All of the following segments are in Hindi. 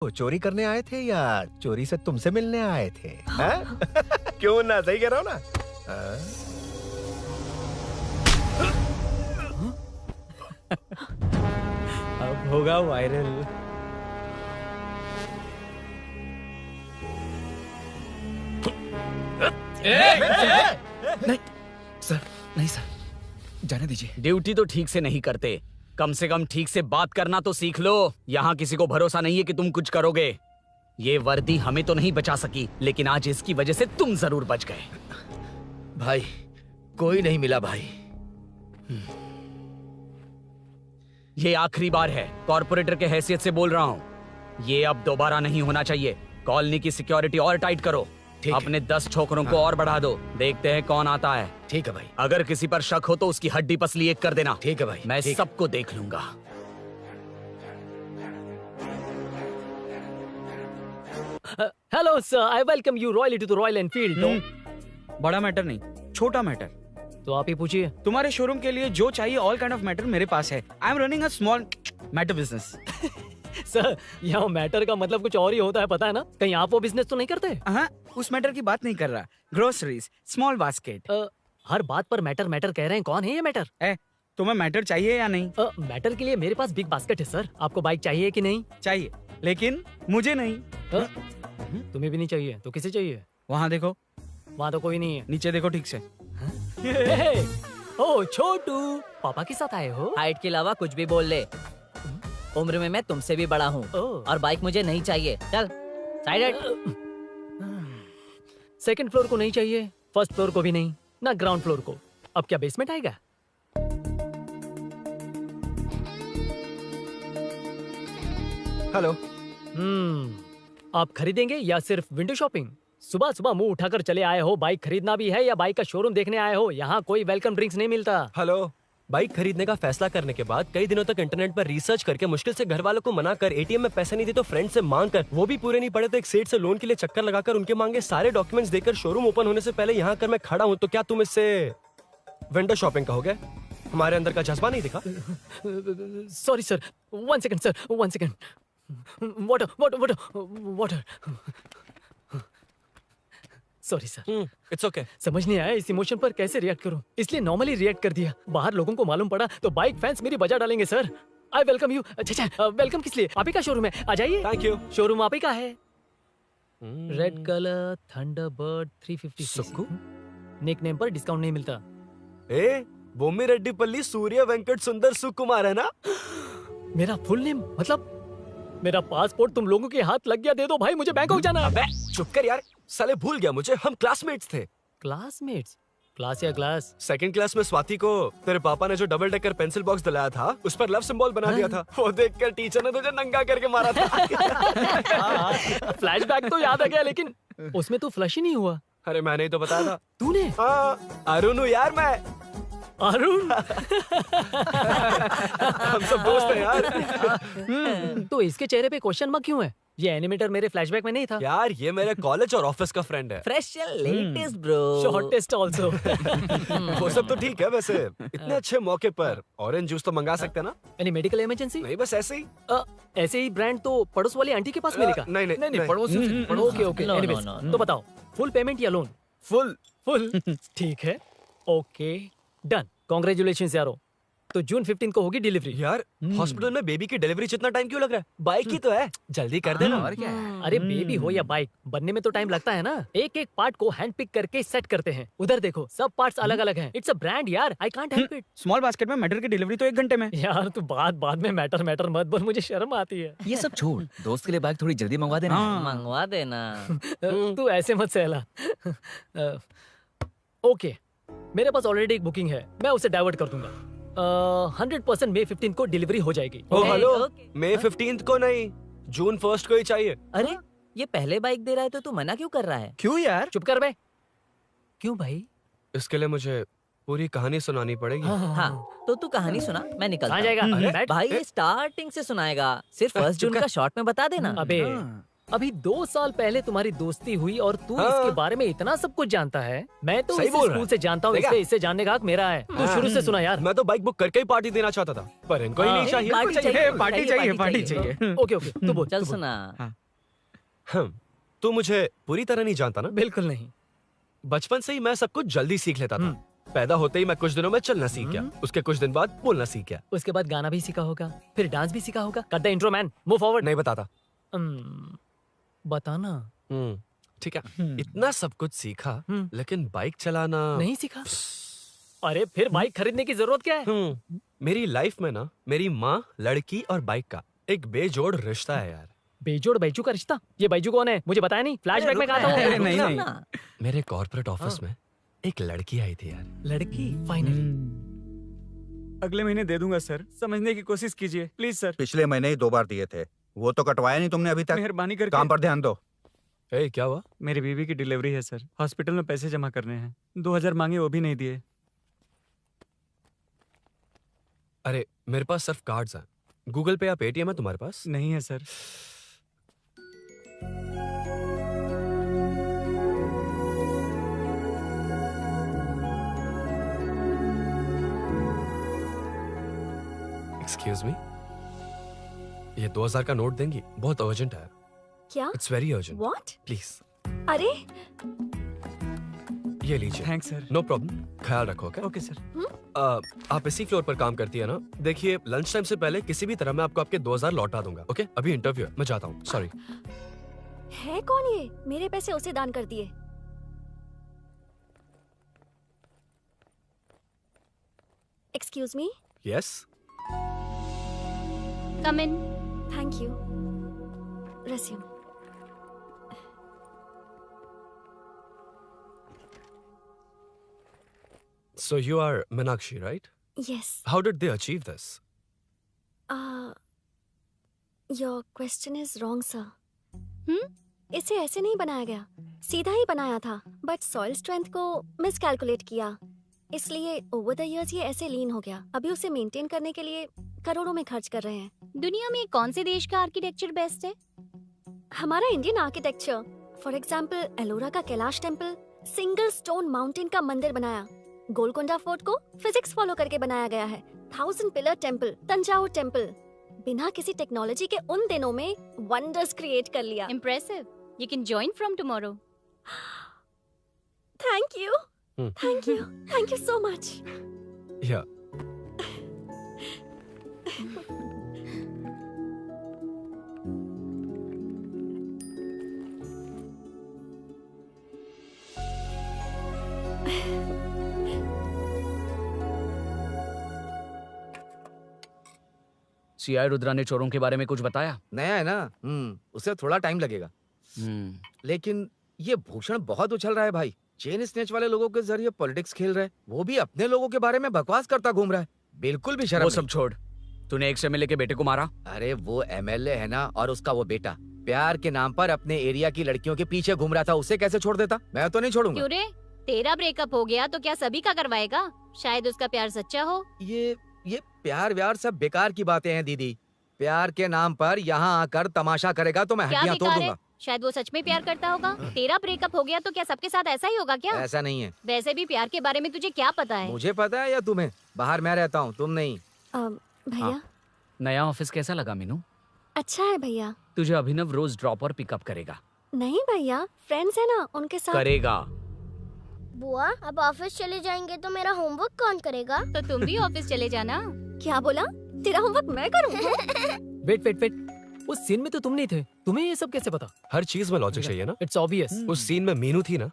वो चोरी करने आए थे या चोरी से तुमसे मिलने आए थे? हाँ? क्यों ना, सही कह रहा हूँ ना? हाँ? अब होगा वायरल। नहीं सर, नहीं सर, जाने दीजिए। ड्यूटी तो ठीक से नहीं करते, कम से कम ठीक से बात करना तो सीख लो। यहाँ किसी को भरोसा नहीं है कि तुम कुछ करोगे। ये वर्दी हमें तो नहीं बचा सकी, लेकिन आज इसकी वजह से तुम जरूर बच गए। भाई कोई नहीं मिला भाई। ये आखिरी बार है, कॉर्पोरेटर के हैसियत से बोल रहा हूँ। ये अब दोबारा नहीं होना चाहिए। कॉलोनी की सिक्योरिटी और टाइट करो। अपने 10 छोकरों को और बढ़ा दो। देखते हैं कौन आता है। ठीक है भाई। अगर किसी पर शक हो तो उसकी हड्डी पसली एक कर देना। ठीक है भाई। मैं सबको देख लूंगा। Hello sir, I welcome you royally to the Royal Enfield. बड़ा मैटर नहीं, छोटा मैटर। तो आप ही पूछिए। तुम्हारे शोरूम के लिए जो चाहिए ऑल काइंड ऑफ मैटर मेरे पास है। I am running a small matter business. Sir, यहाँ मैटर का मतलब कुछ और ही होता है, पता है ना? कहीं आप वो बिजनेस तो नहीं करते? हाँ, उस मैटर की बात नहीं कर रहा। Groceries, small basket. हर बात पर मैटर मैटर कह रहे हैं, कौन है ये मैटर? तुम्हें मैटर चाहिए या नहीं? मैटर के लिए मेरे पास बिग बास्केट है सर। आपको बाइक चाहिए कि नहीं? चाहिए, लेकिन मुझे नहीं। तुम्हें भी नहीं चाहिए तो किसे चाहिए? वहाँ देखो। वहाँ तो कोई नहीं है। नीचे देखो ठीक से। ओ छोटू, पापा के साथ आए हो? हाइट के अलावा कुछ भी बोल ले। उम्र में मैं तुमसे भी बड़ा हूँ और बाइक मुझे नहीं चाहिए। चल साइड। सेकंड फ्लोर को नहीं चाहिए, फर्स्ट फ्लोर को भी नहीं, ना ग्राउंड फ्लोर को। अब क्या बेसमेंट आएगा? हेलो। आप खरीदेंगे या सिर्फ विंडो शॉपिंग? सुबह सुबह मुंह उठाकर चले आए हो। बाइक खरीदना भी है या बाइक का शोरूम देखने आए हो? यहाँ कोई वेलकम ड्रिंक्स नहीं मिलता। हेलो। बाइक खरीदने का फैसला करने के बाद कई दिनों तक इंटरनेट पर रिसर्च करके मुश्किल से घर वालों को मना कर, एटीएम में पैसे नहीं दी तो फ्रेंड से मांग कर, वो भी पूरे नहीं पड़े तो एक सेठ से लोन के लिए चक्कर लगाकर उनके मांगे सारे डॉक्यूमेंट्स देकर शोरूम ओपन होने से पहले यहाँ कर मैं खड़ा हूँ, तो क्या तुम इससे विंडो शॉपिंग कहोगे? हमारे अंदर का जज्बा नहीं दिखा? Sorry sir, 1 second sir, 1 second. Water water water water. Sorry sir. It's okay. समझ नहीं आया इस इमोशन पर कैसे रिएक्ट करूं, इसलिए नॉर्मली रिएक्ट कर दिया। बाहर लोगों को मालूम पड़ा तो बाइक फैंस मेरी बजा डालेंगे सर। I welcome you. अच्छा, वेलकम किस लिए? आप ही का शोरूम है, आ जाइए। Thank you. शोरूम आप ही का है। Red colour Thunderbird 350 Sukku? Nick name पर डिस्काउंट नहीं मिलता। ए, बोम्मी रेड्डीपल्ली सूर्य वेंकट सुंदर सुकुमार है ना? मेरा फुल नेम मतलब? मेरा पासपोर्ट तुम लोगों के हाथ लग गया, दे दो भाई, मुझे बैंकॉक जाना है। अबे चुप कर यार, साले भूल गया मुझे, हम क्लासमेट्स थे। क्लासमेट्स? क्लास या क्लास? सेकंड क्लास में स्वाति को तेरे पापा ने जो डबल डेकर पेंसिल बॉक्स दिलाया था, उस पर लव सिंबल बना दिया था। वो देखकर टीचर ने तुझे नंगा करके मारा था। फ्लैशबैक तो याद आ गया, लेकिन उसमें तो फ्लश ही नहीं हुआ। अरे मैंने ही तो बताया था। तूने? हाँ, अरुण हूँ यार मैं। अरुण? हम सब दोस्त हैं यार। तो इसके चेहरे पे क्वेश्चन मार्क क्यों है? ये एनिमेटर मेरे फ्लैशबैक में नहीं था। यार ये मेरे कॉलेज और ऑफिस का फ्रेंड है। Fresh and latest bro. Shortest also. वो सब तो ठीक है, वैसे इतने अच्छे मौके पर ऑरेंज जूस तो मंगा सकते हैं ना? Any medical emergency? नहीं, बस ऐसे ही। ऐसे ही ब्रांड तो पड़ोस वाली आंटी के पास मिलेगा। नहीं, पड़ोस। ओके ओके, एनीवेज तो बताओ, फुल पेमेंट या लोन? फुल। ठीक है, ओके डन। कांग्रेचुलेशंस यारो। तो जून 15 को होगी डिलीवरी। यार हॉस्पिटल में बेबी की डिलीवरी जितना टाइम क्यों लग रहा है? बाइक ही तो है, जल्दी कर देना। और क्या है? अरे बेबी हो या बाइक, बनने में तो टाइम लगता है ना। एक एक पार्ट को हैंड पिक करके सेट करते हैं। उधर देखो, सब पार्ट्स अलग अलग हैं। इट्स अ ब्रांड यार, I can't help it. Small basket में मैटर की डिलीवरी तो 1 घंटे में। यार तू बाद में मैटर मत बोल, मुझे शर्म आती है। ये सब छोड़, दोस्त के लिए बाइक थोड़ी जल्दी मंगवा देना। मंगवा देना। तू ऐसे मत सहला। ओके, मेरे पास ऑलरेडी एक बुकिंग है, मैं उसे डाइवर्ट कर दूंगा। 100% मई 15 को डिलीवरी हो जाएगी। ओ हेलो, ओके। मई 15 को नहीं, जून 1 को ही चाहिए। अरे ये पहले बाइक दे रहा है तो तू मना क्यों कर रहा है? क्यों यार? चुप कर बे। क्यों भाई? इसके लिए मुझे पूरी कहानी सुनानी पड़ेगी। हाँ, तो तू कहानी सुना, मैं निकलता कहाँ जाएगा? हूँ। बैठ। भाई ये स्टार्टिंग से सुनाएगा, सिर्फ 1 जून का शॉर्ट में बता देना। अबे अभी 2 साल पहले तुम्हारी दोस्ती हुई और तू हाँ। इसके बारे में इतना सब कुछ जानता है। मैं तो सही इसे बोल रहा स्कूल है। से जानता हूँ, देखा? इसलिए इससे जानने का हक मेरा है। तू शुरू से सुना यार। मैं तो बाइक बुक करके ही पार्टी देना चाहता था, पर इनको ही नहीं हाँ। चाहिए। पार्टी चाहिए, चाहिए, पार्टी चाहिए, पार्टी चाहिए। ओके ओके, तू बोल। चल तू बोल। सुना। तू मुझे पूरी तरह नहीं जानता ना। बिल्कुल नहीं। बचपन से ही मैं सब कुछ जल्दी सीख लेता था। पैदा होते ही मैं कुछ दिनों में चलना सीख गया, उसके कुछ दिन बाद बोलना सीख गया। उसके बाद गाना भी सीखा होगा, फिर डांस भी सीखा होगा। Cut the intro man, move forward. नहीं बताता। बताना ठीक है, इतना सब कुछ सीखा, लेकिन बाइक चलाना नहीं सीखा। अरे फिर बाइक खरीदने की जरूरत क्या है? मेरी लाइफ में ना मेरी माँ, लड़की और बाइक का एक बेजोड़ रिश्ता है यार। बेजोड़ बैजू का रिश्ता? ये बैजू कौन है? मुझे बताया नहीं। फ्लैशबैक में कहा था। अरे नहीं, नहीं। ना। मेरे कॉर्पोरेट ऑफिस में एक लड़की आई थी यार। लड़की फाइनली। अगले महीने दे दूंगा सर, समझने की कोशिश कीजिए प्लीज सर। पिछले महीने ही 2 बार दिए थे, वो तो कटवाया नहीं तुमने अभी तक। मेहरबानी करके। काम पर ध्यान दो। ए, क्या हुआ? मेरी बीवी की डिलीवरी है सर, हॉस्पिटल में पैसे जमा करने हैं। 2000 मांगे, वो भी नहीं दिए। अरे मेरे पास सिर्फ कार्ड्स हैं। गूगल पे या पेटीएम है तुम्हारे पास? नहीं है सर। एक्सक्यूज मी, ये 2000 का नोट देंगी? बहुत अर्जेंट है। क्या? It's very urgent. What? Please अरे ये लीजिए। Thanks sir. नो प्रॉब्लम, ख्याल रखो। Okay okay sir. आप इसी फ्लोर पर काम करती है ना? देखिए लंच टाइम से पहले किसी भी तरह मैं आपको आपके 2000 लौटा दूंगा। ओके अभी इंटरव्यू है, मैं जाता हूँ। सॉरी। है कौन ये? मेरे पैसे उसे दान कर दिए। Excuse me. Yes. Come in. Thank you. Resume. So you are Meenakshi, right? Yes. How did they achieve this? Your question is wrong, sir. इसे ऐसे नहीं बनाया गया, सीधा ही बनाया था, बट सॉइल स्ट्रेंथ को मिसकैलकुलेट किया, इसलिए ओवर द इयर्स ये ऐसे लीन हो गया। अभी उसे मेंटेन करने के लिए करोड़ों में खर्च कर रहे हैं। दुनिया में कौन से देश का आर्किटेक्चर बेस्ट है? हमारा Indian architecture. For example Ellora का Kailash temple, single stone mountain का मंदिर बनाया। गोलकोंडा फोर्ट को फिजिक्स फॉलो करके बनाया गया है। 1000 पिलर टेम्पल, तंजावुर टेम्पल, बिना किसी टेक्नोलॉजी के उन दिनों में वंडर्स क्रिएट कर लिया। Impressive. You can join from tomorrow. Thank you, thank you, thank you so much. Yeah. CI Rudra ने चोरों के बारे में कुछ बताया? नया है ना, उसे थोड़ा टाइम लगेगा। लेकिन ये भूषण बहुत उछल रहा है भाई। चेन स्नेच वाले लोगों के जरिए पॉलिटिक्स खेल रहा है, वो भी अपने लोगों के बारे में बकवास करता घूम रहा है। बिल्कुल भी शर्म वो नहीं। सब छोड़, तूने एक एमएलए के बेटे को मारा। अरे वो एमएलए है ना, और उसका वो बेटा प्यार के नाम पर अपने एरिया की लड़कियों के पीछे घूम रहा था, उसे कैसे छोड़ देता? मैं तो नहीं छोड़ूंगा। क्यों रे? तेरा ब्रेकअप हो गया तो क्या सभी का करवाएगा? शायद उसका प्यार सच्चा हो। ये प्यार व्यार सब बेकार की बातें हैं दीदी। प्यार के नाम पर यहाँ आकर तमाशा करेगा तो मैं क्या हड्डियां तोड़ बेकार है? दूंगा। शायद वो सच में प्यार करता होगा। तेरा ब्रेकअप हो गया तो क्या सबके साथ ऐसा ही होगा क्या? ऐसा नहीं है। वैसे भी प्यार के बारे में तुझे क्या पता है? मुझे पता है या तुम्हें? बाहर मैं रहता हूँ, तुम नहीं। भैया नया ऑफिस कैसा लगा मीनू? अच्छा है भैया। तुझे अभिनव रोज ड्रॉप और पिकअप करेगा। नहीं भैया, फ्रेंड्स है ना, उनके साथ करेगा। बुआ अब ऑफिस चले जाएंगे तो मेरा होमवर्क कौन करेगा? तो तुम भी ऑफिस चले जाना। क्या बोला? तेरा होमवर्क मैं करूँगा? वेट वेट वेट, उस सीन में तो तुम नहीं थे, तुम्हें ये सब कैसे पता? हर चीज में लॉजिक चाहिए ना। It's obvious. उस सीन में मीनू थी ना,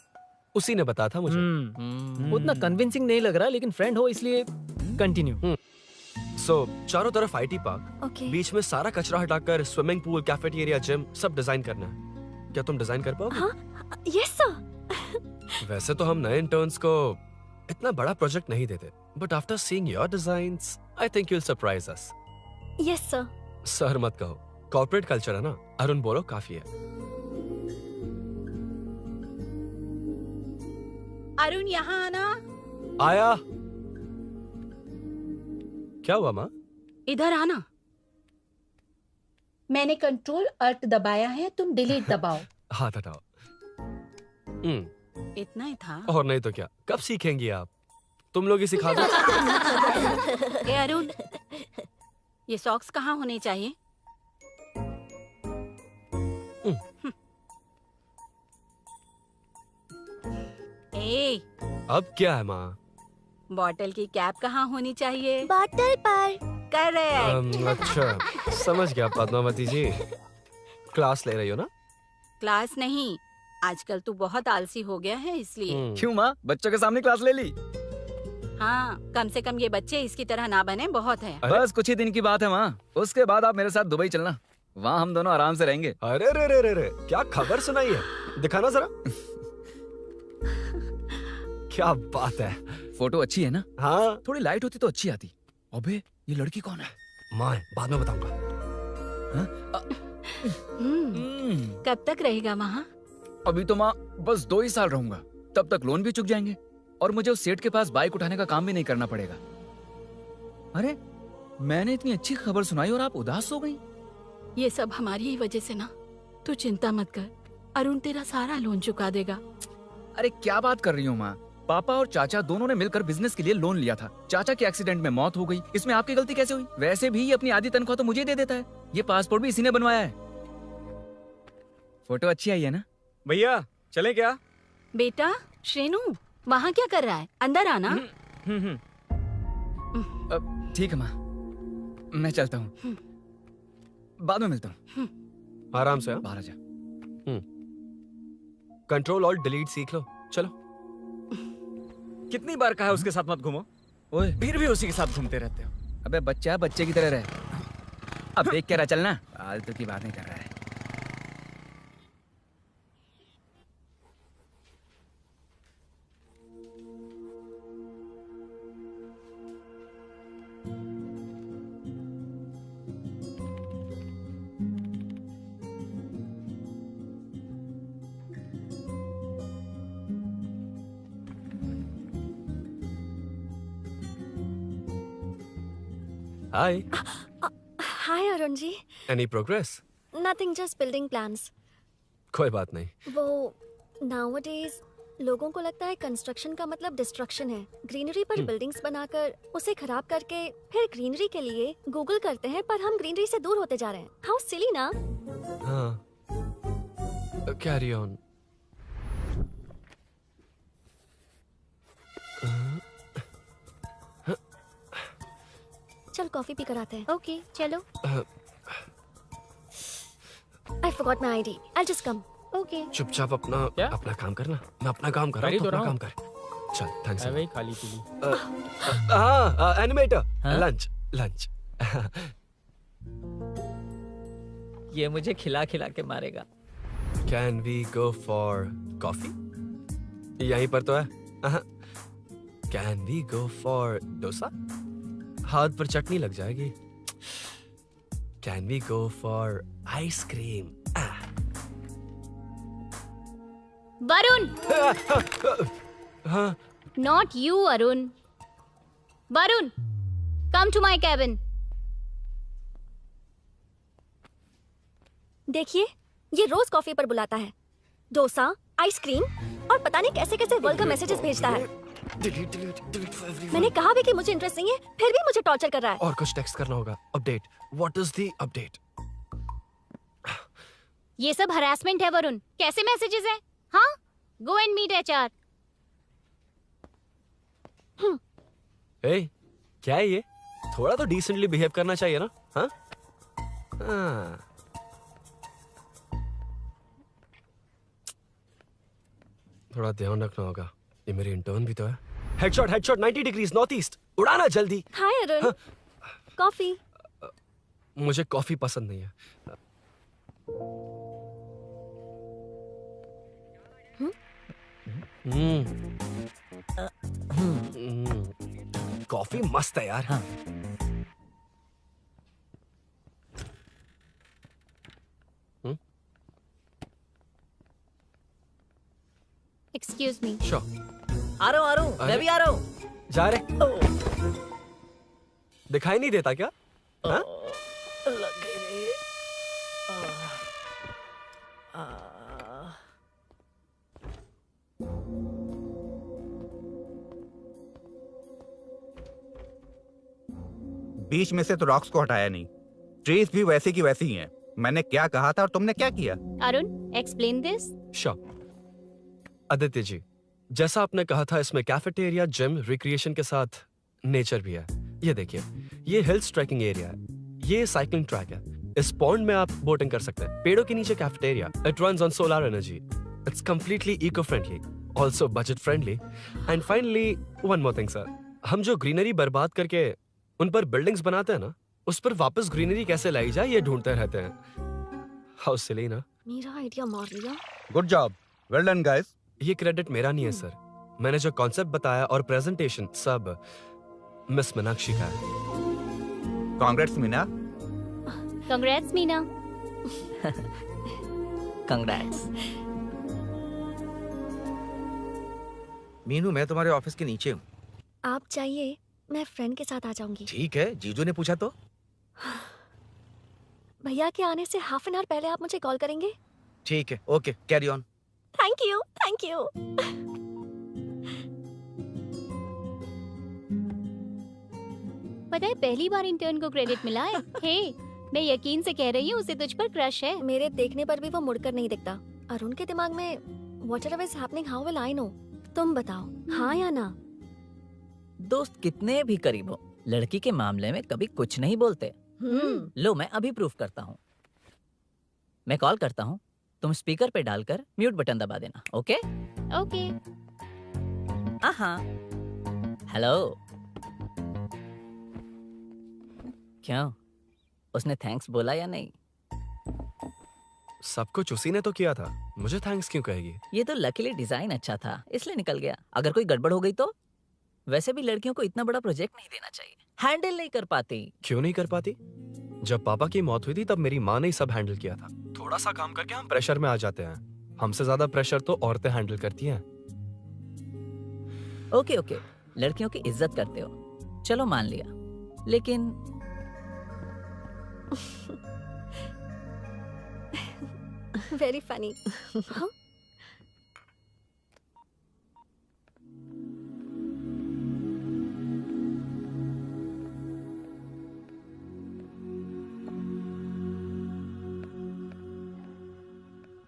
उसी ने बताया था मुझे। उतना कन्विंसिंग नहीं लग रहा, लेकिन फ्रेंड हो इसलिए कंटिन्यू। सो चारों तरफ आईटी पार्क, ओके। बीच में सारा कचरा हटाकर स्विमिंग पूल, कैफेटेरिया, जिम सब डिजाइन करना है। क्या तुम डिजाइन कर पाओगे? हाँ, यस सर। वैसे तो हम नए इंटर्न्स को इतना बड़ा प्रोजेक्ट नहीं देते, but after seeing your designs I think you will surprise us. Yes sir. Sir मत कहो, कॉर्पोरेट कल्चर है ना। अरुण बोलो काफी है। अरुण यहाँ आना। आया। क्या हुआ माँ? इधर आना। मैंने कंट्रोल अल्ट दबाया है, तुम डिलीट दबाओ। हाथ हटाओ। इतना ही था। और नहीं तो क्या, कब सीखेंगी आप? तुम लोग ही सिखा दो। ए अरुण, ये सॉक्स कहाँ होने चाहिए? ए, अब क्या है माँ? बॉटल की कैप कहाँ होनी चाहिए? बॉटल पर। करेक्ट। अच्छा, समझ गया पद्मावती जी। क्लास ले रही हो ना? क्लास नहीं, आजकल तू बहुत आलसी हो गया है इसलिए। क्यों माँ, बच्चों के सामने क्लास ले ली? हाँ, कम से कम ये बच्चे इसकी तरह ना बने, बहुत है। बस कुछ ही दिन की बात है माँ, उसके बाद आप मेरे साथ दुबई चलना, वहाँ हम दोनों आराम से रहेंगे। अरे रे रे रे रे, क्या खबर सुनाई है? दिखाना जरा। क्या बात है। फोटो अच्छी है ना? हाँ। थोड़ी लाइट होती तो अच्छी आती। अबे ये लड़की कौन है? माँ, बाद में बताऊंगा। कब तक रहेगा वहाँ? अभी तो माँ बस 2 ही साल रहूंगा, तब तक लोन भी चुक जाएंगे और मुझे उस सेठ के पास बाइक उठाने का काम भी नहीं करना पड़ेगा। अरे मैंने इतनी अच्छी खबर सुनाई और आप उदास हो गई। ये सब हमारी ही वजह से ना, तू चिंता मत कर, अरुण तेरा सारा लोन चुका देगा। अरे क्या बात कर रही हो माँ, पापा और चाचा दोनों ने मिलकर बिजनेस के लिए लोन लिया था। चाचा के एक्सीडेंट में मौत हो गई, इसमें आपकी गलती कैसे हुई? वैसे भी ये अपनी आधी तनख्वाह तो मुझे दे देता है। ये पासपोर्ट भी इसी ने बनवाया है। फोटो अच्छी आई है ना? भैया चले क्या? बेटा श्रेनु, वहाँ क्या कर रहा है? अंदर आना। ठीक है माँ, मैं चलता हूँ, बाद में मिलता हूँ। आराम से। बाहर आ जा। कंट्रोल और डिलीट सीख लो। चलो। कितनी बार कहा है उसके साथ मत घूमो, ओए फिर भी उसी के साथ घूमते रहते हो। अबे बच्चा बच्चे की तरह रहे। अब देख क्या रहा, चलना, फालतू की बात नहीं कर रहा है। Hi. Hi Arun ji. Any progress? Nothing, just building plans. कोई बात नहीं। वो नाउअडेज लोगों को लगता है कंस्ट्रक्शन का मतलब डिस्ट्रक्शन है। ग्रीनरी पर बिल्डिंग्स बनाकर उसे खराब करके फिर ग्रीनरी के लिए गूगल करते हैं, पर हम ग्रीनरी से दूर होते जा रहे हैं। हाउ सिली ना? हाँ। Carry on. चल कॉफी पी कर आते हैं। ओके चलो। I forgot my ID. I'll just come. Okay. चुपचाप अपना क्या? अपना काम करना। मैं अपना काम कर रहा हूँ, कर ही तो अपना रहा काम हूँ। कर। चल, थैंक्स। वही खाली पीली। हाँ, एनिमेटर। हाँ? Lunch lunch. ये मुझे खिला खिला के मारेगा। Can we go for coffee? यहीं पर तो है। Can we go for dosa? हाथ पर चटनी लग जाएगी। Can we go for ice cream? Varun, हाँ। Not you Arun. Varun, come to my cabin. देखिए, ये रोज कॉफी पर बुलाता है, डोसा, आइसक्रीम और पता नहीं कैसे कैसे वल्गर मैसेजेस भेजता है। मैंने कहा भी कि मुझे इंटरेस्ट नहीं है, फिर भी मुझे टॉर्चर कर रहा है। और कुछ टेक्स्ट करना होगा। Update. What is the update? ये सब हरासमेंट है वरुण। कैसे मैसेजेस है? हाँ, गो एंड मीट एचआर। ए, क्या है ये? थोड़ा तो डिसेंटली बिहेव करना चाहिए ना? हाँ? हाँ। थोड़ा ध्यान रखना होगा, ये मेरी इंटर्न भी तो है। Headshot 90 degrees north east. उड़ाना जल्दी। हाय अरुण, कॉफी? मुझे कॉफी पसंद नहीं है। कॉफी मस्त है यार। हाँ। Excuse me. श्योर। आ रहा हूँ, मैं भी आ रहा हूँ। जा रहे? दिखाई नहीं देता क्या? हाँ? बीच में से तो रॉक्स को हटाया नहीं, ट्रीज भी वैसी की वैसी ही हैं। मैंने क्या कहा था और तुमने क्या किया? Arun, explain this. Sure Aditya ji, जैसा आपने कहा था इसमें कैफेटेरिया, जिम, रिक्रिएशन के साथ नेचर भी है। ये देखिए, ये हिल्स ट्रैकिंग एरिया है, ये साइकिलिंग ट्रैक है, इस पॉन्ड में आप बोटिंग कर सकते हैं, पेड़ों के नीचे cafeteria, it runs on solar energy, it's completely eco friendly, also budget friendly, and finally one more thing sir, हम जो ग्रीनरी बर्बाद करके उन पर बिल्डिंग्स बनाते हैं ना, उस पर वापस ग्रीनरी कैसे लाई जाए ये ढूंढते रहते हैं। हाउ सिली ना? मेरा आइडिया मार लिया। Good job, well done guys. ये क्रेडिट मेरा नहीं है सर, मैंने जो कॉन्सेप्ट बताया और प्रेजेंटेशन सब मिस मीनाक्षी का है। Congrats Meena. Congrats Meena. Congrats. Meenu, मैं तुम्हारे ऑफिस के नीचे हूँ। आप चाहिए मैं फ्रेंड के साथ आ जाऊंगी। ठीक है, जीजू ने पूछा तो। भैया के आने से हाफ एन आवर पहले आप मुझे कॉल करेंगे? ठीक है, okay, carry on. Thank you, thank you. पता है पहली बार इंटर्न को क्रेडिट मिला है। हे, मैं यकीन से कह रही हूँ उसे तुझ पर क्रश है। मेरे देखने पर भी वो मुड़कर नहीं दिखता। अरुण के दिमाग में whatever is happening, how will I know? तुम बताओ, हाँ या ना? दोस्त कितने भी करीब हो, लड़की के मामले में कभी कुछ नहीं बोलते। लो, मैं अभी प्रूफ करता हूँ। मैं कॉल करता हूँ, तुम स्पीकर पे डालकर म्यूट बटन दबा देना। ओके? ओके। हाँ। हेलो। क्यों, उसने थैंक्स बोला या नहीं? सब कुछ उसी ने तो किया था, मुझे थैंक्स क्यों कहेगी? ये तो लकीली डिजाइन अच्छा था इसलिए निकल गया। अगर कोई गड़बड़ हो गई तो? वैसे भी लड़कियों को इतना बड़ा प्रोजेक्ट नहीं देना चाहिए, हैंडल नहीं कर पाती। क्यों नहीं कर पाती? जब पापा की मौत हुई थी तब मेरी माँ ने ही सब हैंडल किया था। थोड़ा सा काम करके हम प्रेशर में आ जाते हैं। हमसे ज्यादा प्रेशर तो औरतें हैंडल करती हैं। ओके ओके, लड़कियों की इज्जत करते हो, चलो मान लिया, लेकिन very funny.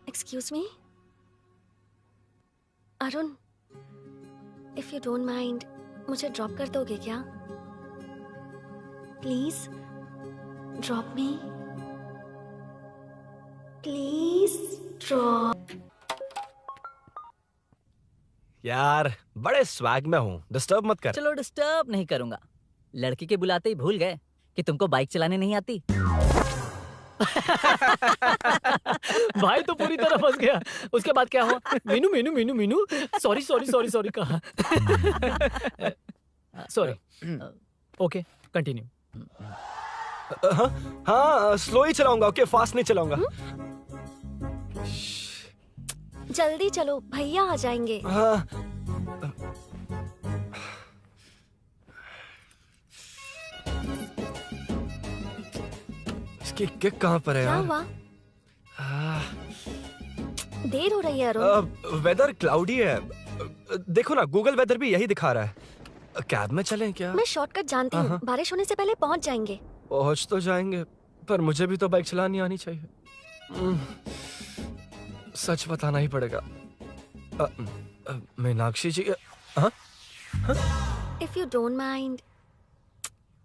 Excuse me Arun, if you don't mind मुझे ड्रॉप कर दोगे क्या? Please drop me, please drop. यार बड़े स्वैग में हूँ, डिस्टर्ब मत कर। चलो डिस्टर्ब नहीं करूंगा। लड़की के बुलाते ही भूल गए कि तुमको बाइक चलाने नहीं आती। भाई तो पूरी तरह फंस गया। उसके बाद क्या हुआ? Meenu Meenu Meenu Meenu sorry sorry sorry sorry कहा। सॉरी। Okay, continue. हाँ हाँ, स्लो ही चलाऊंगा, ओके, फास्ट नहीं चलाऊंगा। जल्दी चलो, भैया आ जाएंगे। हाँ। इसकी किक कहाँ पर है क्या यार? हुआ? देर हो रही है अरुण। वेदर क्लाउडी है, देखो ना, गूगल वेदर भी यही दिखा रहा है। कैब में चलें क्या? मैं शॉर्टकट जानती हूँ, बारिश होने से पहले पहुँच जाएंगे। पहुंच तो जाएंगे, पर मुझे भी तो बाइक चलानी आनी चाहिए। सच बताना ही पड़ेगा। मीनाक्षी जी, हाँ? इफ यू डोंट माइंड,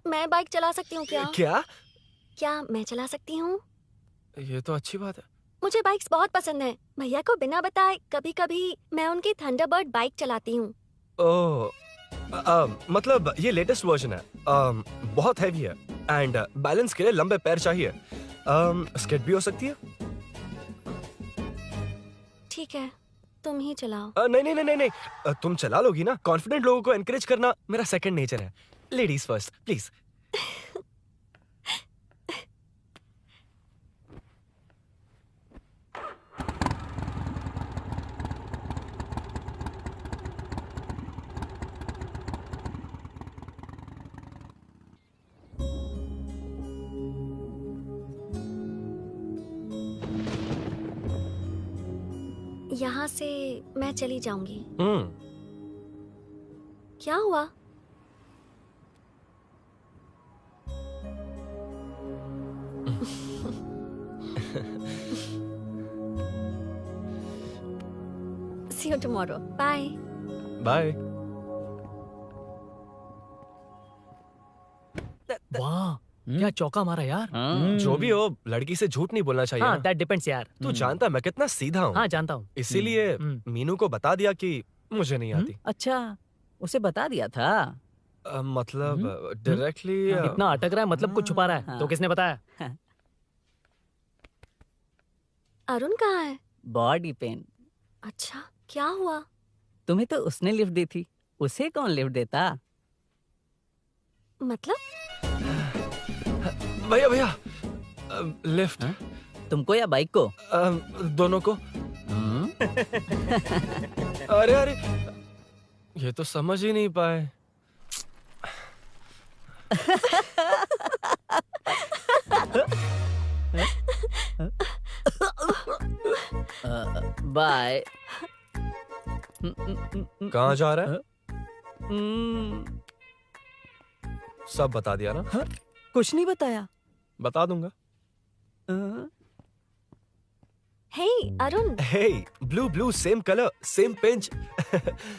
मैं बाइक चला सकती हूँ क्या? क्या मैं चला सकती हूँ? ये तो अच्छी बात है। मुझे बाइक्स बहुत पसंद है। भैया को बिना बताए कभी कभी मैं उनकी थंडरबर्ड बाइक चलाती हूँ। ओह, मतलब ये लेटेस्ट वर्जन है, बहुत हैवी है एंड बैलेंस के लिए लंबे पैर चाहिए। स्किड भी हो सकती है। ठीक है, तुम ही चलाओ। नहीं नहीं नहीं नहीं नहीं, तुम चला लोगी ना। कॉन्फिडेंट लोगों को एनकरेज करना मेरा सेकंड नेचर है। Ladies first please. यहाँ से मैं चली जाऊंगी। क्या हुआ? See you tomorrow. Bye. Bye. वाह, क्या चौका मारा यार। जो भी हो, लड़की से झूठ नहीं बोलना चाहिए हाँ, ना। दैट डिपेंड्स यार। तू जानता है मैं कितना सीधा हूँ। हाँ, जानता हूँ। इसीलिए मीनू को बता दिया कि मुझे नहीं आती। अच्छा, उसे बता दिया था। मतलब डायरेक्टली इतना अटक रहा है, मतलब कुछ छुपा रहा है। तो किसने बताया? अरुण कहाँ है? Body pain. अच्छा, क्या हुआ? तुम्हें तो उसने लिफ्ट दी थी, उसे कौन लिफ्ट देता? मतलब? भैया भैया, लिफ्ट। तुमको या बाइक को? दोनों को। अरे अरे, ये तो समझ ही नहीं पाए। बाय। कहाँ जा रहा है? सब बता दिया ना? कुछ नहीं बताया। बता दूंगा। Hey, Arun. Hey, blue, same color, same pinch.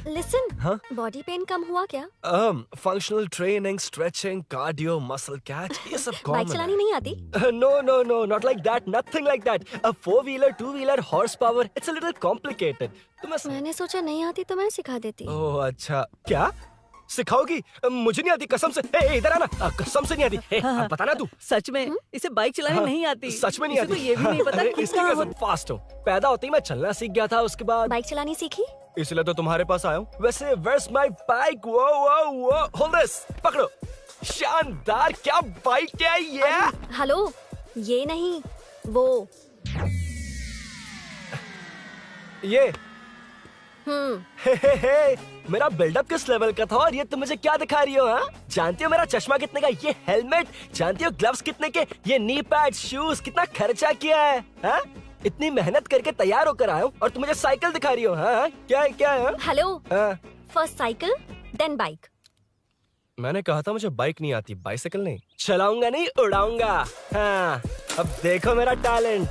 Listen. हाँ? Body pain कम हुआ क्या? Functional training, stretching, cardio, muscle catch, ये सब common बाइक चलानी नहीं आती? No, not like that, nothing like that. A 4-wheeler, 2-wheeler, horsepower, it's a little complicated. मैंने सोचा नहीं आती तो मैं सिखा देती। ओह अच्छा, क्या सिखाओगी? मुझे नहीं आती कसम से। ए, इधर आना, कसम से नहीं आती। ए, अब बताना तू। सच में इसे बाइक चलानी नहीं आती। सच में नहीं इसे आती। तो ये भी नहीं पता अरे, कि इसकी कहाँ कसम फास्ट हो। पैदा होते ही मैं चलना सीख गया था, उसके बाद बाइक चलानी सीखी? इसलिए तो तुम्हारे पास आया हूँ। वैसे where's my bike? वो hold this, पकड़ो। शानदार, क्या बाइक है ये? हेलो, ये नहीं, वो। ये हम्म। मेरा बिल्डअप किस लेवल का था और ये तुम मुझे क्या दिखा रही हो? हाँ, जानती हो मेरा चश्मा कितने का, ये हेलमेट, जानती हो ग्लव्स कितने के, ये नी पैड, शूज, कितना खर्चा किया है? हाँ? इतनी मेहनत करके तैयार होकर आया हूँ और तुम मुझे साइकिल दिखा रही हो? हाँ? क्या है? हेलो, हाँ? First cycle, then bike. मैंने कहा था मुझे बाइक नहीं आती, बाइसाइकिल नहीं। चलाऊंगा नहीं, उड़ाऊंगा। हाँ, अब देखो मेरा टैलेंट।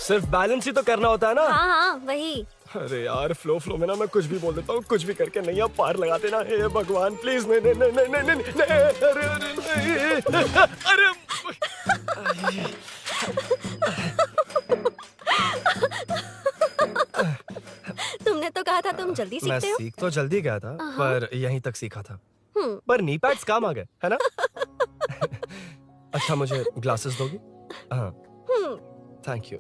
सिर्फ बैलेंस ही तो करना होता है ना? हाँ, वही। अरे यार, फ्लो में ना मैं कुछ भी बोल देता हूँ, कुछ भी करके नहीं, आप पार लगा देना। हे भगवान प्लीज, नहीं, अरे तुमने तो कहा था तुम जल्दी मैं सीखते हो। सीख तो जल्दी गया था, पर यहीं तक सीखा था। हम्म। पर नी पैड्स काम आ गए, है ना? अच्छा, मुझे ग्लासेस दोगी? हाँ, थैंक यू।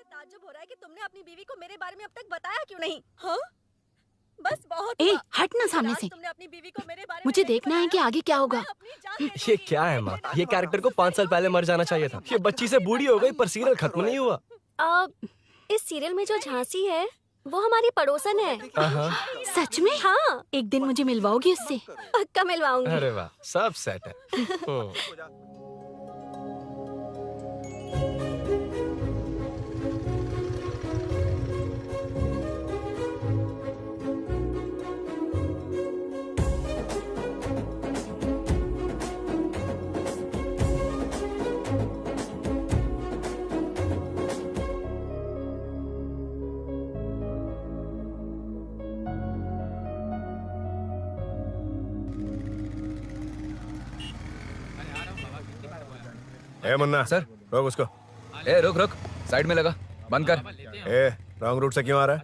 ताज्जुब हो रहा है कि तुमने अपनी बीवी को मेरे बारे में अब तक बताया क्यों नहीं? हाँ? बस बहुत ए, हुआ। हट ना सामने आज से। तुमने अपनी बीवी को मेरे बारे में मुझे नहीं देखना है कि बताया। आगे क्या होगा। मैं अपनी जान देने ये वाली क्या है हूँ। माँ? ये कैरेक्टर को 5 साल पहले मर जाना चाहिए था। ये बच्ची से बूढ़ी हो गई पर सीरियल खत्म नहीं हुआ। इस सीरियल में जो झांसी है वो हमारी पड़ोसन है। सच में? हाँ, एक दिन मुझे मिलवाओगी उससे? पक्का मिलवाऊंगी। अरे वाह, सब सेट है। ए मुन्ना सर। रोक उसको। ए रुक रुक, साइड में लगा, बंद कर। ए रॉन्ग रूट से क्यों आ रहा है?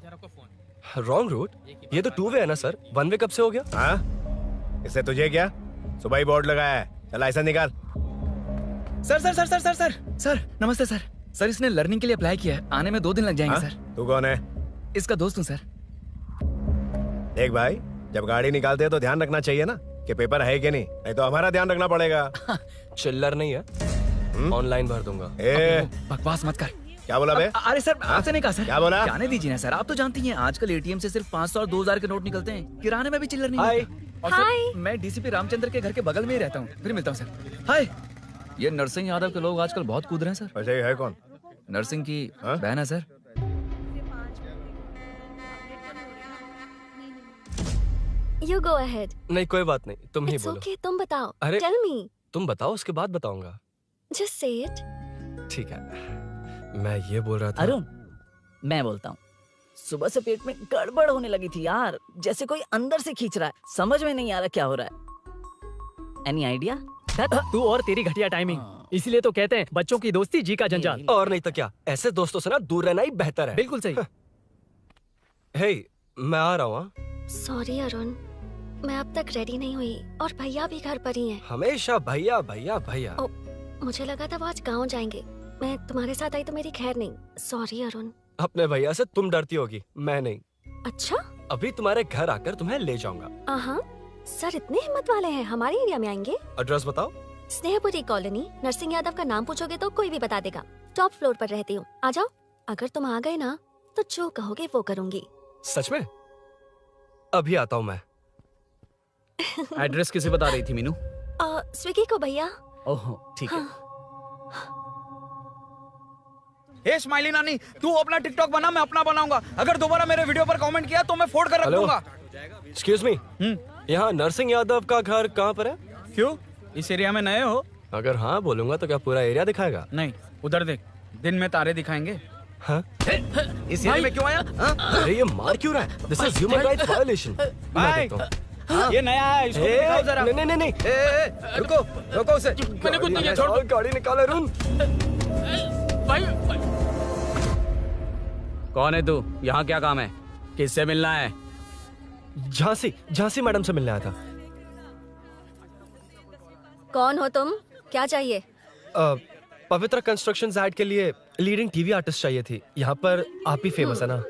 Wrong route? ये तो 2 वे है ना सर, 1 वे कब से हो गया? हाँ, इससे तुझे क्या? सुबह ही बोर्ड लगाया है, चल लाइसेंस निकाल। Sir sir sir sir sir sir sir नमस्ते सर। सर इसने लर्निंग के लिए अप्लाई किया है, आने में 2 दिन लग जाएंगे हाँ? सर। तू कौन है? इसका दोस्त हूँ सर। देख भाई, जब गाड़ी निकालते हैं तो ध्यान रखना चाहिए ना कि पेपर है कि नहीं, नहीं तो हमारा ध्यान रखना पड़ेगा। चिल्लर नहीं है, ऑनलाइन भर दूंगा। ए बकवास मत कर। क्या बोला बे? अरे सर आपसे नहीं कहा सर। क्या बोला? जाने दीजिए ना सर, आप तो जानती हैं आजकल एटीएम से सिर्फ 500 और 2000 के नोट निकलते हैं, किराने में भी चिल्लर नहीं मिलता। और सर मैं डीसीपी रामचंद्र के घर के बगल में ही रहता हूँ, फिर मिलता हूँ सर। हाय, ये नरसिंह यादव के लोग आजकल बहुत कूद रहे हैं सर। अच्छा ये है कौन? नरसिंह की बहन है सर। You go ahead. नहीं कोई बात नहीं, तुम ही It's बोलो। okay, तुम बताओ। अरे Tell me. तुम बताओ, उसके बाद बताऊंगा। Just say it. ठीक है, मैं ये बोल रहा था। अरुण, मैं बोलता हूँ, सुबह से पेट में गड़बड़ होने लगी थी यार, जैसे कोई अंदर से खींच रहा है, समझ में नहीं आ रहा क्या हो रहा है। Any idea? तू और तेरी घटिया टाइमिंग, इसलिए तो कहते हैं बच्चों की दोस्ती जी का जंजाल। और नहीं तो क्या, ऐसे दोस्तों से ना दूर रहना ही बेहतर है। बिल्कुल सही। हे, मैं आ रहा हूँ। Sorry अरुण, मैं अब तक रेडी नहीं हुई और भैया भी घर पर ही हैं। हमेशा भैया भैया भैया। ओ, मुझे लगा था वो आज गाँव जाएंगे, मैं तुम्हारे साथ आई तो मेरी खैर नहीं। सॉरी अरुण। अपने भैया से तुम डरती होगी, मैं नहीं। अच्छा? अभी तुम्हारे घर आकर तुम्हें ले जाऊंगा। हाँ, सर इतने हिम्मत वाले हैं, हमारे एरिया में आएंगे? एड्रेस बताओ। स्नेहपुरी कॉलोनी, नरसिंह यादव का नाम पूछोगे तो कोई भी बता देगा। टॉप फ्लोर पर रहती हूँ, आ जाओ। अगर तुम आ गए ना तो जो कहोगे वो करूँगी। सच में? अभी आता हूँ मैं। एड्रेस किसे बता रही थी मीनू? स्विगी को भैया। ओह ठीक है। हे स्माइली नानी, तू अपना टिकटॉक बना, मैं अपना बनाऊंगा। अगर दोबारा मेरे वीडियो पर कमेंट किया तो मैं फोड़ कर रख हेलो? दूंगा। एक्सक्यूज मी, यहाँ नरसिंह यादव का घर कहाँ पर है? क्यों, इस एरिया में नए हो? अगर हाँ बोलूंगा तो क्या पूरा एरिया दिखाएगा? नहीं, उधर देख, दिन में तारे दिखाएंगे। हाँ? इस एरिया में क्यों आया? अरे ये मार क्यों रहा है? This is human rights violation. भाई, ये नया है, इसको दिखाओ जरा। नहीं नहीं नहीं, रुको रुको उसे। मैंने कुछ नहीं किया, छोड़ दो। गाड़ी निकाल अरुण। भाई कौन है तू? यहाँ क्या काम है? किससे मिलना है? झांसी मैडम से मिलने आया था। कौन हो तुम? क्या चाहिए? पवित्र कंस्ट्रक्शंस ऐड के लिए लीडिंग टीवी आर्टिस्ट चाहिए थी। यहाँ पर आप ही फेमस है ना?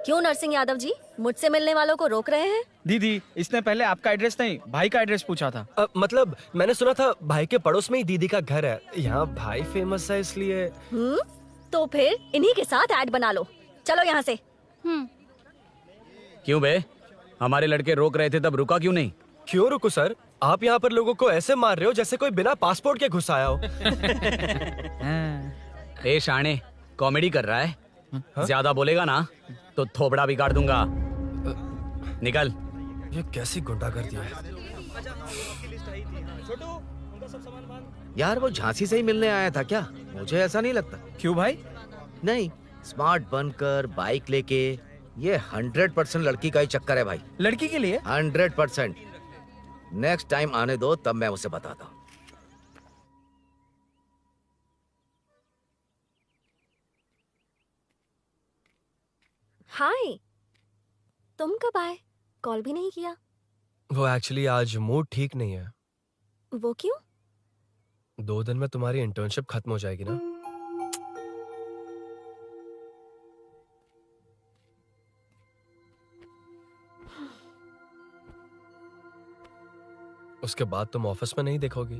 क्यों नरसिंह यादव जी मुझसे मिलने वालों को रोक रहे हैं? दीदी, इसने पहले आपका एड्रेस नहीं, भाई का एड्रेस पूछा था। मतलब मैंने सुना था भाई के पड़ोस में ही दीदी का घर है। यहाँ भाई फेमस है इसलिए। तो फिर इन्हीं के साथ ऐड बना लो, चलो यहाँ से। क्यों बे? हमारे लड़के रोक रहे थे तब रुका क्यों नहीं? क्यों रुको सर? आप यहाँ पर लोगों को ऐसे मार रहे हो जैसे कोई बिना पासपोर्ट के घुस आया हो। ए शाणे, कॉमेडी कर रहा है? ज्यादा बोलेगा ना तो थोबड़ा बिगाड़ दूंगा। निकल। ये कैसी गुंडागर्दी है? यार वो झांसी से ही मिलने आया था क्या? मुझे ऐसा नहीं लगता। क्यों भाई? नहीं, स्मार्ट बनकर बाइक लेके, ये 100% लड़की का ही चक्कर है भाई। लड़की के लिए? 100%। नेक्स्ट टाइम आने दो, तब मैं उसे बताता हूँ। हाय, तुम कब आए? कॉल भी नहीं किया। वो एक्चुअली आज मूड ठीक नहीं है। वो क्यों? 2 दिन में तुम्हारी इंटर्नशिप खत्म हो जाएगी ना। उसके बाद तुम ऑफिस में नहीं देखोगी।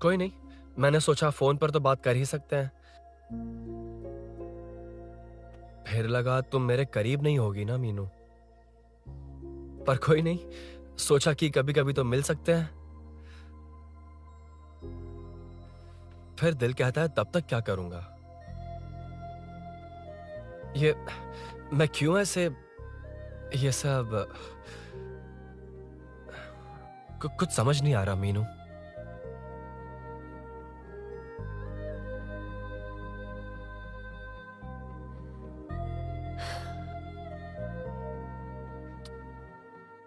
कोई नहीं, मैंने सोचा फोन पर तो बात कर ही सकते हैं। फिर लगा तुम मेरे करीब नहीं होगी ना मीनू। पर कोई नहीं, सोचा कि कभी कभी तो मिल सकते हैं। फिर दिल कहता है तब तक क्या करूंगा। ये मैं क्यों ऐसे ये सब कुछ समझ नहीं आ रहा मीनू।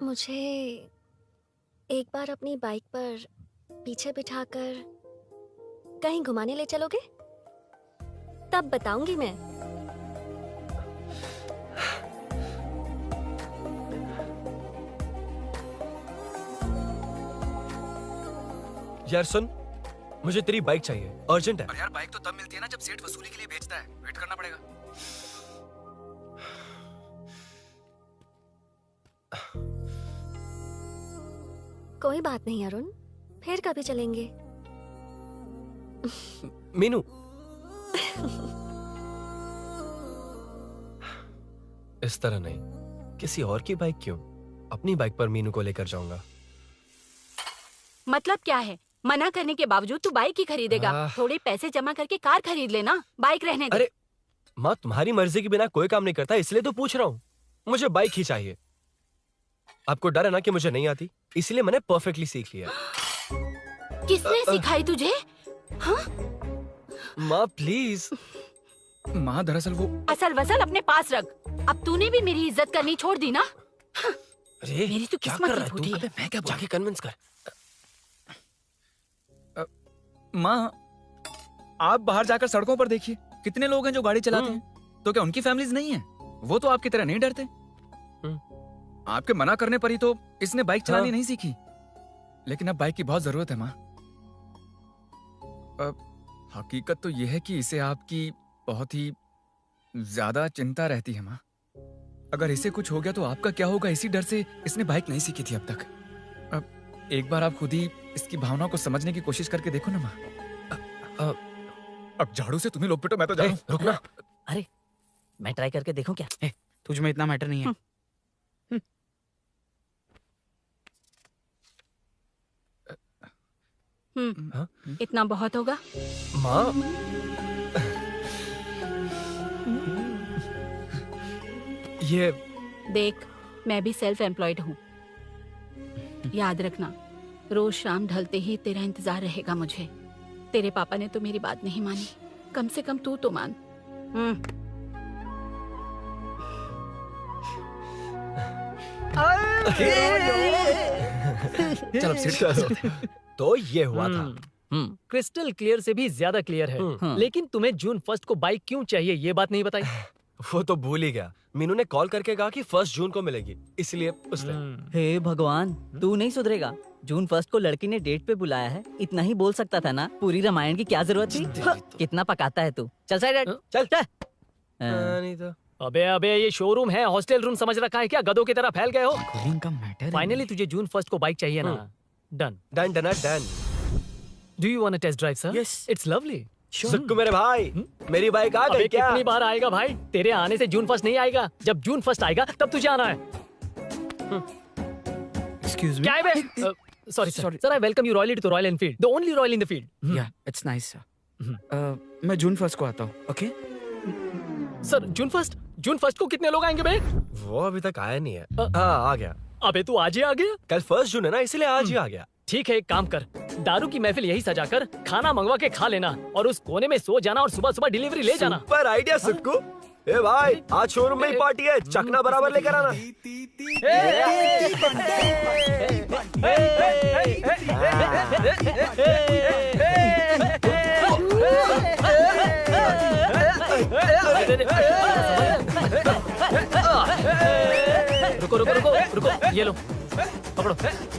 मुझे एक बार अपनी बाइक पर पीछे बिठाकर कहीं घुमाने ले चलोगे? तब बताऊंगी मैं। यार सुन, मुझे तेरी बाइक चाहिए, अर्जेंट है। पर यार बाइक तो तब मिलती है ना जब सेठ वसूली के लिए बेचता है, वेट करना पड़ेगा। कोई बात नहीं अरुण, फिर कभी चलेंगे। मीनू, इस तरह नहीं, किसी और की बाइक क्यों? अपनी बाइक पर मीनू को लेकर जाऊंगा। मतलब क्या है? मना करने के बावजूद तू बाइक ही खरीदेगा? थोड़े पैसे जमा करके कार खरीद लेना, बाइक रहने दे। अरे माँ, तुम्हारी मर्जी के बिना कोई काम नहीं करता, इसलिए तो पूछ रहा हूँ। मुझे बाइक ही चाहिए। आपको डर है ना कि मुझे नहीं आती, इसलिए मैंने परफेक्टली सीख लिया। किसने सिखाई तुझे? हाँ? माँ प्लीज। माँ दरअसल वो असल वसल अपने पास रख। अब तूने भी मेरी इज्जत करनी छोड़ दी ना? हाँ। अरे मेरी तो क्या किस्मत कर ही रहा है फूटी तू? है। मैं क्या जाके कन्विंस कर। माँ, आप बाहर जाकर सड़कों पर देखिए, कितने लोग हैं जो गाड़ी चलाते हैं। तो क्या उनकी फैमिलीज नहीं है? वो तो आपकी तरह नहीं डरते। आपके मना करने पर ही तो इसने बाइक चलानी नहीं सीखी। लेकिन अब बाइक की बहुत जरूरत है माँ। हकीकत तो यह है कि इसे आपकी बहुत ही ज्यादा चिंता रहती है माँ। अगर इसे कुछ हो गया तो आपका क्या होगा, इसी डर से इसने बाइक नहीं सीखी थी अब तक। अब एक बार आप खुद ही इसकी भावना को समझने की कोशिश करके देखो ना माँ। अब झाड़ू से तुम्हें लोग पिटो, मैं तो जा रहा हूं। रुकना। अरे मैं ट्राई करके देखूं क्या? तुझ में इतना मैटर नहीं है। इतना बहुत होगा। माँ, ये देख, मैं भी सेल्फ एम्प्लॉयड हूँ। याद रखना, रोज शाम ढलते ही तेरा इंतजार रहेगा मुझे। तेरे पापा ने तो मेरी बात नहीं मानी, कम से कम तू तो मान। चल अब सीट। तो ये हुआ था। क्रिस्टल क्लियर से भी ज्यादा क्लियर है। लेकिन तुम्हें जून 1 को बाइक क्यों चाहिए, ये बात नहीं बताई। वो तो भूल ही गया। मीनू ने कॉल करके कहा कि 1 जून को मिलेगी, इसलिए उसने। हे भगवान, तू नहीं सुधरेगा। जून 1 को लड़की ने डेट पे बुलाया है, इतना ही बोल सकता था ना। पूरी रामायण की क्या जरूरत थी? कितना पकाता है तू। चल साइड चल चल। नहीं तो अबे ये शोरूम है, हॉस्टल रूम समझ रखा है क्या? गधों की तरह फैल गए हो। कूलिंग का मैटर। फाइनली तुझे जून 1 को बाइक चाहिए ना? Done done done done. Do you want a test drive sir? Yes. It's lovely. Sukku मेरे भाई, मेरी बाइक आ गई क्या? कितनी बार आएगा भाई? तेरे आने से जून 1 नहीं आएगा। जब जून 1 आएगा तब तुझे आना है। Excuse me. क्या है बे? Sorry sir, I welcome you royally to Royal Enfield, the only Royal in the field. Yeah, it's nice sir. मैं जून 1 को आता हूँ, ओके? सर जून 1 को कितने लोग आएंगे बे? वो अभी तक आया नहीं है। हाँ आ गया। अबे तू आज ही आ गया? कल 1 जून है ना, इसलिए आज ही आ गया। ठीक है, एक काम कर, दारू की महफिल यही सजाकर खाना मंगवा के खा लेना और उस कोने में सो जाना और सुबह सुबह डिलीवरी ले जाना। पर आइडिया सुक्कू। ए भाई, आज शोरूम में ही पार्टी है, चकना बराबर लेकर आना। रुको रुको रुको रुको, ये लो पकड़ो,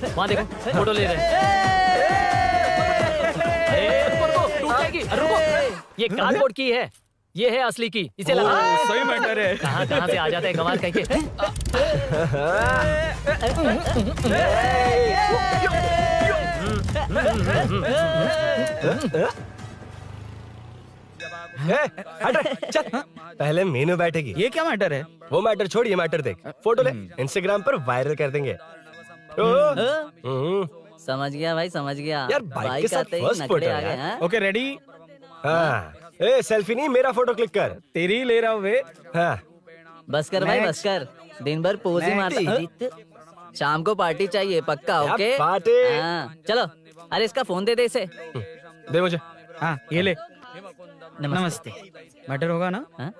वहाँ देखो फोटो ले रहे हैं। अरे रुको रुको, टूट जाएगी। रुको, ये कार्डबोर्ड की है, ये है असली की, इसे लगा। सही मैटर है। कहाँ से आ जाते हैं कमाल कहीं के। चल, पहले मीनू बैठेगी। ये क्या मैटर है? वो मैटर छोड़, ये मैटर देख। फोटो ले, इंस्टाग्राम पर वायरल कर देंगे। समझ गया भाई, समझ गया। यार बाइक के साथ आते ही फर्स्ट नखरे फोटो आ गए है। हैं। Okay ready? हाँ, ए सेल्फी नहीं, मेरा फोटो क्लिक कर। तेरी ही ले रहा हूँ वे। हाँ, बस कर भाई, बस कर। दिन भर पोज ही मारता। शाम को पार्टी चाहिए पक्का, क्या ओके? पार्टी? हाँ, चलो। अरे इसका फोन दे इसे। दे मुझे। हाँ ये ले। नमस्ते। मैटर होगा ना? हाँ?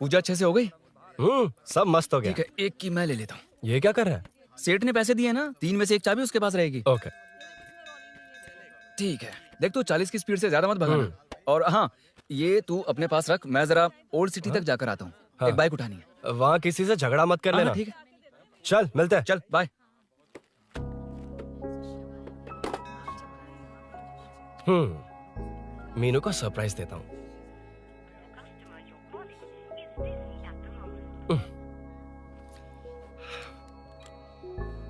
पूजा अच्छे से हो गई? सब मस्त हो गया। ठीक है, एक की मैं ले लेता हूँ। ये क्या कर रहा है? सेठ ने पैसे दिए ना, 3 में से एक चाबी उसके पास रहेगी। ओके, ठीक है। देख तू 40 की स्पीड से ज्यादा मत भगाना। और हाँ, ये तू अपने पास रख, मैं जरा ओल्ड सिटी तक जाकर आता हूँ। हाँ। एक बाइक उठानी है। वहाँ किसी से झगड़ा मत कर हाँ, लेना। ठीक है, चल मिलते हैं। चल बाय। मीनू को सरप्राइज देता हूँ।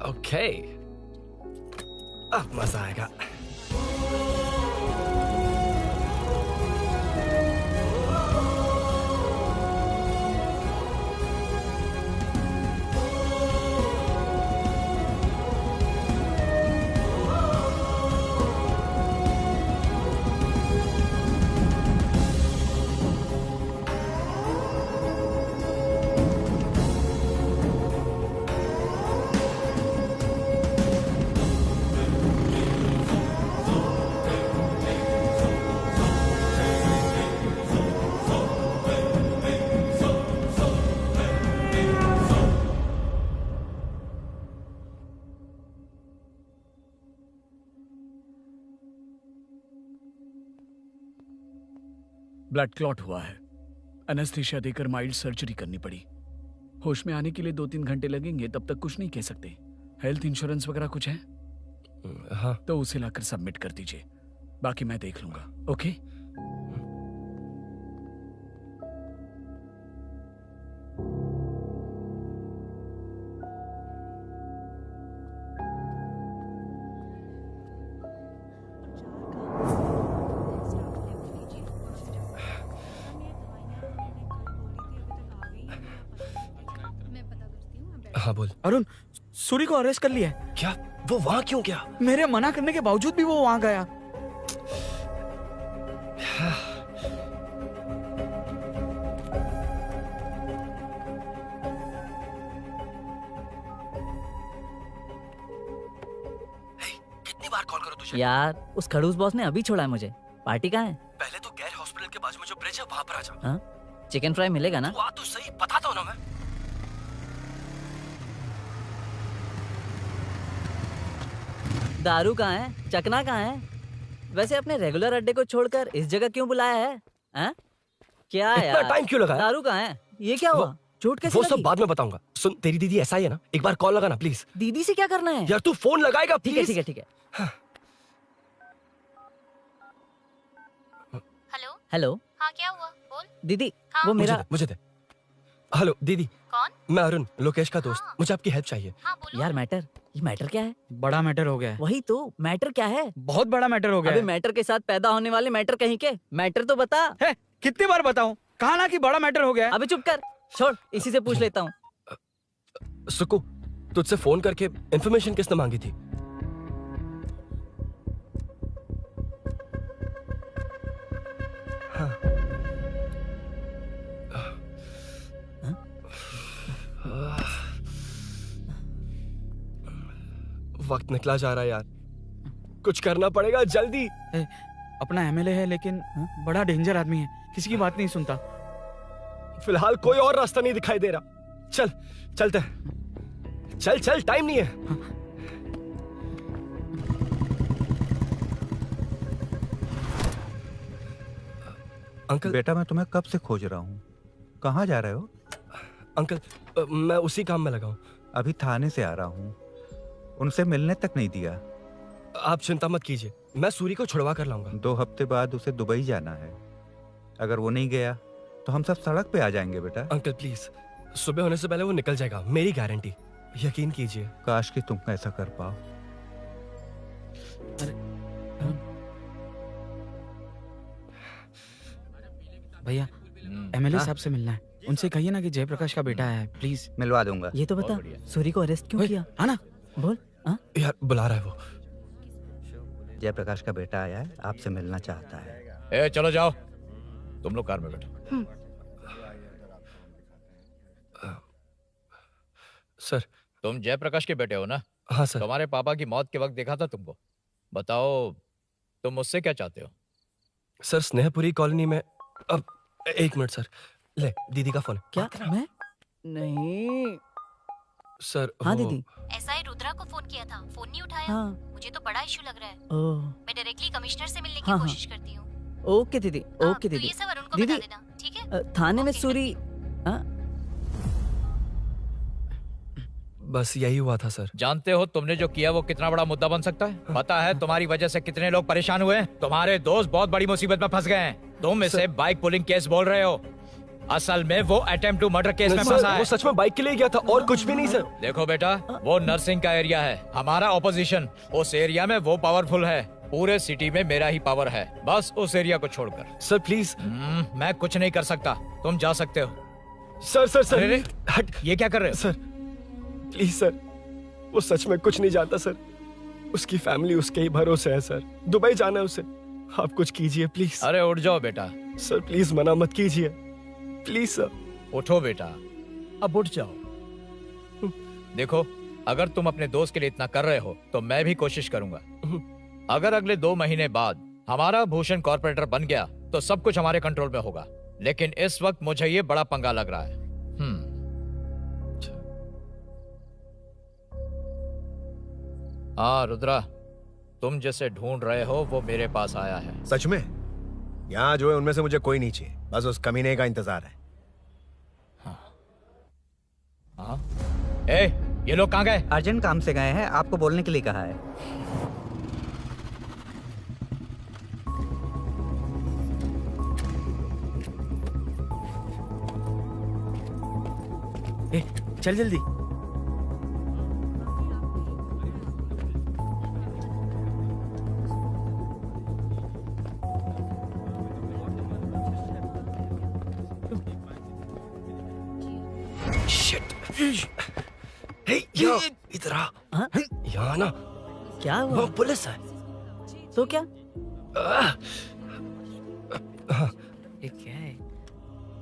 ओके, अब मजा आएगा। ब्लड क्लॉट हुआ है। एनेस्थीसिया देकर माइल्ड सर्जरी करनी पड़ी। होश में आने के लिए 2-3 घंटे लगेंगे, तब तक कुछ नहीं कह सकते। हेल्थ इंश्योरेंस वगैरह कुछ है? हाँ। तो उसे लाकर सबमिट कर दीजिए, बाकी मैं देख लूंगा। ओके? हाँ बोल। अरुण, सूरी को अरेस्ट कर लिया है। क्या? वो वहाँ क्यों गया? मेरे मना करने के बावजूद भी वो वहाँ गया। कितनी बार कॉल करो तुझे? यार उस खड़ूस बॉस ने अभी छोड़ा है मुझे। पार्टी कहाँ है? पहले तो गैर हॉस्पिटल के बाजू में जो ब्रिज है वहाँ पर आ जा। हाँ? चिकन फ्राई मिलेगा ना? तू आ तो सही, बताता हूँ ना मैं। दारू कहाँ है? चकना कहाँ है? वैसे अपने रेगुलर अड्डे को छोड़कर इस जगह क्यों बुलाया है? हाँ? क्या इतना यार? टाइम क्यों लगा? दारू कहाँ है? ये क्या हुआ? चोट कैसे वो लगी? सब बाद में बताऊंगा। सुन, तेरी दीदी ऐसा ही है ना, एक बार कॉल लगाना प्लीज। दीदी से क्या करना है? यार तू फोन लगाएगा ठीक है प्लीज? ठीक है ठीक है। Hello hello. हाँ, क्या हुआ? बोल। दीदी हाँ? वो मेरा मुझे दे। हेलो दीदी। कौन? मैं अरुण, लोकेश का दोस्त। हाँ। मुझे आपकी हेल्प चाहिए। हाँ बोलो। यार मैटर, ये मैटर क्या है? बड़ा मैटर हो गया है। वही तो, मैटर क्या है? बहुत बड़ा मैटर हो गया अबे है। मैटर के साथ पैदा होने वाले मैटर कहीं के, मैटर तो बता। है, कितनी बार बताऊं? कहा ना कि बड़ा मैटर हो गया है। अबे चुप कर, छोड़, इसी से पूछ लेता हूँ। सुकू, तुझसे फोन करके इन्फॉर्मेशन किसने मांगी थी? हाँ। वक्त निकला जा रहा है यार, कुछ करना पड़ेगा जल्दी। अपना एमएलए है लेकिन बड़ा डेंजर आदमी है, किसी की बात नहीं सुनता। फिलहाल कोई और रास्ता नहीं दिखाई दे रहा। चल चलते हैं। चल चल, टाइम नहीं है। अंकल। बेटा मैं तुम्हें कब से खोज रहा हूँ, कहाँ जा रहे हो? अंकल, मैं उसी काम में लगा हूँ। अभी थाने से आ रहा हूँ, उनसे मिलने तक नहीं दिया। आप चिंता मत कीजिए, मैं सूरी को छुड़वा कर लाऊंगा। 2 हफ्ते बाद उसे दुबई जाना है। अगर वो नहीं गया तो हम सब सड़क पे आ जाएंगे बेटा। अंकल प्लीज, सुबह होने से पहले वो निकल जाएगा, मेरी गारंटी, यकीन कीजिए। काश कि तुम ऐसा कर पाओ। भैया, एमएलए साहब से मिलना है। उनसे कहिए ना कि जयप्रकाश का बेटा है, प्लीज। मिलवा दूंगा। ये तो बता, सूरी को अरेस्ट क्यों किया? हाँ ना, बोल। हाँ? यार बुला रहा है वो। जयप्रकाश का बेटा आया है, आपसे मिलना चाहता है। ए, चलो जाओ, तुम लोग कार में बैठो। सर। तुम जयप्रकाश के बेटे हो ना? हाँ सर। तुम्हारे पापा की मौत के वक्त देखा था तुमको। बताओ, तुम मुझसे क्या चाहते हो? सर, स्नेहपुरी कॉलोनी में। अब 1 मिनट सर, ले दीदी का फोन। क्या? मैं नहीं। सर हाँ वो- दीदी। एसआई रुद्रा को फोन किया था, फोन नहीं उठाया। हाँ। मुझे तो बड़ा इशू लग रहा है। ओह, मैं डायरेक्टली कमिश्नर से मिलने की हाँ, हाँ। कोशिश करती हूँ। ओके दीदी, ओके तो दीदी। ये सब अरुण को दीदी, बता देना, ठीक है? थाने में सूरी। हाँ? बस यही हुआ था सर। जानते हो तुमने जो किया वो कितना बड़ा मुद्दा बन सकता है? पता है तुम्हारी वजह से कितने लोग परेशान हुए हैं? तुम्हारे दोस्त बहुत बड़ी मुसीबत में फंस गए हैं। तुम इसे बाइक पुलिंग केस बोल रहे हो, असल में वो अटेम्प्ट टू मर्डर केस में सर, फंसा है। वो सच में बाइक के लिए गया था और कुछ भी नहीं सर। देखो बेटा, वो नर्सिंग का एरिया है, हमारा ऑपोजिशन उस एरिया में वो पावरफुल है। पूरे सिटी में मेरा ही पावर है, बस उस एरिया को छोड़कर। Sir please. मैं कुछ नहीं कर सकता, तुम जा सकते हो। सर सर सर अरे, हट, ये क्या कर रहे हो? सर प्लीज सर, वो सच में कुछ नहीं जानता सर। उसकी फैमिली उसके ही भरोसे है सर। दुबई जाना है उसे। आप कुछ कीजिए प्लीज। अरे उठ जाओ बेटा। सर प्लीज मना मत कीजिए प्लीज सर। उठो बेटा, अब उठ जाओ। देखो अगर तुम अपने दोस्त के लिए इतना कर रहे हो तो मैं भी कोशिश करूंगा। अगर अगले 2 महीने बाद हमारा भूषण कॉर्पोरेटर बन गया तो सब कुछ हमारे कंट्रोल में होगा, लेकिन इस वक्त मुझे ये बड़ा पंगा लग रहा है। हाँ रुद्रा, तुम जिसे ढूंढ रहे हो वो मेरे पास आया है। सच में? यहाँ जो है उनमें से मुझे कोई नहीं चाहिए, बस उस कमीने का इंतजार है। हाँ? ए, ये लोग कहाँ गए? अर्जेंट काम से गए हैं, आपको बोलने के लिए कहा है। चल जल्दी। हे यो, इधर आ। यहाँ ना क्या हुआ? वो पुलिस है। तो क्या? ये क्या है?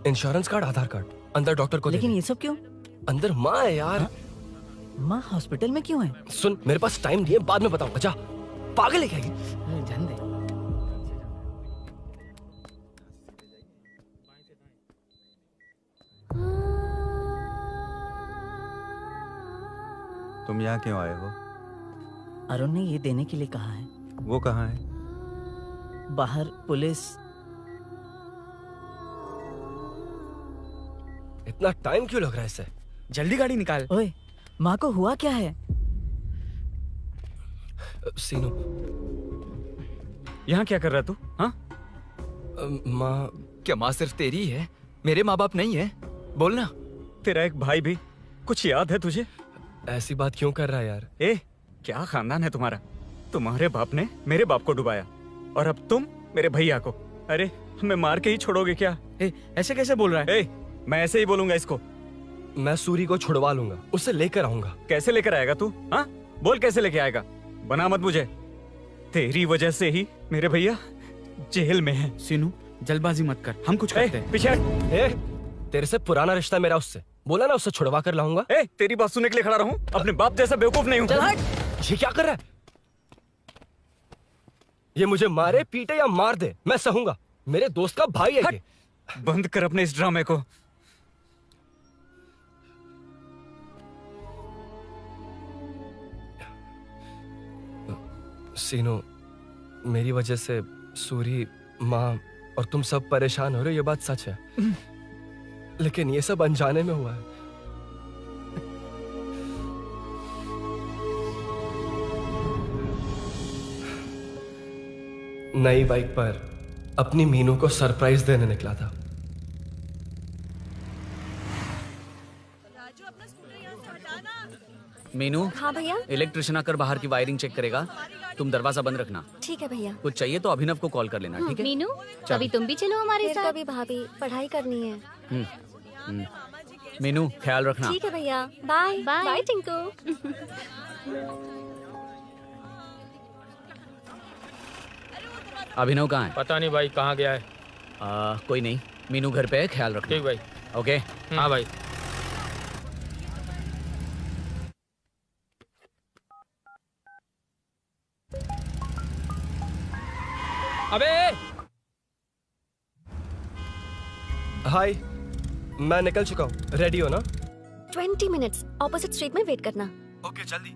इंश्योरेंस कार्ड, आधार कार्ड, अंदर डॉक्टर को दे लेकिन दे। ये सब क्यों? अंदर माँ है यार। माँ हॉस्पिटल में क्यों है? सुन, मेरे पास टाइम नहीं है, बाद में बताऊंगा। जा, पागल है क्या ये? जान दे। तुम यहाँ क्यों आए हो? अरुण ने ये देने के लिए कहा है। वो कहाँ है? बाहर पुलिस। इतना टाइम क्यों लग रहा है इससे? जल्दी गाड़ी निकाल। ओए, माँ को हुआ क्या है? सीनू, यहाँ क्या कर रहा तू? हाँ? माँ। क्या माँ सिर्फ तेरी है? मेरे माँ बाप नहीं है? बोलना। तेरा एक भाई भी। कुछ याद है तुझे? ऐसी बात क्यों कर रहा है यार? ए, क्या खानदान है तुम्हारा? तुम्हारे बाप ने मेरे बाप को डुबाया और अब तुम मेरे भैया को। अरे हमें मार के ही छोड़ोगे क्या? ऐसे कैसे बोल रहा है? मैं ऐसे ही बोलूंगा इसको। मैं सूरी को छुड़वा लूंगा, उसे लेकर आऊंगा। कैसे लेकर आएगा तू? हाँ, बोल कैसे लेके आएगा? बना मत मुझे। तेरी वजह से ही मेरे भैया जेल में है। सीनू, जल्दबाजी मत कर, हम कुछ करते हैं। पीछे हट। तेरे से पुराना रिश्ता मेरा उससे। बोला ना उससे छुड़वा कर लाऊंगा। तेरी बात सुनने के लिए खड़ा रहूं? अपने बाप जैसा बेवकूफ नहीं हूं। चल हट। ये क्या कर रहा है? ये मुझे मारे, पीटे या मार दे, मैं सहूंगा। मेरे दोस्त का भाई है ये। बंद कर अपने इस ड्रामे को। सीनू, मेरी वजह से सूरी, माँ और तुम सब परेशान हो रहे हो, ये बात सच है। लेकिन ये सब अनजाने में हुआ है। नई बाइक पर अपनी मीनू को सरप्राइज देने निकला था। मीनू। हाँ भैया। इलेक्ट्रिशियन आकर बाहर की वायरिंग चेक करेगा, तुम दरवाजा बंद रखना। ठीक है भैया। कुछ चाहिए तो अभिनव को कॉल कर लेना, ठीक है? मीनू, चल। कभी तुम भी चलो हमारे फिर साथ। कभी भाभी, पढ़ाई करनी है। मीनू, ख्याल रखना। ठीक है भैया, बाय बाय। बाय टिंकू। अभिनव कहाँ है? पता नहीं भाई, कहाँ गया है। कोई नहीं, मीनू घर पे है, ख्याल रखना। ठीक भाई। ओके। हाँ भाई। अबे हाय, मैं निकल चुका हूँ। रेडी हो ना? 20 मिनट्स ऑपोजिट स्ट्रीट में वेट करना। ओके जल्दी।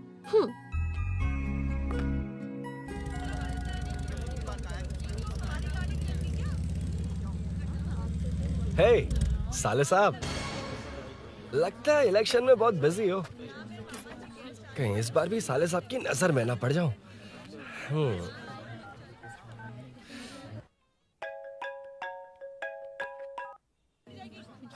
हे साले साहब, लगता है इलेक्शन में बहुत बिजी हो। कहीं इस बार भी साले साहब की नजर में ना पड़ जाऊं।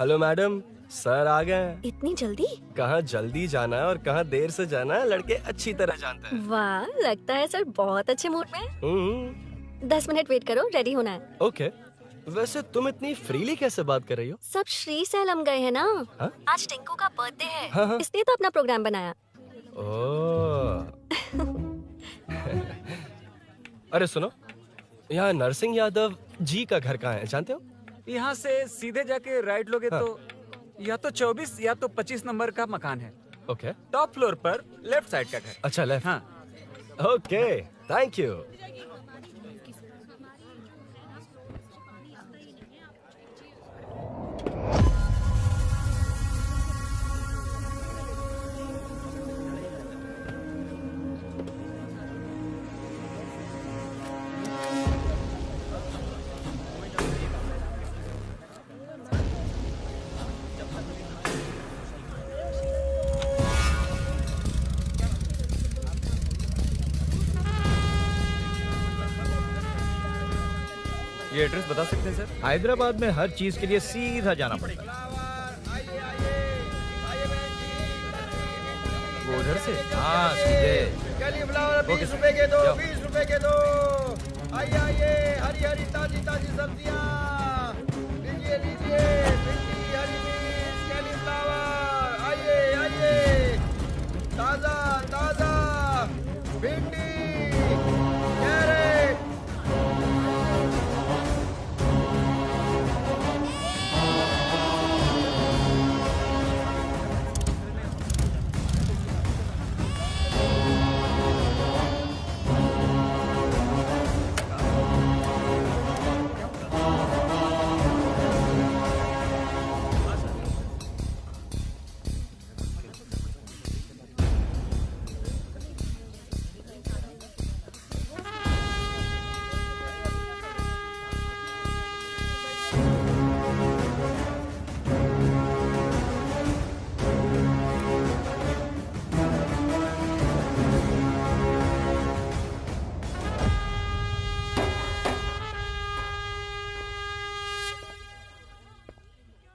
हेलो मैडम, सर आ गए हैं। इतनी जल्दी? कहाँ जल्दी जाना है और कहाँ देर से जाना है लड़के अच्छी तरह जानते हैं। वाह, लगता है सर बहुत अच्छे मूड में हैं। 10 मिनट वेट करो, रेडी होना है। ओके। वैसे तुम इतनी फ्रीली कैसे बात कर रही हो? सब श्री सैलम गए हैं ना। हाँ? आज टिंकू का बर्थडे है, हाँ। इसलिए तो अपना प्रोग्राम बनाया। ओह। अरे सुनो, यहाँ नरसिंह यादव जी का घर कहाँ है जानते हो? यहाँ से सीधे जाके राइट लोगे तो या तो 24 या तो 25 नंबर का मकान है। ओके। टॉप फ्लोर पर लेफ्ट साइड का घर। अच्छा लेफ्ट। हाँ। Okay, thank you. ये एड्रेस बता सकते हैं सर? हैदराबाद में हर चीज के लिए सीधा जाना पड़ता है। वो उधर से? हाँ सीधे। कैलीफ्लावर 20 रुपए के दो, 20 रुपए के दो। आइए आइए, हरी हरी ताजी ताजी सब्जियाँ लीजिए लीजिए। भिंडी, हरी मिर्च, कैलीफ्लावर, आइए आइए। ताजा ताजा भिंडी, कैरेट।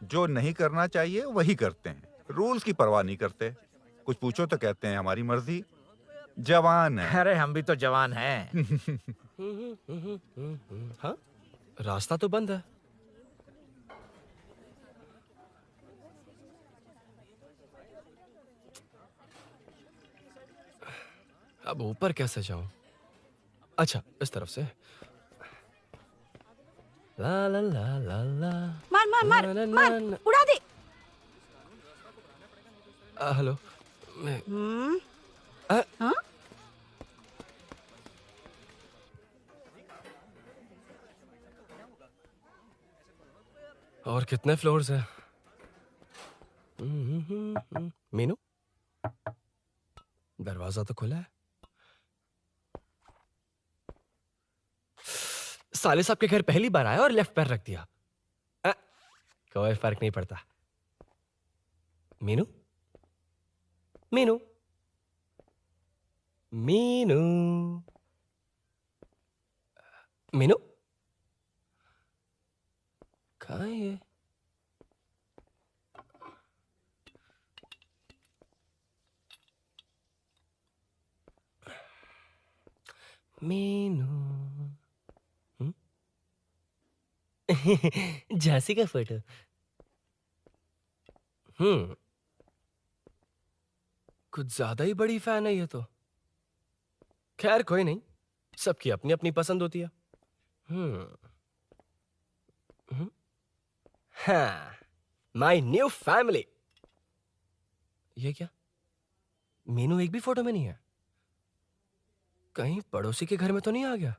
जो नहीं करना चाहिए वही करते हैं, रूल्स की परवाह नहीं करते। कुछ पूछो तो कहते हैं हमारी मर्जी। जवान है। अरे हम भी तो जवान हैं। हाँ, रास्ता तो बंद है। अब ऊपर कैसे जाऊं? अच्छा, इस तरफ से। ला ला ला ला ला। मार मार मार ना, ना, मार, ना, ना। उड़ा दे। हेलो, मैं हाँ? और कितने फ्लोर्स हैं? मीनू, दरवाजा तो खुला है। साले साहब के घर पहली बार आया और लेफ्ट पैर रख दिया। कोई फर्क नहीं पड़ता। मीनू, मीनू, मीनू, मीनू, कहाँ है ये? मीनू। झांसी का फोटो। कुछ ज्यादा ही बड़ी फैन है ये तो। खैर कोई नहीं, सबकी अपनी अपनी पसंद होती है। हाँ, माय न्यू फैमिली। ये क्या? मीनू एक भी फोटो में नहीं है। कहीं पड़ोसी के घर में तो नहीं आ गया?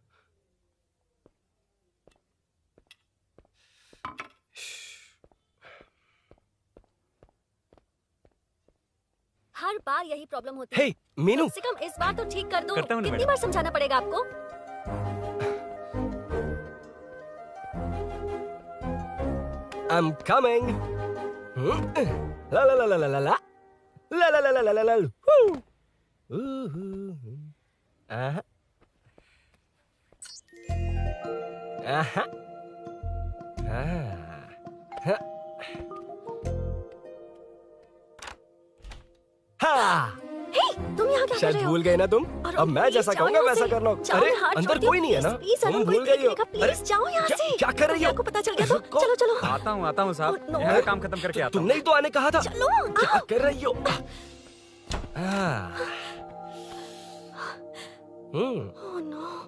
बार यही प्रॉब्लम होती है। हे मीनू, कम से कम इस बार तो ठीक कर दो। करता हूँ ना कितनी मैडम। बार समझाना पड़ेगा आपको? I'm coming. La la la la la la la. La la la la la la la. Woo. Aha. Aha. Ah. हाँ। हे, तुम यहाँ क्या कर शायद रहे हो? भूल गए ना तुम? अरुण, अब मैं please जैसा जाओ कहूँगा यहाँ वैसा से। करना। जाओ, अरे हाथ अंदर छोड़ कोई नहीं है ना? दो, please, तुम अरुण, कोई भूल गई हो? देखेगा, please, अरे जाओ यहाँ क्या- से। क्या कर रही हो? आपको पता चल गया तो चलो चलो। आता हूँ साहब। Oh, no. मेरा काम खत्म करके आता हूँ। तुमने ही तो आने कहा था। चलो, क्या कर रही हो? Oh, no.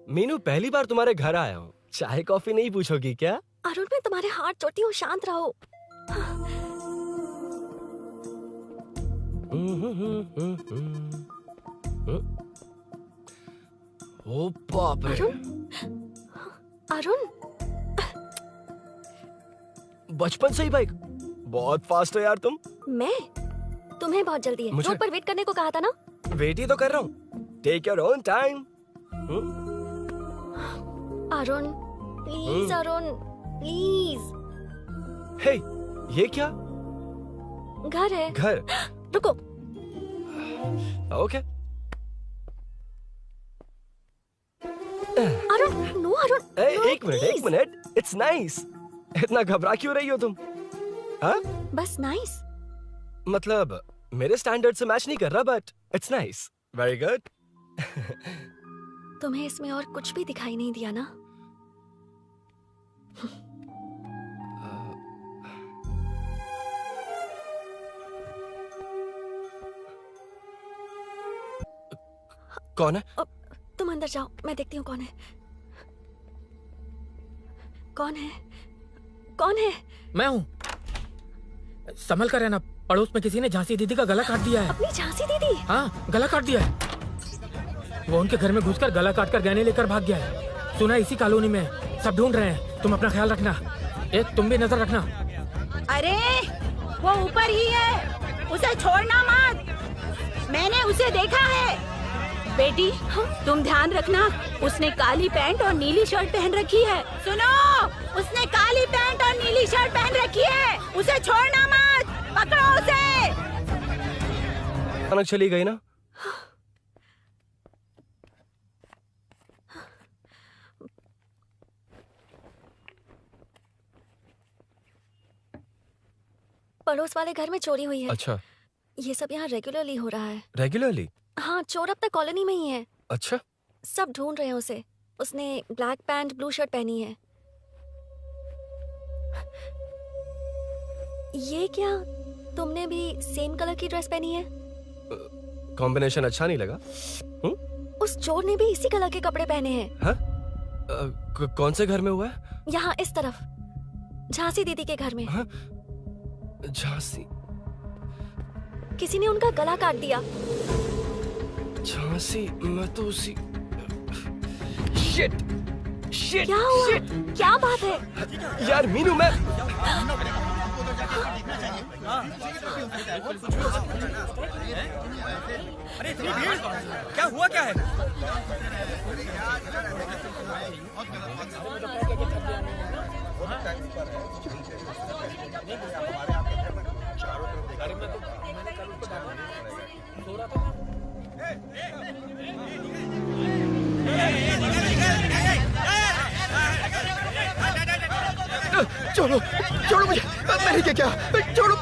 मीनू, पहली बार तुम्हारे घर आया हूँ। चाय कॉफी नहीं पूछोगी क्या? अरुण, मैं तुम्हारे हाथ जोड़ती हूँ, शांत रहो। ओ बाप रे। अरुण, बचपन से ही बाइक। बहुत फास्ट हो यार तुम। मैं? तुम्हें बहुत जल्दी है। मुझे- रोड पर वेट करने को कहा था ना? वेट ही तो कर रहा हूँ। Take your own time. Arun, please Arun, please. Hey, ये क्या? घर है। घर? रुको। Okay. Arun, no Arun. No, एक मिनट, एक please। मिनट। It's nice. इतना घबरा क्यों रही हो तुम? हाँ? बस नाइस। मतलब मेरे स्टैंडर्ड से मैच नहीं कर रहा, but it's nice. Very good. तुम्हें इसमें और कुछ भी दिखाई नहीं दिया ना? कौन है? तुम अंदर जाओ, मैं देखती हूँ कौन है। कौन है? कौन है? मैं हूँ। संभल कर रहना, पड़ोस में किसी ने झांसी दीदी का गला काट दिया है। अपनी झांसी दीदी? हाँ, गला काट दिया है। वो उनके घर में घुसकर गला काट कर गहने लेकर भाग गया है। सुना इसी कॉलोनी में, सब ढूंढ रहे हैं। तुम अपना ख्याल रखना। एक तुम भी नजर रखना। अरे वो ऊपर ही है, उसे छोड़ना मत। मैंने उसे देखा है। बेटी, तुम ध्यान रखना, उसने काली पैंट और नीली शर्ट पहन रखी है। सुनो, उसने काली पैंट और नीली शर्ट पहन रखी है। उसे छोड़ना मत, पकड़ो उसे। अचानक चली गई ना? पड़ोस वाले घर में चोरी हुई है। अच्छा। ये सब यहाँ रेगुलरली हो रहा है। रेगुलरली? हाँ, चोर अब तक कॉलोनी में ही है। अच्छा। सब ढूंढ रहे हैं उसे। उसने ब्लैक पैंट ब्लू शर्ट पहनी है। ये क्या, तुमने भी सेम कलर की ड्रेस पहनी है? कॉम्बिनेशन अच्छा नहीं लगा? उस चोर ने भी इसी कलर के कपड़े पहने हैं। हाँ? कौन से घर में हुआ है? यहाँ इस तरफ, झांसी दीदी के घर में। हाँ? झांसी? किसी ने उनका गला काट दिया। झांसी? मैं तो उसी। शिट! शिट! क्या हुआ? शिट! क्या बात है? यार मीनू, मैं अरे इतनी भीड़, क्या हुआ क्या है? छोड़ो, छोड़ो मुझे। मैंने क्या? छोड़ो।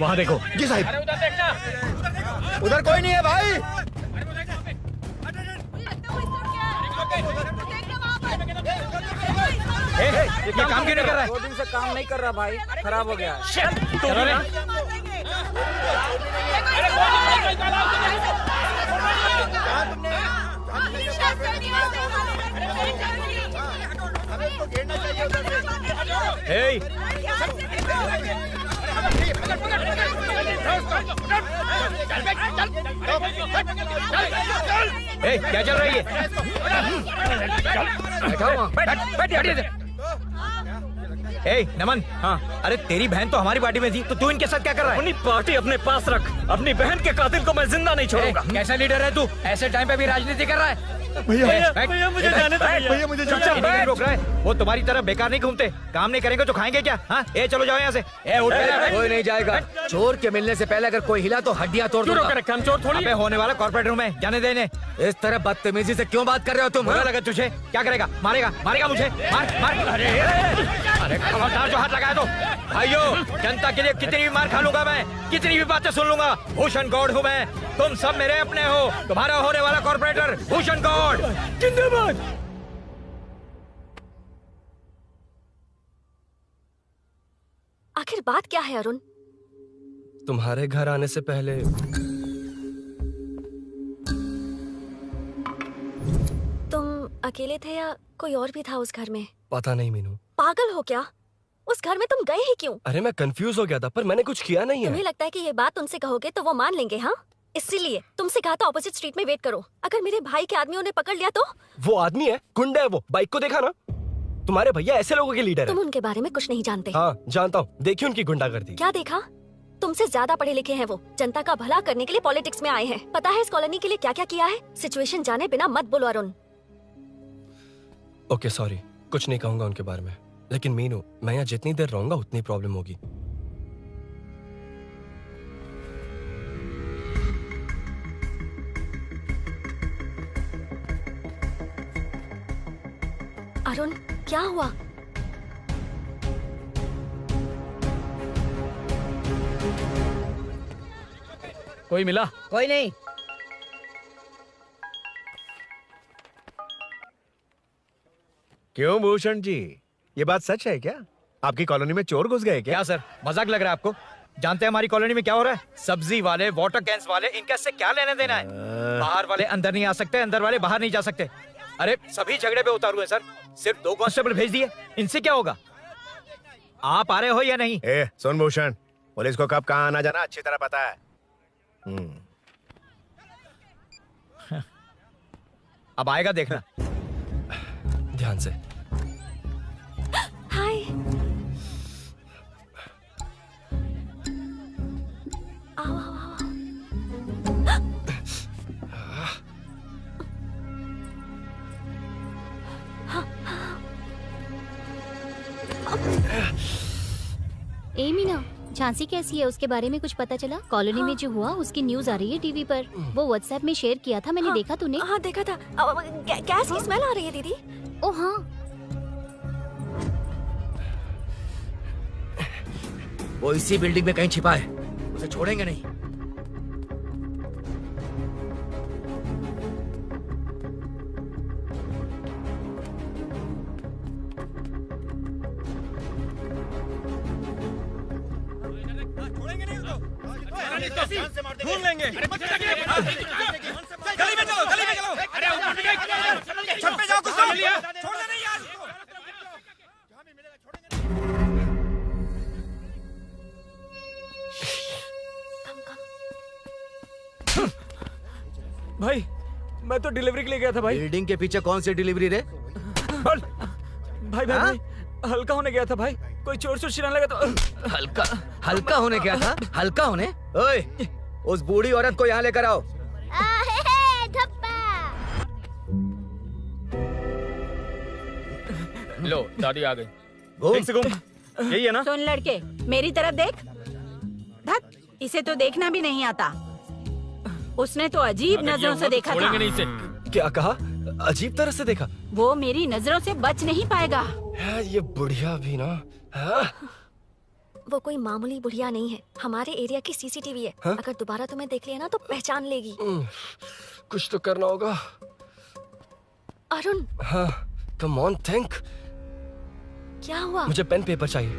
वहाँ देखो। जी साहब। उधर कोई नहीं है भाई। ये काम क्यों नहीं कर रहा है? 2 दिन से काम नहीं कर रहा भाई, खराब हो गया। चलो रे। Hey! ए, क्या चल रही है? बैठा हुआ। बैठ, बैठ, बैठ। ए नमन, हाँ, अरे तेरी बहन तो हमारी पार्टी में थी, तो तू इनके साथ क्या कर रहा है? अपनी पार्टी अपने पास रख, अपनी बहन के कातिल को मैं जिंदा नहीं छोड़ूंगा। कैसा लीडर है तू? ऐसे टाइम पे भी राजनीति कर रहा है? भैया मुझे जाने दो भैया, मुझे जाने दो। रोक रहा है, वो तुम्हारी तरह बेकार नहीं घूमते, काम नहीं करेंगे तो खाएंगे क्या? हाँ, ए चलो जाओ यहाँ से। ए उठ, कोई नहीं जाएगा। चोर के मिलने से पहले अगर कोई हिला तो हड्डियां तोड़ दूंगा। हम चोर थोड़ी। अबे होने वाला कॉर्पोरेट रूम है, जाने देने। इस तरह बदतमीजी से क्यों बात कर रहे हो तुम? बुरा लगा तुझे? क्या करेगा? मारेगा, मारेगा मुझे? मार मार। अरे खबरदार जो हाथ लगाया तो। भाइयों, जनता के लिए कितनी भी मार खा लूंगा मैं, कितनी भी बातें सुन लूंगा। भूषण गौड़ हूँ मैं, तुम सब मेरे अपने हो। तुम्हारा होने वाला कॉर्पोरेटर भूषण गौड़ जिंदाबाद। आखिर बात क्या है अरुण? तुम्हारे घर आने से पहले तुम अकेले थे या कोई और भी था उस घर में? पता नहीं मीनू। पागल हो क्या? उस घर में तुम गए ही क्यों? अरे मैं कंफ्यूज हो गया था, पर मैंने कुछ किया नहीं तुम्हें है। लगता है कि ये बात उनसे कहोगे तो वो मान लेंगे? हाँ, इसीलिए तुमसे कहा था ऑपोजिट स्ट्रीट में वेट करो। अगर मेरे भाई के आदमियों ने पकड़ लिया तो? वो आदमी है, गुंडा है वो। बाइक को देखा ना? तुम्हारे भैया ऐसे लोगों के लीडर तुम है। उनके बारे में कुछ नहीं जानते। हाँ जानता हूँ, देखिए उनकी गुंडागर्दी। क्या देखा? तुमसे ज्यादा पढ़े लिखे हैं वो, जनता का भला करने के लिए पॉलिटिक्स में आए हैं। पता है इस कॉलोनी के लिए क्या क्या किया है? सिचुएशन जाने बिना मत बोलो अरुण। ओके सॉरी, कुछ नहीं कहूंगा उनके बारे में। लेकिन मीनू, मैं यहाँ जितनी देर रहूंगा उतनी प्रॉब्लम होगी। अरुण, क्या हुआ? कोई मिला? कोई नहीं। क्यों भूषण जी, ये बात सच है क्या? आपकी कॉलोनी में चोर घुस गए क्या? क्या सर, मजाक लग रहा है आपको? जानते हैं हमारी कॉलोनी में क्या हो रहा है? सब्जी वाले, वाटर कैंस वाले, इनका इससे क्या लेना देना है? बाहर वाले अंदर नहीं आ सकते, अंदर वाले बाहर नहीं जा सकते। अरे सभी झगड़े पे उतारू है सर, सिर्फ 2 कांस्टेबल भेज दिए, इनसे क्या होगा? आप आ रहे हो या नहीं? ए सुन भूषण, पुलिस को कब कहाँ आना जाना अच्छी तरह पता है। अब आएगा देखना। ध्यान से। हाय। आओ आओ आओ। ए मीना, झांसी कैसी है? उसके बारे में कुछ पता चला? कॉलोनी में जो हुआ उसकी न्यूज आ रही है टीवी पर। वो व्हाट्सएप में शेयर किया था, मैंने देखा। तूने? हाँ देखा था। गैस की स्मेल आ रही है दीदी। ओ हाँ। वो इसी बिल्डिंग में कहीं छिपा है, उसे छोड़ेंगे नहीं। ढूंढ लेंगे। गली में चलो, गली में चलो। अरे छत पे जाओ, कुछ छोड़ देना यार। भाई, मैं तो डिलीवरी के लिए गया था भाई। बिल्डिंग के पीछे कौन सी डिलीवरी रे? भाई भाई, हल्का होने गया था भाई, कोई चोर चोर चिल्लाने लगा तो। हल्का हल्का होने गया था? हल्का होने? ओए, उस बूढ़ी औरत को यहाँ लेकर आओ। लो दादी आ गई। घूम से घूम। यही है ना? सुन लड़के, मेरी तरफ देख। धत, इसे तो देखना भी नहीं आता। उसने तो अजीब नजरों से देखा था। नहीं इसे। क्या कहा? अजीब तरह से देखा? वो मेरी नजरों से बच नहीं पाएगा। ये बुढ़िया भी ना। हाँ? वो कोई मामूली बुढ़िया नहीं है, हमारे एरिया की सीसीटीवी है। हाँ? अगर दोबारा तुम्हें देख लिया ना तो पहचान लेगी। कुछ तो करना होगा। अरुण। हाँ, कम ऑन थिंक। क्या हुआ? मुझे पेन पेपर चाहिए।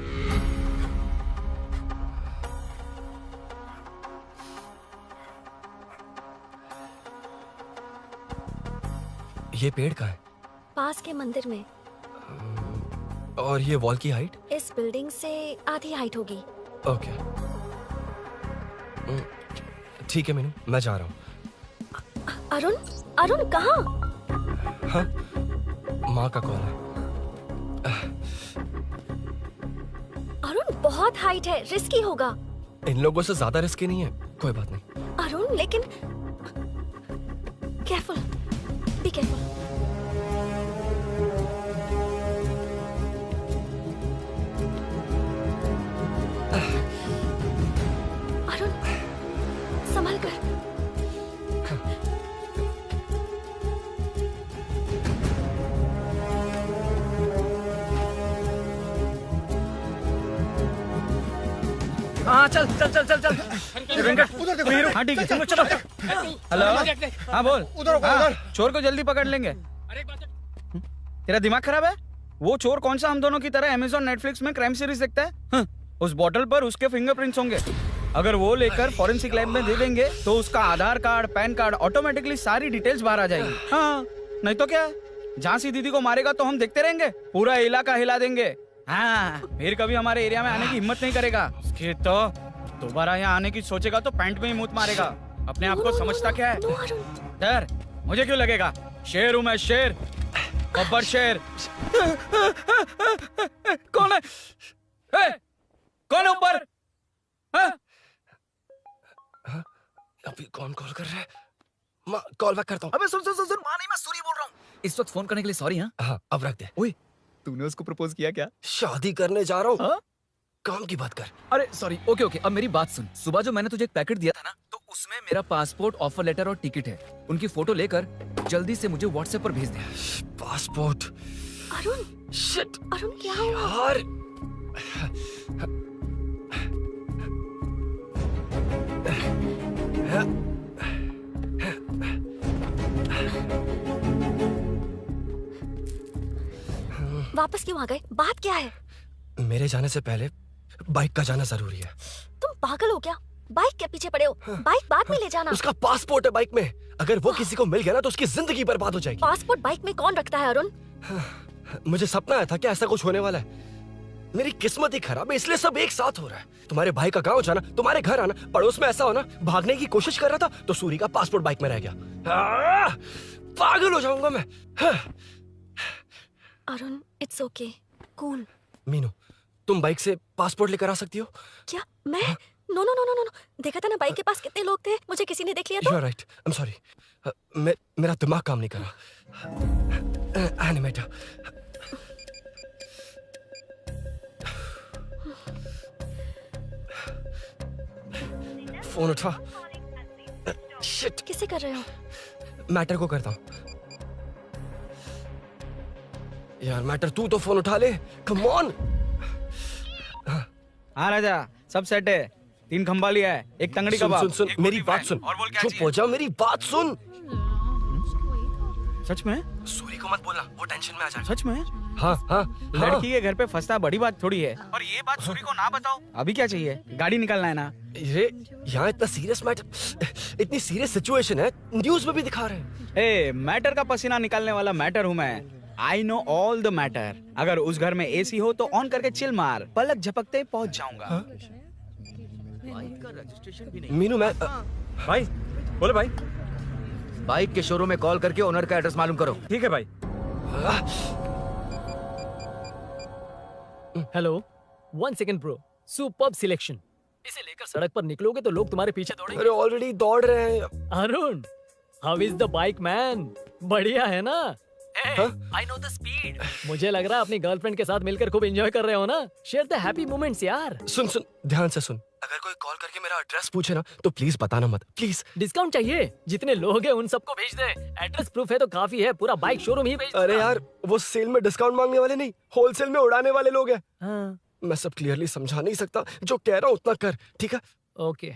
ये पेड़ का है? पास के मंदिर में। और ये वॉल की हाइट? इस बिल्डिंग से आधी हाइट होगी। ओके, ठीक है मीनू, मैं जा रहा हूँ। अरुण, अरुण कहाँ? हाँ, माँ का कॉल है। बहुत हाइट है, रिस्की होगा। इन लोगों से ज्यादा रिस्की नहीं है, कोई बात नहीं। अरुण लेकिन केयरफुल, बी केयरफुल। अरुण संभल कर। हाँ चल चल चल चल चल वेंकट उधर देखो हीरो। हाँ ठीक है चलो चलो। हेलो हाँ बोल। उधर चोर को जल्दी पकड़ लेंगे। तेरा दिमाग खराब है? वो चोर कौन सा हम दोनों की तरह अमेज़न नेटफ्लिक्स में क्राइम सीरीज देखता है? उस बॉटल पर उसके फिंगरप्रिंट्स होंगे। अगर वो लेकर फॉरेंसिक लैब में दे देंगे तो उसका आधार कार्ड, पैन कार्ड, ऑटोमेटिकली सारी डिटेल्स बाहर आ जाएगी। हाँ नहीं तो क्या, झांसी दीदी को मारेगा तो हम देखते रहेंगे, पूरा इलाका हिला देंगे। हाँ फिर कभी हमारे एरिया में आने की हिम्मत नहीं करेगा। उसके तो दोबारा यहाँ आने की सोचेगा तो पैंट में ही मूत मारेगा। अपने आप को समझता क्या है? डर मुझे क्यों लगेगा? शेर हूँ मैं, शेर, गब्बर शेर। कौन है? कौन है ऊपर? अभी कौन कॉल कर रहा है? मैं कॉल बैक करता हूँ। अबे सुन सुन सुन सुन, मां नहीं, मैं सूरी बोल रहा हूँ। इस वक्त फोन करने के लिए सॉरी। हाँ अब रख दे। ओए तूने उसको प्रपोज किया क्या? शादी करने जा रहा हूँ। काम की बात कर। अरे सॉरी, ओके ओके, अब मेरी बात सुन। सुबह जो मैंने तुझे एक पैकेट दिया था ना, तो उसमें मेरा पासपोर्ट, ऑफर लेटर और टिकट है। उनकी फोटो लेकर जल्दी से मुझे व्हाट्सएप पर भेज दे। पासपोर्ट? अरुण शिट। अरुण क्या हुआ? यार वापस क्यों आ गए? बात क्या है? मेरे जाने से पहले बाइक का जाना जरूरी है। तुम पागल हो क्या? बाइक के पीछे पड़े हो? बाइक बाद में ले जाना। उसका पासपोर्ट है बाइक में, अगर वो किसी को मिल गया ना तो उसकी जिंदगी बर्बाद हो जाएगी। पासपोर्ट बाइक में कौन रखता है अरुण? मुझे सपना आया था कि ऐसा कुछ होने वाला है। मेरी किस्मत ही खराब है, इसलिए सब एक साथ हो रहा है। तुम्हारे भाई का गांव जाना, तुम्हारे घर आना, पड़ोस में ऐसा होना। भागने की कोशिश कर रहा था तो सूरी का पासपोर्ट बाइक में रह गया। पागल हो जाऊंगा मैं। Arun it's okay, cool. Meenu तुम बाइक से पासपोर्ट लेकर आ सकती हो? क्या मैं? No no no no no, देखा था ना बाइक के पास कितने लोग थे, मुझे किसी ने देख लिया तो। You are right. I'm sorry. मेरा दिमाग काम नहीं कर रहा। एनिमेटर। फोन उठा। शिट। किसे कर रहे हो? मैटर को करता हूँ। यार मैटर तू तो फोन उठा ले। Come on. हाँ राजा, सब सेट है। 3 खंबा लिया है, एक तंगड़ी सुन कबाब। सुन सुन मेरी बात सुन। चुप हो जा, मेरी बात सुन। सच में? सूरी को मत बोलना, वो टेंशन में आ जाए। सच में? हाँ हाँ। लड़की के घर पे फंसना बड़ी बात थोड़ी है। और ये बात सूरी को ना बताओ। अभी क्या चाहिए? गाड़ी निकालना है ना? ये यहाँ इतना सीरियस मैटर, इतनी सीरियस सिचुएशन है, न्यूज में भी दिखा रहे हैं। ए, मैटर का पसीना निकालने वाला मैटर हूँ मैं। I know all the matter. अगर उस घर में एसी हो तो ऑन करके चिल मार, पलक झपकते ही पहुंच जाऊंगा। मीनू मैं भाई बोलो भाई। बाइक के शोरूम में कॉल करके ओनर का एड्रेस मालूम करो। ठीक है भाई। Hello, 1 second bro, superb selection. इसे लेकर सड़क पर निकलोगे तो लोग तुम्हारे पीछे दौड़ेंगे। अरे ऑलरेडी दौड़ रहे हैं। Arun, how is the bike man? बढ़िया है ना? I know the speed. मुझे लग रहा है अपनी गर्लफ्रेंड के साथ मिलकर खूब एंजॉय कर रहे हो ना? शेयर द हैप्पी मोमेंट्स यार। सुन सुन ध्यान से सुन, अगर कोई कॉल करके मेरा एड्रेस पूछे ना तो प्लीज बताना मत, प्लीज। डिस्काउंट चाहिए? जितने लोग हैं उन सबको भेज दे। एड्रेस प्रूफ है तो काफी है, पूरा बाइक शोरूम ही भेज। अरे यार वो सेल में डिस्काउंट मांगने वाले नहीं, होलसेल में उड़ाने वाले लोग हैं। हाँ। मैं सब क्लियरली समझा नहीं सकता, जो कह रहा हूँ उतना कर, ठीक है? ओके।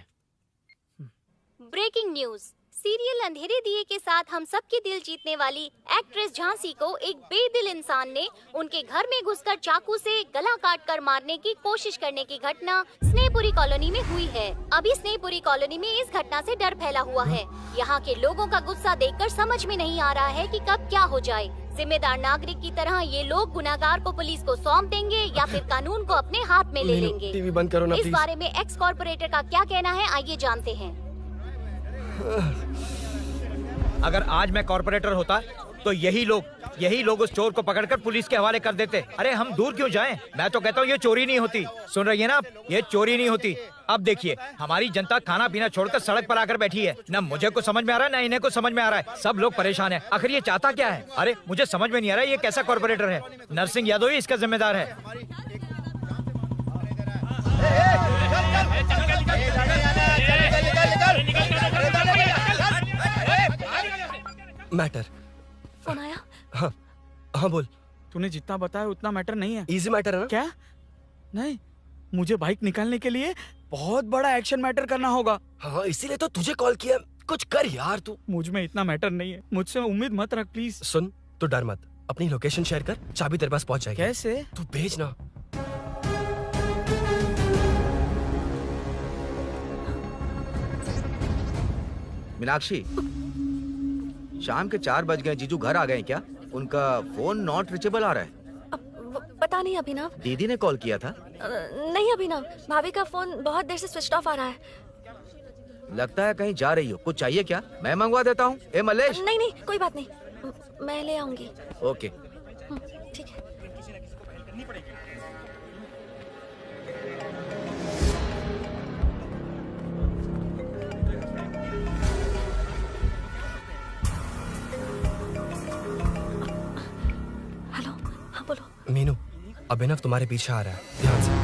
Breaking news. सीरियल अंधेरे दिए के साथ हम सबके दिल जीतने वाली एक्ट्रेस झांसी को एक बेदिल इंसान ने उनके घर में घुसकर चाकू से गला काटकर मारने की कोशिश करने की घटना स्नेहपुरी कॉलोनी में हुई है। अभी स्नेहपुरी कॉलोनी में इस घटना से डर फैला हुआ है। यहाँ के लोगों का गुस्सा देखकर समझ में नहीं आ रहा है कि कब क्या हो जाए। जिम्मेदार नागरिक की तरह ये लोग गुनाहगार को पुलिस को सौंप देंगे या फिर कानून को अपने हाथ में ले लेंगे। टीवी बंद करो ना इस प्लीज। बारे में एक्स कॉर्पोरेटर का क्या कहना है, आइए जानते हैं। अगर आज मैं कॉर्पोरेटर होता तो यही लोग उस चोर को पकड़कर पुलिस के हवाले कर देते। अरे हम दूर क्यों जाएं? मैं तो कहता हूँ ये चोरी नहीं होती। सुन रही है ना आप? ये चोरी नहीं होती। अब देखिए हमारी जनता खाना पीना छोड़कर सड़क पर आकर बैठी है। ना मुझे को समझ में आ रहा है, ना इन्हें को समझ में आ रहा है। सब लोग परेशान हैं। आखिर ये चाहता क्या है? अरे मुझे समझ में नहीं आ रहा है ये कैसा कॉर्पोरेटर है। नरसिंह यादव ही इसका जिम्मेदार है। मैटर। फोन आया? हाँ हाँ बोल। तूने जितना बताया उतना मैटर नहीं है। इजी मैटर है ना? क्या? नहीं, मुझे बाइक निकालने के लिए बहुत बड़ा एक्शन मैटर करना होगा। हाँ इसीलिए तो तुझे कॉल किया। कुछ कर यार तू। मुझ में इतना मैटर नहीं है, मुझसे उम्मीद मत रख प्लीज। सुन तो डर मत, अपनी लोकेशन शेयर कर, चाबी तेरे पास पहुंच जाएगी। कैसे? तू भेज ना। मीनाक्षी, शाम के 4 बज गए, जीजू घर आ गए क्या? उनका फोन नॉट रिचेबल आ रहा है। पता नहीं अभिनव। दीदी ने कॉल किया था? नहीं अभिनव, भाभी का फोन बहुत देर से स्विच ऑफ आ रहा है। लगता है कहीं जा रही हो। कुछ चाहिए क्या? मैं मंगवा देता हूँ। ए मलेश। नहीं नहीं कोई बात नहीं, मैं ले आऊंगी। ओके ठीक है। हेलो, हाँ बोलो। मीनू, अभिनव तुम्हारे पीछे आ रहा है, ध्यान से।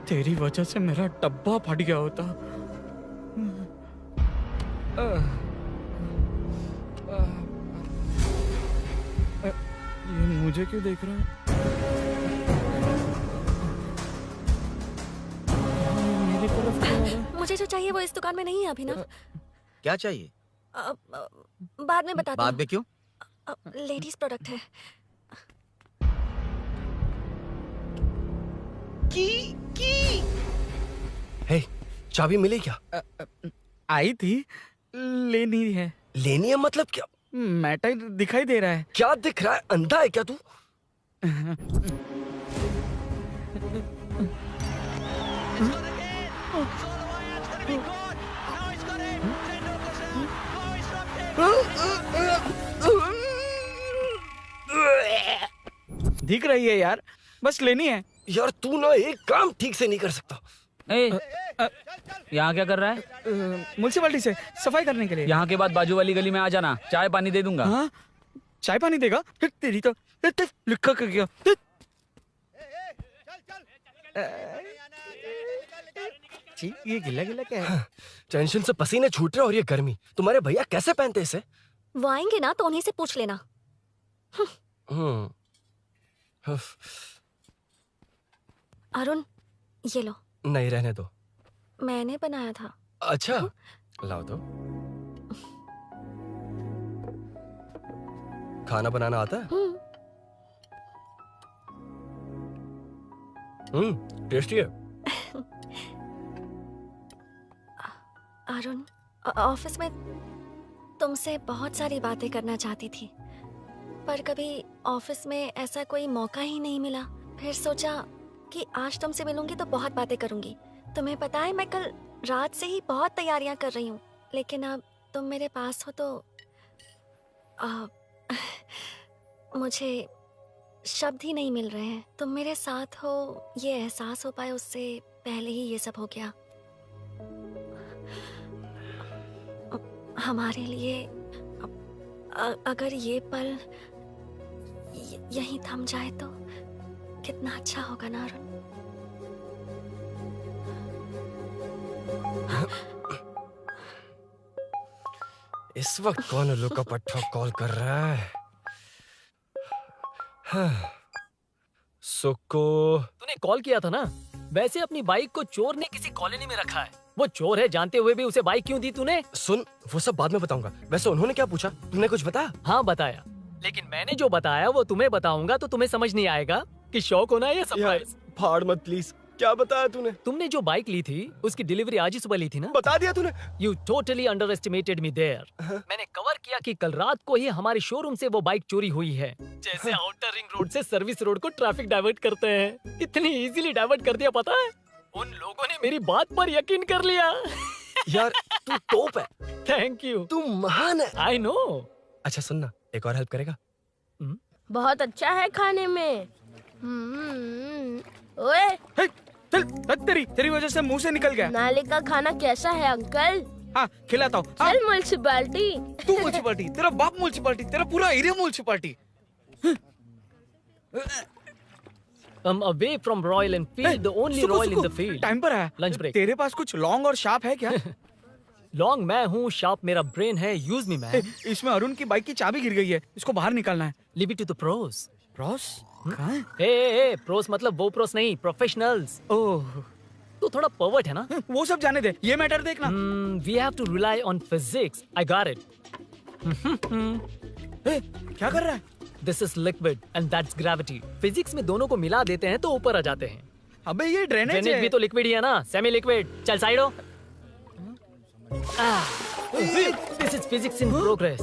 तेरी वजह से मेरा डब्बा फट गया होता। ये मुझे क्यों देख रहा है? मेरी तरफ क्यों आ रहा है? मुझे जो चाहिए वो इस दुकान में नहीं है अभिनव। क्या चाहिए? बाद में बताता बाद में क्यों? लेडीज प्रोडक्ट है। हे, चाबी मिली क्या? आई थी, लेनी है। लेनी है मतलब क्या? मैटर दिखाई दे रहा है। क्या दिख रहा है? अंधा है क्या तू? दिख रही है यार, बस लेनी है। यार तू ना एक काम ठीक से नहीं कर सकता। यहाँ क्या कर रहा है? म्युनिसिपैलिटी से सफाई करने के लिए। यहाँ के बाद बाजू वाली गली में आ जाना, चाय पानी दे दूंगा। हाँ? चाय पानी देगा? तेरी तो लिखा कर गया। ये गिला गिला क्या है? टेंशन से पसीने छूट रहे और ये गर्मी। तुम्हारे भैया कैसे पहनते इसे? वो आएंगे ना तो उन्हीं से पूछ लेना। अरुण, ये लो। नहीं रहने दो। मैंने बनाया था। अच्छा, लाओ तो। खाना बनाना आता है? टेस्टी है। अरुण, ऑफिस में तुमसे बहुत सारी बातें करना चाहती थी, पर कभी ऑफिस में ऐसा कोई मौका ही नहीं मिला। फिर सोचा कि आज तुमसे मिलूंगी तो बहुत बातें करूंगी। तुम्हें पता है मैं कल रात से ही बहुत तैयारियां कर रही हूँ, लेकिन अब तुम मेरे पास हो तो मुझे शब्द ही नहीं मिल रहे हैं। तुम मेरे साथ हो ये एहसास हो पाए उससे पहले ही ये सब हो गया। हमारे लिए अगर ये पल यहीं थम जाए तो कितना अच्छा होगा ना अरुण। इस वक्त कौन उल्लू का पट्टा कॉल कर रहा है? हाँ। सुको, तूने कॉल किया था ना? वैसे अपनी बाइक को चोर ने किसी कॉलोनी में रखा है। वो चोर है जानते हुए भी उसे बाइक क्यों दी तूने? सुन, वो सब बाद में बताऊंगा। वैसे उन्होंने क्या पूछा? तुमने कुछ बताया? हाँ बताया, लेकिन मैंने जो बताया वो तुम्हें बताऊंगा तो तुम्हें समझ नहीं आएगा कि शौक होना है या सरप्राइज। फाड़ मत प्लीज। क्या बताया तूने? तुमने जो बाइक ली थी उसकी डिलीवरी आज ही सुबह ली थी ना? बता दिया तूने? You totally underestimated me there. मैंने कवर किया कि कल रात को ही हमारे शोरूम से वो बाइक चोरी हुई है। जैसे आउटर रिंग रोड से सर्विस रोड को ट्रैफिक डाइवर्ट करते हैं, इतनी इजीली डाइवर्ट कर दिया पता है? उन लोगों ने मेरी बात पर यकीन कर लिया। यार तू टॉप है। Thank you. तू महान है। I know. अच्छा सुन ना, एक और हेल्प करेगा? बहुत अच्छा है खाने में। ओए चल, तेरी वजह से मुंह से निकल गया। नाले का खाना कैसा है अंकल? हाँ खिलाता हूँ। चल म्युनिसिपैलिटी। तू म्युनिसिपैलिटी, तेरा बाप म्युनिसिपैलिटी, तेरा पूरा area municipality. Away from Royal Enfield, the only Royal in the field. Time पर आया। Lunch break. तेरे पास कुछ लॉन्ग और शार्प है क्या? लॉन्ग मैं हूँ, शार्प मेरा ब्रेन है। Use me man. इसमें अरुण की बाइक की चाबी गिर गई है, इसको बाहर निकालना है। Leave it to the pros. Pros? कहाँ है? ए प्रोस मतलब वो प्रोस नहीं, प्रोफेशनल्स। ओह, तू थोड़ा पर्वर्ट है ना? वो सब जाने दे, ये मैटर देखना। We have to rely on physics. I got it. क्या कर रहा है? This is liquid and that's gravity. Physics में दोनों को मिला देते हैं तो ऊपर आ जाते हैं। अबे ये ड्रेनेज है। भी तो लिक्विड ही है ना, सेमी लिक्विड। चल साइड हो। This is physics in progress.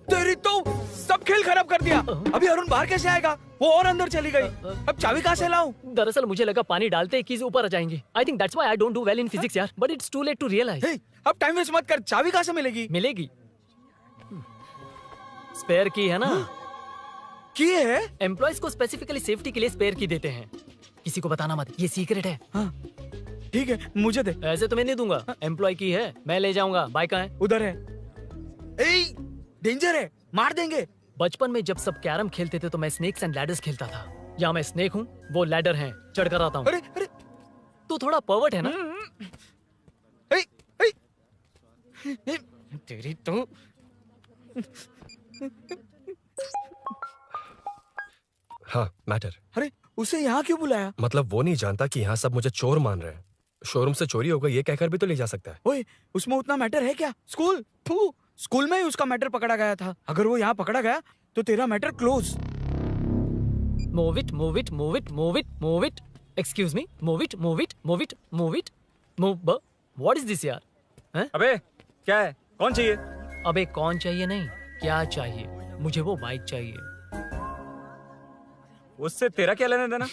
तेरी तो सब खेल खराब कर दिया। अभी अरुण बाहर कैसे आएगा? वो और अंदर चली गई। अब चाबी कहाँ से लाऊं? दरअसल मुझे लगा पानी डालते ही कीज ऊपर आ जाएंगी। I think that's why I don't do well in physics यार। But it's too late to realize. अब टाइम वेस्ट मत कर, चाबी कहाँ से मिलेगी? मिलेगी। स्पेयर की है ना? की है? एम्प्लॉइज को स्पेसिफिकली सेफ्टी के लिए स्पेयर की देते हैं। किसी को बताना मत, ये सीक्रेट है। ठीक है, मुझे दे। ऐसे तो मैं नहीं दूंगा। एम्प्लॉय की है, मैं ले जाऊंगा। बाइक कहाँ है? उधर है। डेंजर है, मार देंगे। बचपन में जब सब कैरम खेलते थे तो मैं स्नेक्स एंड लैडर्स खेलता था। यहाँ मैं स्नेक हूँ, वो लैडर है, चढ़ कर आता हूँ। अरे अरे, तू थोड़ा पर्वर्ट है ना? तेरी तो हाँ मैटर। अरे उसे यहाँ क्यों बुलाया? मतलब वो नहीं जानता कि यहाँ सब मुझे चोर मान रहे हैं। शोरूम से चोरी हो गई ये कहकर भी तो ले जा सकता है। ओए, उसमें उतना मैटर है क्या? स्कूल में ही उसका मैटर पकड़ा गया था। अगर वो यहाँ पकड़ा गया तो तेरा matter close. Move it, move it, move it, move it, move it. Excuse me, move it, move it, move it, move it, move. What is this यार? हैं? अबे क्या है? कौन चाहिए? अबे कौन चाहिए नहीं, क्या चाहिए? मुझे वो बाइक चाहिए। उससे तेरा क्या लेना देना?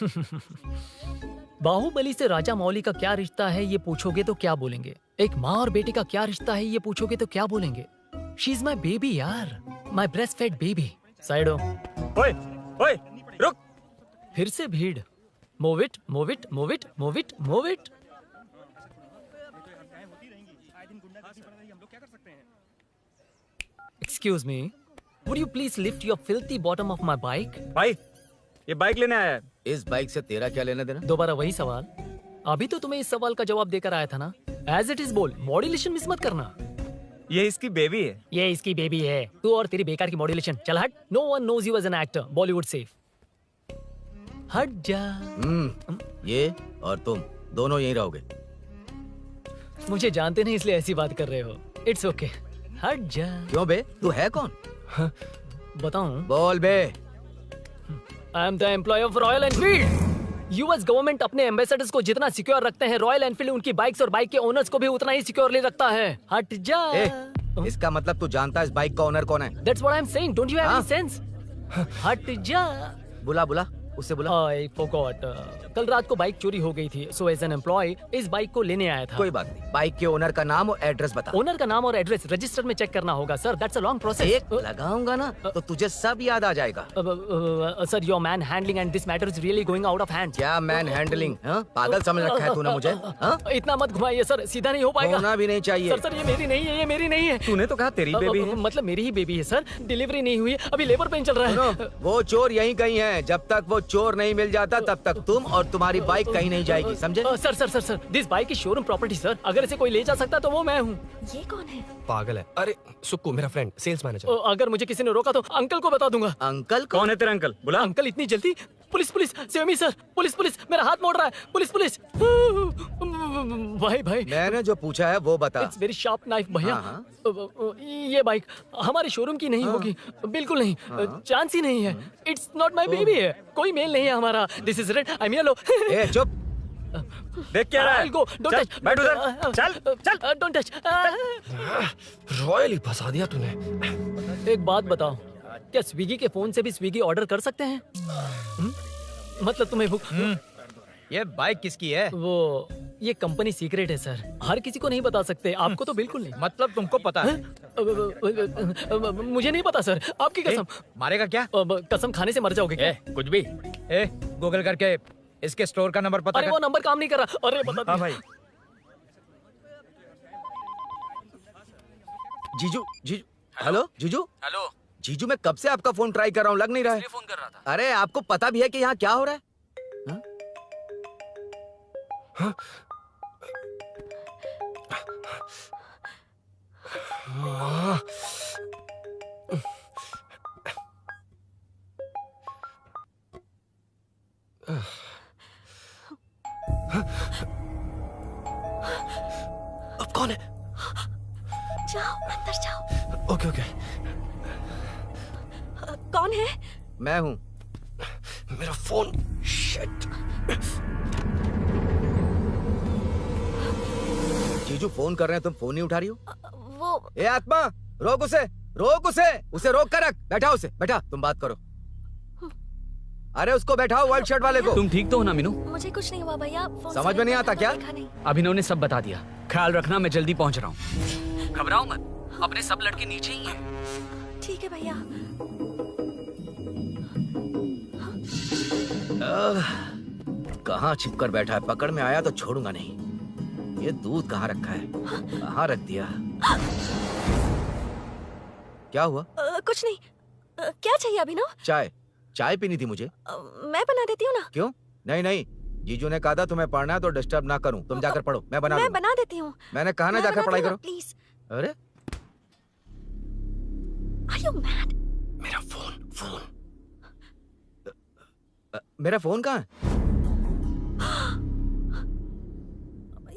बाहुबली से राजा मौली का क्या रिश्ता है ये पूछोगे तो क्या बोलेंगे? एक माँ और बेटे का क्या रिश्ता है ये पूछोगे तो क्या बोलेंगे? शी इज माई बेबी यार, my breast fed baby. Side हो। ओए, ओए, रुक। फिर से भीड़। Move it, move it, move it, move it, move it. Excuse me, would you please lift your filthy bottom of my bike? भाई, ये बाइक लेने आया है। इस बाइक से तेरा क्या लेना देना? दोबारा वही सवाल। अभी तो तुम्हें इस सवाल का जवाब देकर आया था ना। एज इट इज बोल, मॉड्यूलेशन मिस मत करना। ये इसकी बेबी है। ये इसकी बेबी है। तू और तेरी बेकार की मॉड्यूलेशन। चल हट। No one knows you as an actor. Bollywood safe. हट जा। ये और तुम दोनों यहीं रहोगे। मुझे जानते नहीं इसलिए ऐसी बात कर रहे हो। It's okay. हट जा। क्यों बे? तू है कौन? बताऊं? बोल बे। I am the employ of Royal Enfield. US government अपने एम्बेसडर्स को जितना सिक्योर रखते हैं, रॉयल एनफील्ड उनकी बाइक्स और बाइक के ओनर्स को भी उतना ही सिक्योरली रखता है। हट जा। इसका मतलब तू जानता है इस बाइक का ओनर कौन है? That's what I'm saying. Don't you have any sense? हट जा। बुला बुला, उससे बुला। I forgot. कल रात को बाइक चोरी हो गई थी, so as an employee इस बाइक को लेने आया था। कोई बात नहीं, बाइक के ओनर का नाम और एड्रेस बता। ओनर का नाम और एड्रेस रजिस्टर में चेक करना होगा sir. That's a long process. एक लगाऊंगा ना तो तुझे सब याद आ जाएगा। Sir your man handling and this matter is really going out of hand. क्या मैन हैंडलिंग? पागल समझ रखा है तूने मुझे? इतना मत घुमाइए सर, सीधा नहीं हो पाएगा। होना भी नहीं चाहिए। सर ये मेरी नहीं है, ये मेरी नहीं है। तूने तो कहा तेरी बेबी है। मतलब मेरी ही बेबी है सर। डिलीवरी नहीं हुई, अभी लेबर पेन चल रहा है। वो चोर यहीं कहीं है। जब तक वो चोर नहीं मिल जाता तब तक तुम और तुम्हारी बाइक कहीं नहीं जाएगी, समझे? Sir sir sir sir this bike is showroom property sir. अगर इसे कोई ले जा सकता तो वो मैं हूँ। ये कौन है? पागल है। अरे सुक्कू मेरा फ्रेंड, सेल्स मैनेजर। अगर मुझे किसी ने रोका तो अंकल को बता दूंगा। अंकल कौन है तेरा अंकल? बुला। अंकल इतनी जल्दी? Police police save me sir, police police, मेरा हाथ मोड़ रहा है, पुलिस पुलिस। भाई भाई मैंने जो पूछा है वो बता। इट्स वेरी शार्प नाइफ भैया। हाँ, ये बाइक हमारे शोरूम की नहीं होगी, बिल्कुल नहीं, चांस ही नहीं है। इट्स नॉट माय बेबी है, कोई मेल नहीं है हमारा। This is red, I am yellow. ए चुप, देख क्या रहा है? गो, डोंट चल, टच, बैठ उधर, चल डोंट टच। रॉयली फंसा दिया तूने। एक बात बताओ, क्या स्विगी के फोन से भी स्विगी ऑर्डर कर सकते हैं? मतलब तुम्हें भूख? ये बाइक किसकी है? वो ये कंपनी सीक्रेट है सर, हर किसी को नहीं बता सकते। आपको तो बिल्कुल नहीं। मतलब तुमको पता है? मुझे नहीं पता सर, आपकी कसम। मारेगा क्या? कसम खाने से मर जाओगे क्या? कुछ भी। गूगल करके इसके स्टोर का नंबर पता अरे कर। वो नंबर काम नहीं कर रहा। अरे बता। हाँ भाई। जीजू जीजू, हेलो जीजू। हेलो जीजू, मैं कब से आपका फोन ट्राई कर रहा हूँ, लग नहीं रहा है। फोन कर रहा था। अरे आपको पता भी है कि यहाँ क्या हो रहा है? हाँ? हाँ? अब कौन है? जाओ अंदर जाओ। Okay okay. कौन है? मैं हूँ। मेरा फोन। शिट। जीजू फोन कर रहे हैं, तुम फोन नहीं उठा रही हो? वो ए आत्मा, रोक उसे, रोक उसे रोक कर रख। बैठा उसे, बैठा, तुम बात करो। अरे उसको बैठाओ, व्हाइट शर्ट वाले को। तुम ठीक तो हो ना मीनू? मुझे कुछ नहीं हुआ भैया। फोन समझ से में नहीं आता क्या? देखा नहीं। अभिनव ने सब बता दिया, ख्याल रखना, मैं जल्दी पहुंच रहा हूँ। घबराओ मत, अपने सब लड़के नीचे ही हैं। ठीक है भैया। कहाँ छिप कर बैठा है, पकड़ में आया तो छोड़ूंगा नहीं। ये दूध कहाँ रखा है, कहाँ रख दिया? क्या हुआ? कुछ नहीं। क्या चाहिए अभिनव? चाय पीनी थी मुझे। मैं बना देती हूँ ना। क्यों? नहीं, जीजू ने कहा था तुम्हें पढ़ना है तो डिस्टर्ब ना करूं, तुम जाकर पढ़ो, मैं बना देती हूँ। मैंने कहा ना जाकर पढ़ाई करो प्लीज। अरे Are you mad? मेरा फोन। मेरा फोन कहाँ है?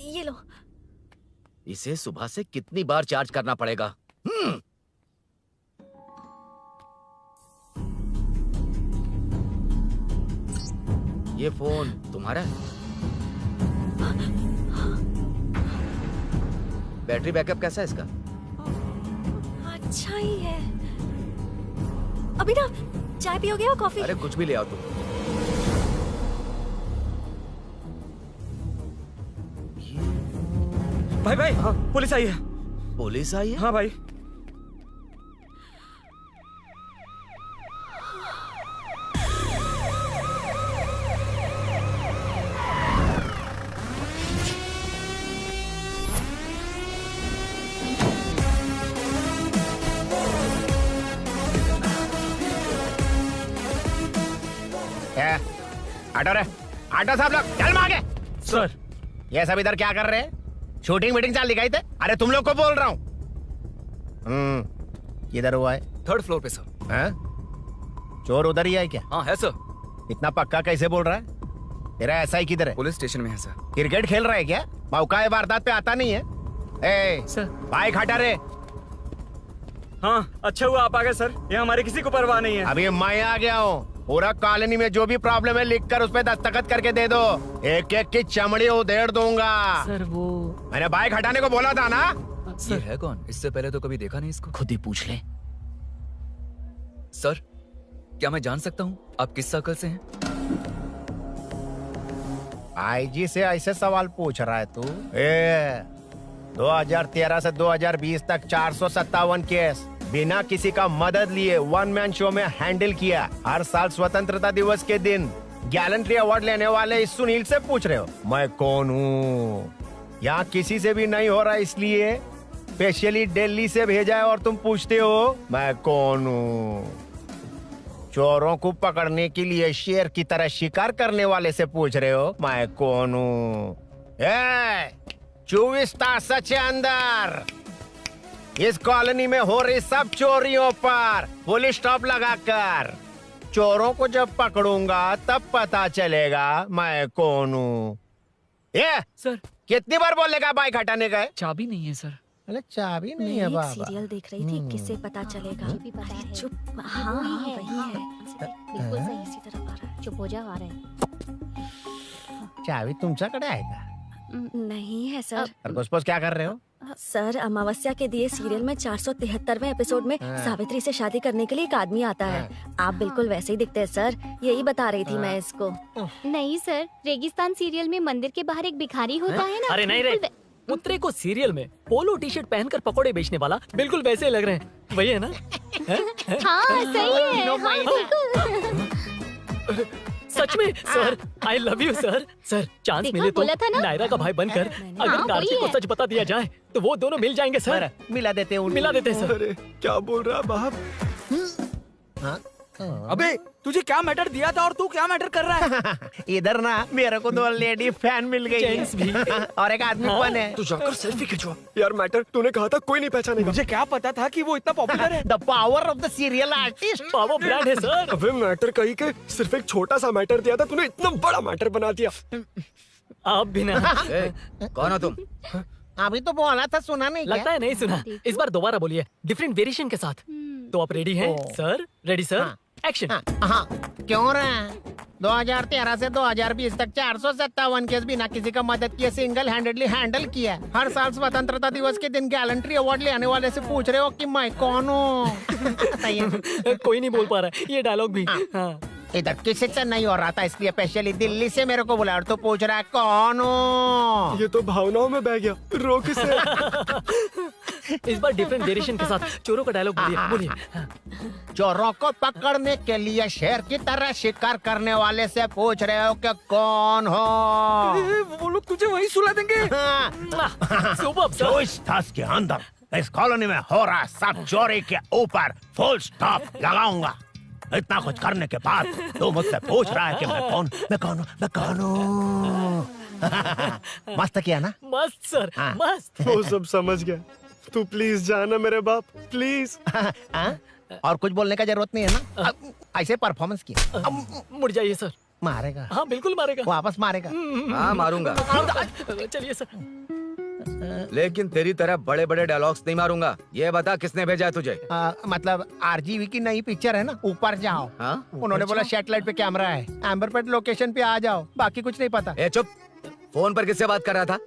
ये लो। इसे सुबह से कितनी बार चार्ज करना पड़ेगा? ये फोन तुम्हारा है? बैटरी बैकअप कैसा है इसका? अच्छा ही है। अभिनव, चाय पियोगे या कॉफी? अरे कुछ भी ले आओ तुम। भाई हाँ, पुलिस आई है। पुलिस आई है? हाँ भाई। आटो साहब लोग चल मांगे। सर ये सब इधर क्या कर रहे हैं? शूटिंग मीटिंग चाल दिखाई थे? अरे तुम लोग को बोल रहा हूँ। किधर हुआ है? 3rd फ्लोर पे सर। चोर उधर ही है क्या? हाँ है सर। इतना पक्का कैसे बोल रहा है? तेरा एसआई किधर है? पुलिस स्टेशन में है सर। क्रिकेट खेल रहा है क्या? मौका वारदात पे आता नहीं है? सर बाइक हटा रे। हाँ अच्छा हुआ आप आ गए सर, यहाँ हमारे किसी को परवाह नहीं है। अभी मैं आ गया हूँ। पूरा कॉलोनी में जो भी प्रॉब्लम है लिख कर उस पर दस्तखत करके दे दो। एक एक की चमड़ी उधेड़ दूंगा। सर वो मैंने बाइक हटाने को बोला था ना? ये है कौन? इससे पहले तो कभी देखा नहीं इसको। खुद ही पूछ ले। सर क्या मैं जान सकता हूँ आप किस सर्कल से हैं? आईजी से ऐसे सवाल पूछ रहा है तू? 2013 से 2020 तक 457 केस बिना किसी का मदद लिए 1 मैन शो में हैंडल किया। हर साल स्वतंत्रता दिवस के दिन गैलेंट्री अवार्ड लेने वाले इस सुनील से पूछ रहे हो मैं कौन हूँ? यहाँ किसी से भी नहीं हो रहा, इसलिए स्पेशली दिल्ली से भेजा है और तुम पूछते हो मैं कौन हूँ? चोरों को पकड़ने के लिए शेर की तरह शिकार करने वाले से पूछ रहे हो मैं कौन हूँ? 24 तास से अंदर इस कॉलोनी में हो रही सब चोरियों पर पुलिस स्टॉप लगाकर चोरों को जब पकड़ूंगा तब पता चलेगा मैं कौन हूँ। ये सर कितनी बार बोलेगा बाइक हटाने का? चाबी नहीं है सर। अरे चाबी मैं नहीं है एक बाबा। सीरियल देख रही थी, किससे पता चलेगा? अरे चुप, हाँ वही है। बिल्कुल सही, इसी तरफ आ रहा है। चुप हो जा, आ रहा है। चाबी तुमच्याकडे आहे का? नहीं है सर। खरगोश क्या कर रहे हो? सर अमावस्या के दिए सीरियल में 473वें एपिसोड में सावित्री से शादी करने के लिए एक आदमी आता है। आप बिल्कुल वैसे ही दिखते हैं सर, यही बता रही थी मैं इसको। नहीं सर, रेगिस्तान सीरियल में मंदिर के बाहर एक भिखारी होता है ना। अरे नहीं रे, पुत्रे को सीरियल में पोलो टी शर्ट पहनकर पकोड़े बेचने वाला बिल्कुल वैसे लग रहे हैं, वही है ना? हाँ सही है, हाँ, बिल्कुल। सच में sir, I love you sir. Sir chance देखा, मिले तो बोला था ना? नायरा का भाई बनकर अगर हाँ, कार्तिक वही को है। सच बता दिया जाए तो वो दोनों मिल जाएंगे सर। मिला देते हैं मिला देते हैं सर। अरे क्या बोल रहा है बाप? अबे तुझे क्या मैटर दिया था और तू क्या मैटर कर रहा है? इधर ना मेरे को 2 लेडी फैन मिल गई जेंट्स भी। और एक आदमी फन है। तू जाकर सेल्फी खिंचवा। यार मैटर तूने कहा था कोई नहीं पहचानेगा। मुझे क्या पता था कि वो इतना पॉपुलर है। The power of the serial artist. Power brand है सर। अबे मैटर कही के सिर्फ एक छोटा सा मैटर दिया था, तूने इतना बड़ा मैटर बना दिया। आप भी ना। कौन हो तुम? अभी तो बोला था, सुना नहीं लगता है नहीं सुना। इस बार दोबारा बोलिए, डिफरेंट वेरिएशन के साथ। तो आप रेडी हैं सर? Ready sir? एक्शन। हाँ क्यों रहा? 2013 से 2020 तक 457 केस बिना किसी का मदद किए सिंगल हैंडेडली हैंडल किया। हर साल स्वतंत्रता दिवस के दिन गैलेंट्री अवार्ड लेने वाले से पूछ रहे हो कि मैं कौन हूँ? कोई नहीं बोल पा रहा है ये डायलॉग भी। हाँ। इधर किसी से नहीं हो रहा था, इसलिए स्पेशली दिल्ली से मेरे को बुलाया और तो पूछ रहा है कौन हूँ? ये तो भावनाओं में बह गया, रोक इसे। इस बार डिफरेंट वेरिएशन के साथ चोरों का डायलॉग बोलिए, बोलिए। चोरों को पकड़ने के लिए शेर की तरह शिकार करने वाले से पूछ रहे हो कि कौन हो? वो लोग तुझे वही सुला देंगे। Super sir. 24 तास के अंदर इस कॉलोनी में हो रहा सब चोरी के ऊपर फुल स्टॉप लगाऊंगा। इतना कुछ करने के बाद तू मुझसे पूछ रहा है कि मैं कौन हूँ? मस्त किया ना? मस्त सर, मस्त। वो सब समझ गया। तू प्लीज जाना मेरे बाप, प्लीज। और कुछ बोलने का जरूरत नहीं है ना? ऐसे परफॉर्मेंस किया। मुड़ जाइए सर। मारेगा? हाँ बिल्कुल मारेगा। वापस मारेगा? हाँ मारूंगा। चलिए सर। लेकिन तेरी तरह बड़े बड़े डायलॉग्स नहीं मारूंगा। ये बता किसने भेजा है तुझे? मतलब आरजीवी की नई पिक्चर है ना, ऊपर जाओ। उन्होंने बोला सैटेलाइट पे कैमरा है, एम्बरपेट लोकेशन पे आ जाओ, बाकी कुछ नहीं पता। ए चुप। फोन पर किससे बात कर रहा था?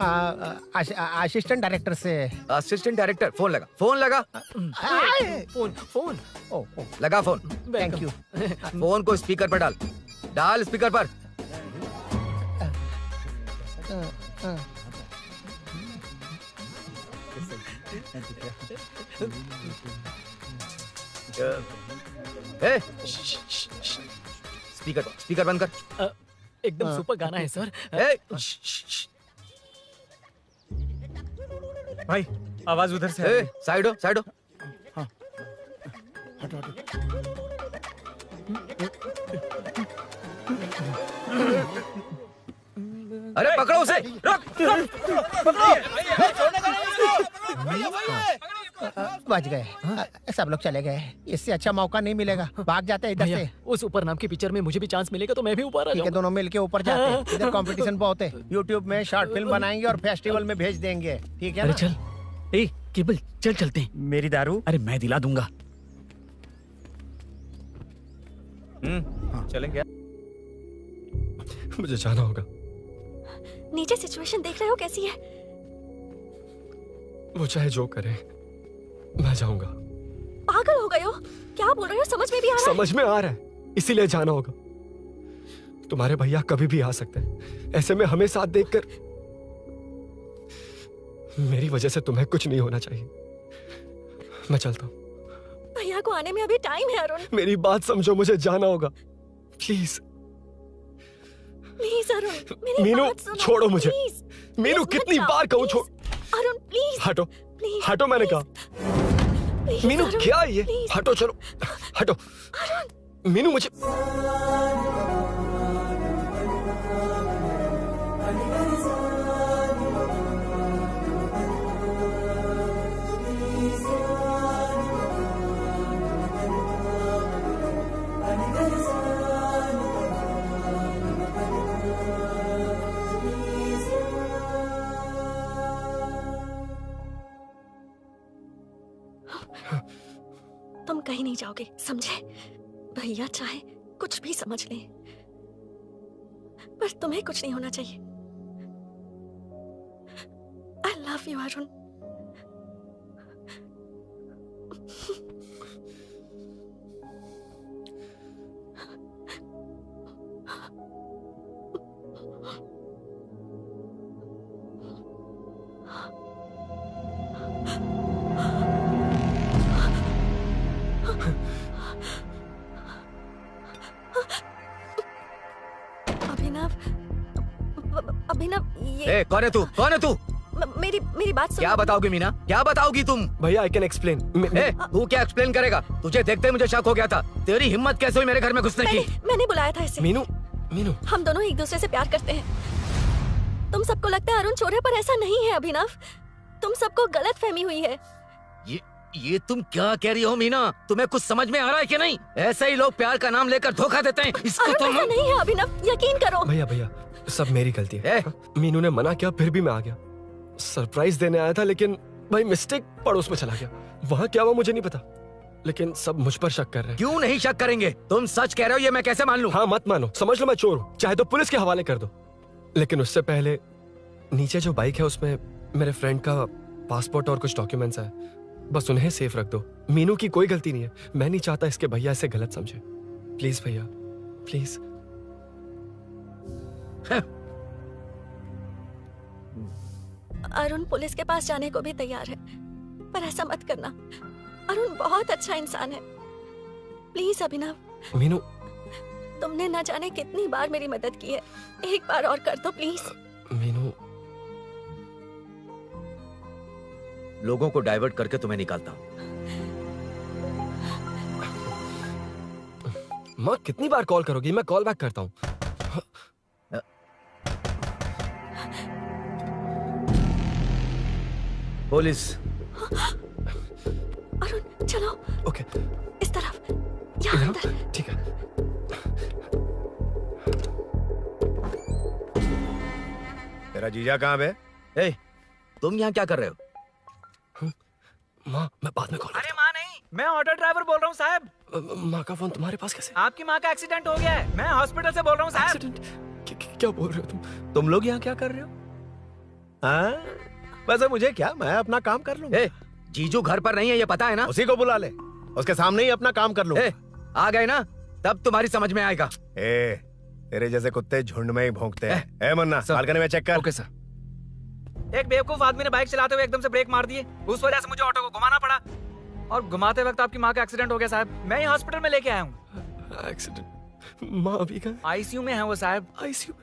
असिस्टेंट डायरेक्टर से। Assistant director? फोन लगा, फोन लगा। फोन लगा फोन। Thank you. फोन को स्पीकर पर डाल, डाल स्पीकर पर। ए, स्पीकर बंद कर। एकदम सुपर गाना है सर। भाई आवाज उधर से आ रही है। साइड हो, साइड हो। अरे पकड़ो उसे, रुक, बच गए। सब लोग चले गए, इससे अच्छा मौका नहीं मिलेगा। भाग जाते हैं इधर से। उस ऊपर नाम की पिक्चर में मुझे भी चांस मिलेगा तो मैं भी ऊपर आ ठीक है, दोनों मिलके ऊपर जाते हैं। इधर कंपटीशन बहुत है। यूट्यूब में शॉर्ट फिल्म बनाएंगे और फेस्टिवल में भेज देंगे, ठीक है ना? अरे चल, ए केबल चल चलते हैं। मेरी दारू? अरे मैं दिला दूंगा। चलेंगे। मुझे जाना होगा। नीचे सिचुएशन देख रहे हो कैसी है? वो चाहे जो करे, मैं जाऊंगा। पागल हो गए हो? क्या बोल रहे हो? समझ में भी आ रहा है? समझ में आ रहा है, इसीलिए जाना होगा। तुम्हारे भैया कभी भी आ सकते हैं। ऐसे में हमें साथ देखकर मेरी वजह से तुम्हें कुछ नहीं होना चाहिए। मैं चलता हूँ। भैया को आने में अभी टाइम है अरुण। मेरी बात समझो, मुझे जाना होगा। प्लीज प्लीज अरुण, मेरी मीनू, बात सुनो। छोड़ो मुझे। प्लीज, मीनू प्लीज कितनी मत बार जाओ, कहूँ छोड़। अरुण प्लीज। हटो, प्लीज, हटो मैंने कहा। प्लीज मीनू अरुण, क्या ये? प्लीज। हटो, चलो हटो। मीनू मुझे तुम कहीं नहीं जाओगे, समझे? भैया चाहे कुछ भी समझ लें, पर तुम्हें कुछ नहीं होना चाहिए। I love you, Arun. अभिनव, ये कौन है तू? कौन है तू? मेरी बात सुनो। क्या बताओगी मीना? क्या बताओगी तुम? भैया आई कैन एक्सप्लेन। तू क्या एक्सप्लेन करेगा? तुझे देखते ही मुझे शक हो गया था। तेरी हिम्मत कैसे हुई मेरे घर में घुसने की? मैंने बुलाया था इसे। मीनू, मीनू, हम दोनों एक दूसरे से प्यार करते हैं। तुम सबको लगता है अरुण चोर है, पर ऐसा नहीं है अभिनव। तुम सबको गलत फहमी हुई है। ये तुम क्या कह रही हो मीना? तुम्हें कुछ समझ में आ रहा है कि नहीं? ऐसे ही लोग प्यार का नाम लेकर धोखा देते हैं। इसको अरुण, ऐसा नहीं है अभिनव, यकीन करो। भैया भैया सब मेरी गलती है। मीनू ने मना किया, फिर भी मैं आ गया। सरप्राइज देने आया था, लेकिन भाई मिस्टेक पड़ोस में चला गया। वहाँ क्या हुआ मुझे नहीं पता, लेकिन सब मुझ पर शक कर रहे हैं। क्यों नहीं शक करेंगे? तुम सच कह रहे हो, ये मैं कैसे मान लूं? हाँ मत मानो, समझ लो मैं चोर हूँ, चाहे तो पुलिस के हवाले कर दो। लेकिन उससे पहले नीचे जो बाइक है उसमें मेरे फ्रेंड का पासपोर्ट और कुछ डॉक्यूमेंट्स है, बस उन्हें सेफ रख दो। मीनू की कोई गलती नहीं है। मैं नहीं चाहता इसके भैया इसे गलत समझे। प्लीज भैया, प्लीज। अरुण पुलिस के पास जाने को भी तैयार है, पर ऐसा मत करना। अरुण बहुत अच्छा इंसान है। प्लीज अभिनव। मीनू, तुमने न जाने कितनी बार मेरी मदद की है, एक बार और कर दो प्लीज। मीनू, लोगों को डाइवर्ट करके तुम्हें निकालता हूँ। माँ कितनी बार कॉल करोगी? मैं कॉल बैक करता हूँ। पुलिस। अरुण चलो। ओके। इस तरफ, यहाँ अंदर। ठीक है। तेरा जीजा कहाँ पे? ए, तुम यहाँ क्या कर रहे हो? माँ मैं बाद में कॉल। अरे माँ नहीं, मैं ऑटो ड्राइवर बोल रहा हूँ साहब। माँ का फोन तुम्हारे पास कैसे? आपकी माँ का एक्सीडेंट हो गया है, मैं हॉस्पिटल से बोल रहा हूँ साहब। एक्सीडेंट? क्या बोल रहे हो तुम? तुम लोग यहाँ क्या कर रहे हो? हाँ, वैसे मुझे क्या, मैं अपना काम कर लूँ। जीजू घर पर नहीं है, ये पता है ना? उसी को बुला ले, उसके सामने ही अपना काम कर लूँ। आ गए ना, तब तुम्हारी समझ में आएगा। तेरे जैसे कुत्ते झुंड में ही भौंकते हैं। मन्ना, बालकनी में चेक कर। Okay sir. एक बेवकूफ आदमी ने बाइक चलाते हुए एकदम से ब्रेक मार दिए, उस वजह से मुझे ऑटो को घुमाना पड़ा, और घुमाते वक्त आपकी माँ का एक्सीडेंट हो गया साहब। मैं ही हॉस्पिटल में लेके आया हूँ। एक्सीडेंट? माँ अभी कहाँ? आईसीयू में है वो साहब। आईसीयू?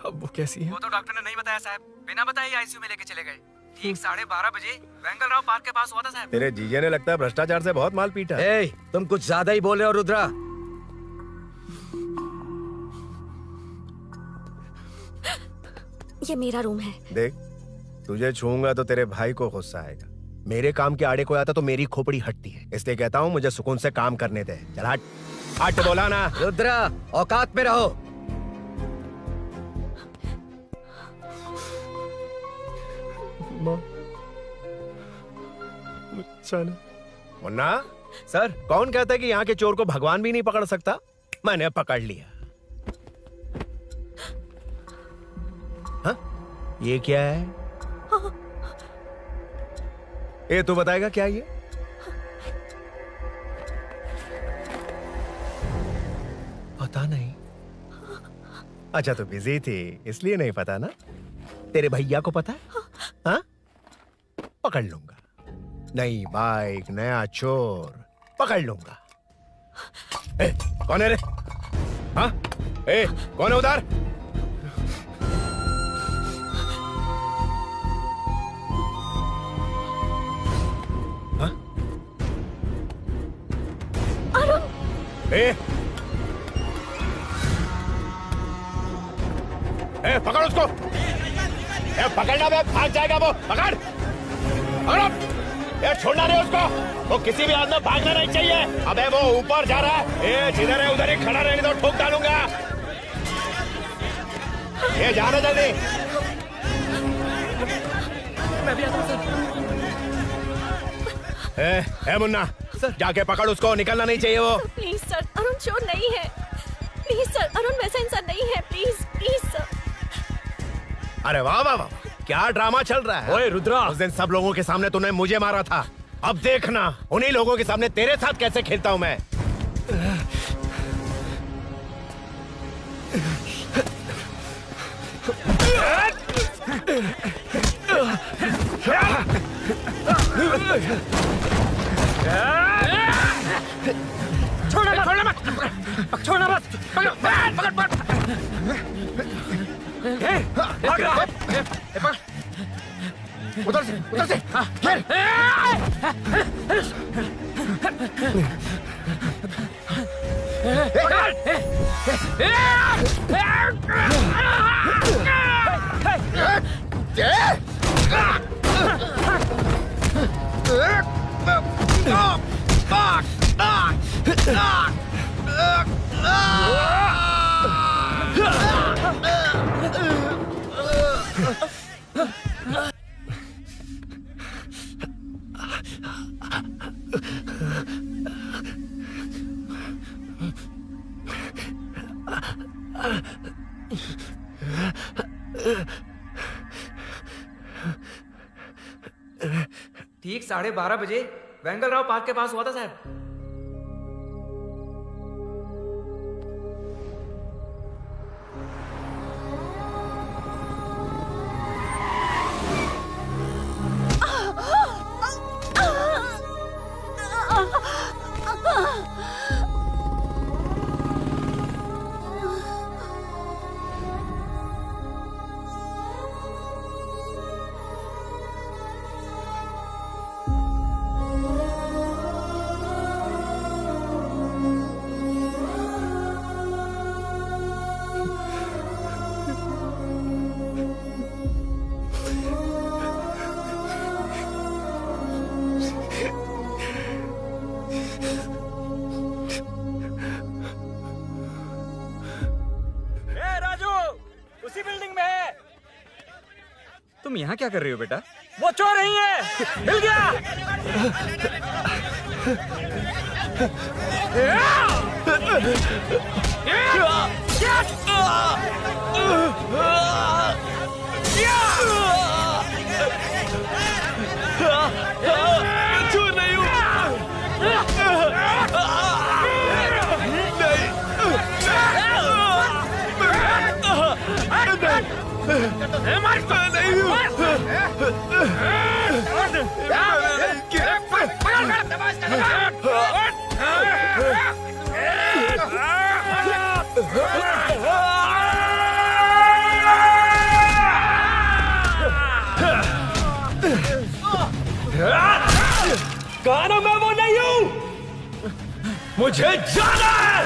अब वो कैसी है? वो तो डॉक्टर ने नहीं बताया साहब, बिना बताए आईसीयू में लेके चले गए। ठीक 12:30 बजे वेंगल राव पार्क के पास हुआ था साहब। तेरे जीजे ने लगता है भ्रष्टाचार से बहुत माल पीटा। तुम कुछ ज्यादा ही बोल रहे हो रुद्रा। ये मेरा रूम है। देख, तुझे छूऊंगा तो तेरे भाई को गुस्सा आएगा। मेरे काम के आड़े को आता तो मेरी खोपड़ी हटती है, इसलिए कहता हूँ मुझे सुकून से काम करने दे। चल हट, हट बोला ना। रुद्रा, औकात में रहो। मुन्ना सर, कौन कहता है कि यहाँ के चोर को भगवान भी नहीं पकड़ सकता? मैंने पकड़ लिया। हाँ? ये क्या है? ये तू बताएगा क्या ये? पता नहीं। अच्छा, तो बिजी थी इसलिए नहीं पता ना? तेरे भैया को पता है? हाँ? पकड़ लूंगा। नई बाइक, नया चोर, पकड़ लूंगा। कौन है रे? हाँ? कौन है उधर? अरुण, पकड़ उसको। पकड़ना बे, भाग जाएगा वो। पकड़ पकड़ो। छोड़ना नहीं उसको। वो किसी भी हाथ में भागना नहीं चाहिए। अबे वो ऊपर जा रहा है। जिधर है उधर ही खड़ा रहने दो, ठोक डालूंगा। जाना जल्दी। मैं भी आता हूं सर। मुन्ना जाके पकड़ उसको, निकलना नहीं चाहिए वो। प्लीज सर, अरुण चोर नहीं है। प्लीज सर, अरुण वैसा इंसान नहीं है। Please please sir. अरे वाह वाह वाह, क्या ड्रामा चल रहा है। ओए रुद्रा, उस दिन सब लोगों के सामने तूने मुझे मारा था, अब देखना उन्हीं लोगों के सामने तेरे साथ कैसे खेलता हूं मैं। छोड़ना मत, छोड़ना मत, पकड़ पकड़ पकड़। उधर से ठीक 12:30 बजे वेंगल राव पार्क के पास हुआ था साहब। तुम यहाँ क्या कर रही हो बेटा? वो चोर नहीं है, मिल गया। चोर नहीं हूँ। कहा मैं वो नहीं हूं, मुझे जाना है।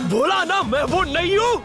बोला ना मैं वो नहीं हूं।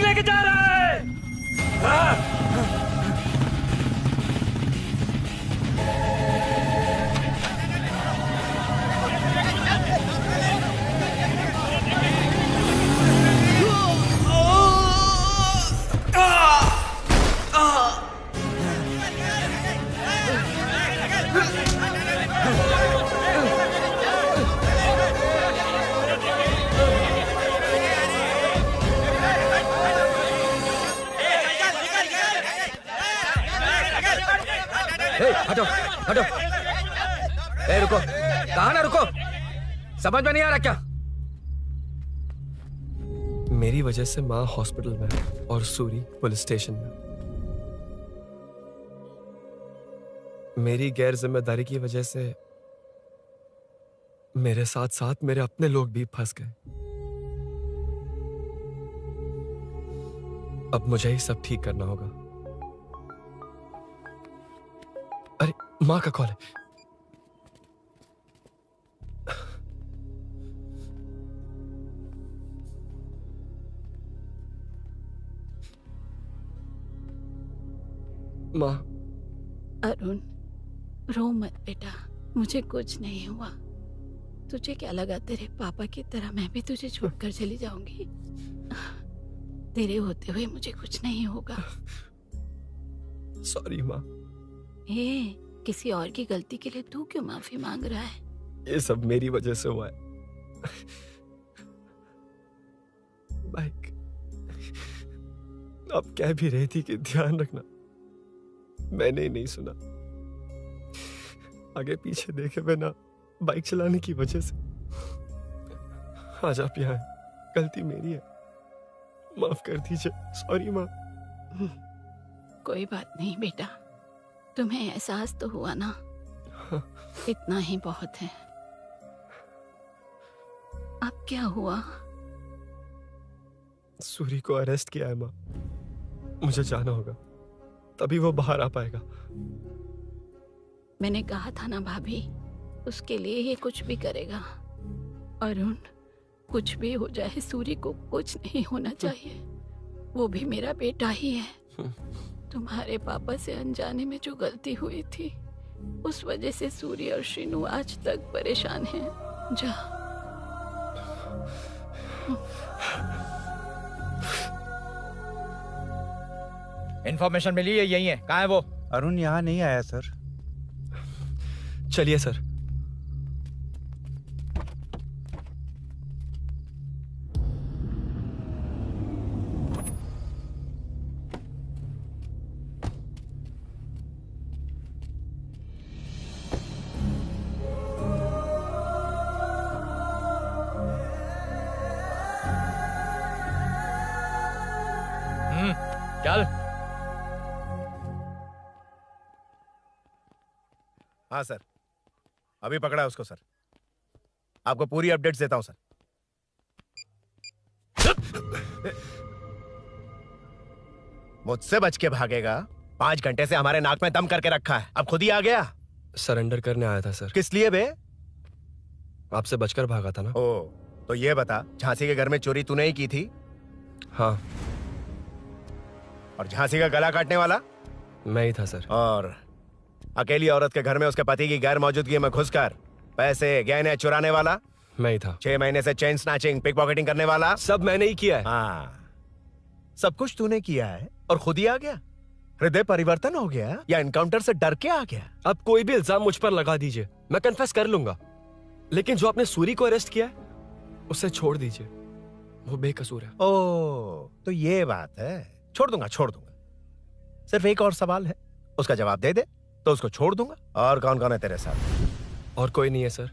लेके जा रहा है? हटो हटो। ए रुको, कहाँ ना रुको, समझ में नहीं आ रहा क्या? मेरी वजह से माँ हॉस्पिटल में है और सूरी पुलिस स्टेशन में। मेरी गैर जिम्मेदारी की वजह से मेरे साथ साथ मेरे अपने लोग भी फंस गए। अब मुझे ही सब ठीक करना होगा। अरे माँ का कॉल है। माँ। अरुण, रो मत बेटा, मुझे कुछ नहीं हुआ। तुझे क्या लगा तेरे पापा की तरह मैं भी तुझे छोड़कर चली जाऊंगी? तेरे होते हुए मुझे कुछ नहीं होगा। सॉरी माँ। ए, किसी और की गलती के लिए तू क्यों माफी मांग रहा है? ये सब मेरी वजह से हुआ है। बाइक अब कह भी रही थी कि ध्यान रखना, मैंने ही नहीं सुना। आगे पीछे देखे बिना बाइक चलाने की वजह से आज आप यहाँ हैं। गलती मेरी है, माफ कर दीजिए। सॉरी माँ। कोई बात नहीं बेटा, तुम्हें एहसास तो हुआ ना? इतना ही बहुत है। अब क्या हुआ? सूरी को अरेस्ट किया है माँ। मुझे जाना होगा, तभी वो बाहर आ पाएगा। मैंने कहा था ना भाभी, उसके लिए ये कुछ भी करेगा। अरुण, कुछ भी हो जाए सूरी को कुछ नहीं होना चाहिए। वो भी मेरा बेटा ही है। तुम्हारे पापा से अनजाने में जो गलती हुई थी, उस वजह से सूरी और शीनू आज तक परेशान हैं। जा। इन्फॉर्मेशन मिली है, यही है। कहाँ है वो? अरुण यहाँ नहीं आया सर। चलिए सर। चल। हाँ सर, अभी पकड़ा उसको सर। आपको पूरी अपडेट्स देता हूं सर। मुझसे बच के भागेगा? 5 घंटे से हमारे नाक में दम करके रखा है, अब खुद ही आ गया। सरेंडर करने आया था सर। किस लिए बे? आपसे बचकर भागा था ना। ओ, तो ये बता, झांसी के घर में चोरी तूने ही की थी? हाँ। और झांसी का गला काटने वाला? मैं ही था सर। और अकेली औरत के घर में उसके पति की गैर मौजूदगी में घुसकर पैसे गहने चुराने वाला? मैं ही था। 6 महीने से चेन स्नैचिंग, पिक पॉकेटिंग करने वाला? सब मैंने ही किया है। हाँ, सब कुछ तूने किया है और खुद ही आ गया? हृदय परिवर्तन हो गया या एनकाउंटर से डर के आ गया? अब कोई भी इल्जाम मुझ पर लगा दीजिए, मैं कन्फेस कर लूंगा। लेकिन जो आपने सूरी को अरेस्ट किया है, उसे छोड़ दीजिए, वो बेकसूर है। ओ, तो ये बात है। छोड़ दूंगा, छोड़ दूंगा। सिर्फ एक और सवाल है, उसका जवाब दे दे तो उसको छोड़ दूंगा। और कौन कौन है तेरे साथ? और कोई नहीं है सर,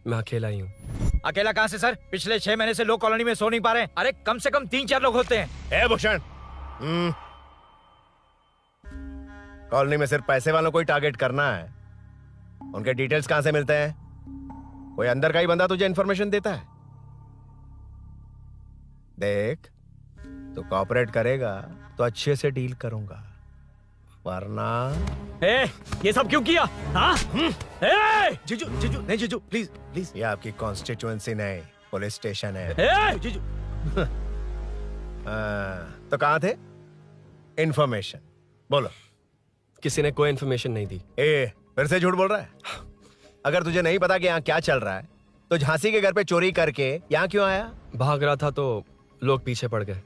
मैं अकेला ही हूँ। अकेला कहाँ से सर? पिछले 6 महीने से लोग कॉलोनी में सो नहीं पा रहे हैं। अरे कम से कम 3-4 लोग होते हैं। ए भूषण, कॉलोनी में सिर्फ पैसे वालों को ही टारगेट करना है? उनके डिटेल्स कहां से मिलते हैं? कोई अंदर का ही बंदा तुझे इंफॉर्मेशन देता है? देख, तू कॉपरेट करेगा तो अच्छे से डील करूंगा, वरना ये सब क्यों किया? हाँ? जीजू, जीजू, नहीं जीजू, प्लीज प्लीज। ये आपकी कॉन्स्टिट्यूएंसी नहीं, पुलिस स्टेशन है। जीजू। तो कहाँ थे? इन्फॉर्मेशन बोलो। किसी ने कोई इन्फॉर्मेशन नहीं दी। फिर से झूठ बोल रहा है? अगर तुझे नहीं पता कि यहाँ क्या चल रहा है तो झांसी के घर पे चोरी करके यहाँ क्यों आया? भाग रहा था तो लोग पीछे पड़ गए,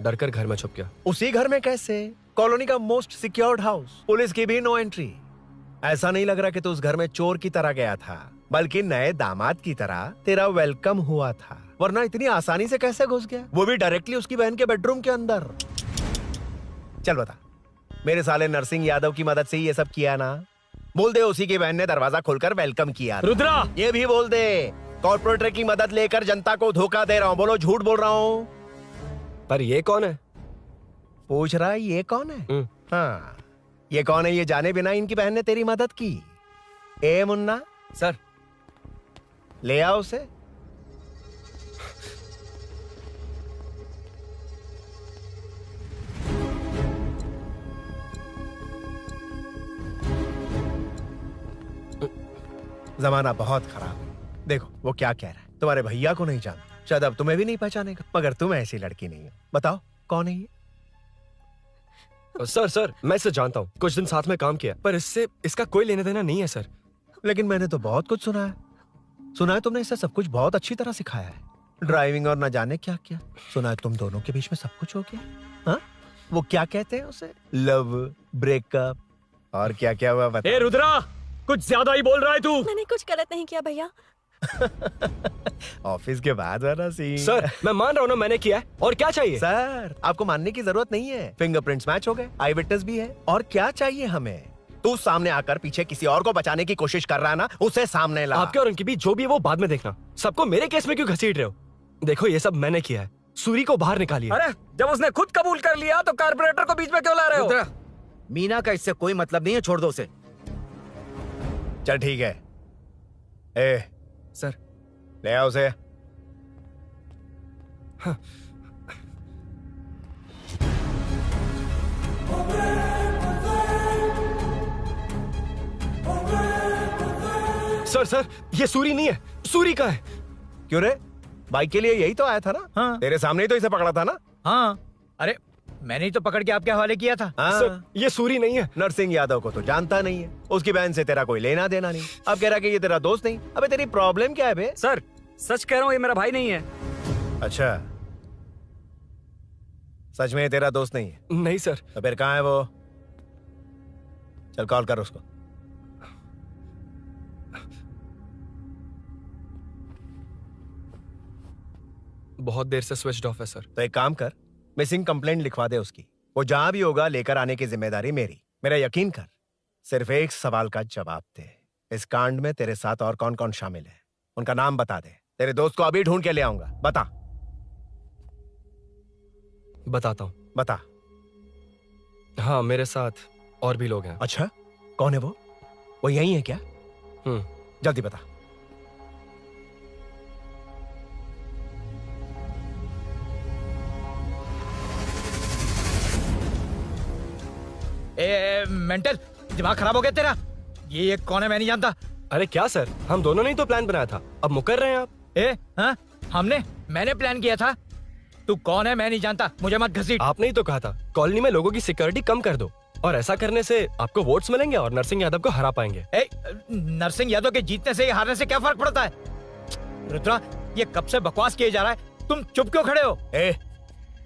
डर कर घर में छुप गया। उसी घर में कैसे? कॉलोनी का मोस्ट सिक्योर्ड हाउस, पुलिस की भी नो एंट्री। ऐसा नहीं लग रहा कि तू उस घर में चोर की तरह गया था, बल्कि नए दामाद की तरह तेरा वेलकम हुआ था। वरना इतनी आसानी से कैसे घुस गया, वो भी डायरेक्टली उसकी बहन के बेडरूम के अंदर? चल बता, मेरे साले नरसिंह यादव की मदद से ही ये सब किया ना? बोल दे उसी की बहन ने दरवाजा खोलकर वेलकम किया। रुद्रा, ये भी बोल दे कॉर्पोरेटर की मदद लेकर जनता को धोखा दे रहा हूँ। बोलो झूठ बोल रहा हूँ? पर ये कौन है? पूछ रहा है ये कौन है? हाँ, ये कौन है ये जाने बिना इनकी बहन ने तेरी मदद की। ए मुन्ना सर, ले आओ उसे। जमाना बहुत खराब है। देखो वो क्या कह रहा है, तुम्हारे भैया को नहीं जानता, शायद अब तुम्हें भी नहीं पहचानेगा, मगर तुम ऐसी लड़की नहीं हो। बताओ कौन है ये? सर मैं इसे जानता हूँ, कुछ दिन साथ में काम किया, पर इससे इसका कोई लेना देना नहीं है सर। लेकिन मैंने तो बहुत कुछ सुना है। सुना है तुमने इसे सब कुछ बहुत अच्छी तरह सिखाया है, ड्राइविंग और न जाने क्या क्या। सुना है तुम दोनों के बीच में सब कुछ हो गया। हाँ, वो क्या कहते हैं उसे, लव, ब्रेकअप और क्या क्या हुआ बता। ए रुद्रा, कुछ ज्यादा ही बोल रहा है तू। मैंने कुछ गलत नहीं किया भैया। ऑफिस के बाद वाला सीन। सर मैं मान रहा हूँ ना मैंने किया है, और क्या चाहिए? सर आपको मानने की जरूरत नहीं है, फिंगरप्रिंट्स मैच हो गए, आई विटनेस भी है, और क्या चाहिए हमें? तू सामने आकर पीछे किसी और को बचाने की कोशिश कर रहा है ना, उसे सामने ला। आपके और उनके बीच जो भी है वो बाद में देखना, सबको मेरे केस में क्यों घसीट रहे हो? देखो ये सब मैंने किया है, सूरी को बाहर निकालिए। अरे जब उसने खुद कबूल कर लिया तो कारपोरेटर को बीच में क्यों ला रहे हो? मीना का इससे कोई मतलब नहीं है, छोड़ दो उसे। चल ठीक है। ए सर ले आओ उसे। हाँ। सर ये सूरी नहीं है, सूरी का है। क्यों रे, बाइक के लिए यही तो आया था ना? हाँ। तेरे सामने ही तो इसे पकड़ा था ना? हाँ, अरे मैंने ही तो पकड़ के आपके हवाले किया था। हाँ। सर ये सूरी नहीं है। नरसिंह यादव को तो जानता नहीं है, उसकी बहन से तेरा कोई लेना देना नहीं, अब कह रहा कि ये तेरा दोस्त नहीं। अबे तेरी प्रॉब्लम क्या है बे? सर सच कह रहा हूँ, ये मेरा भाई नहीं है। अच्छा, सच में ये तेरा दोस्त नहीं है? नहीं सर। तो फिर कहाँ है वो? चल कॉल कर उसको। बहुत देर से स्विच ऑफ है सर। तो एक काम कर, मिसिंग कंप्लेंट लिखवा दे उसकी। वो जहां भी होगा लेकर आने की जिम्मेदारी मेरी। मेरा यकीन कर, सिर्फ एक सवाल का जवाब दे, इस कांड में तेरे साथ और कौन कौन शामिल है, उनका नाम बता दे। तेरे दोस्त को अभी ढूंढ के ले आऊंगा। बता। बताता हूँ। बता। हाँ मेरे साथ और भी लोग हैं। अच्छा, कौन है वो? वो यही है क्या? जल्दी बता। मेंटल दिमाग खराब हो गया तेरा? ये कौन है, मैं नहीं जानता। अरे क्या सर, हम दोनों ने ही तो प्लान बनाया था, अब मुकर रहे हैं आप? हाँ मैंने प्लान किया था। तू कौन है मैं नहीं जानता, मुझे मत घसीट। आपने ही तो कहा था कॉलोनी में लोगों की सिक्योरिटी कम कर दो, और ऐसा करने से आपको वोट्स मिलेंगे और नरसिंह यादव को हरा पाएंगे। नरसिंह यादव के जीतने से या हारने से क्या फर्क पड़ता है? रुद्रा, ये कब से बकवास किए जा रहा है, तुम चुप क्यों खड़े हो?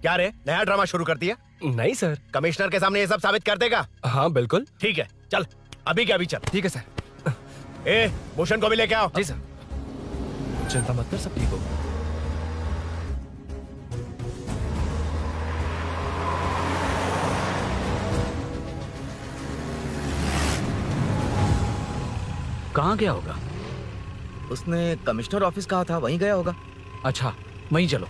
क्या रे, नया ड्रामा शुरू कर दिया? नहीं सर। कमिश्नर के सामने ये सब साबित कर देगा? हाँ बिल्कुल। ठीक है, चल अभी के अभी चल। ठीक है सर। भूषण को भी लेके आओ। जी सर। चिंता मत कर, सब ठीक होगा। कहाँ गया होगा? उसने कमिश्नर ऑफिस कहा था, वहीं गया होगा। अच्छा वहीं चलो।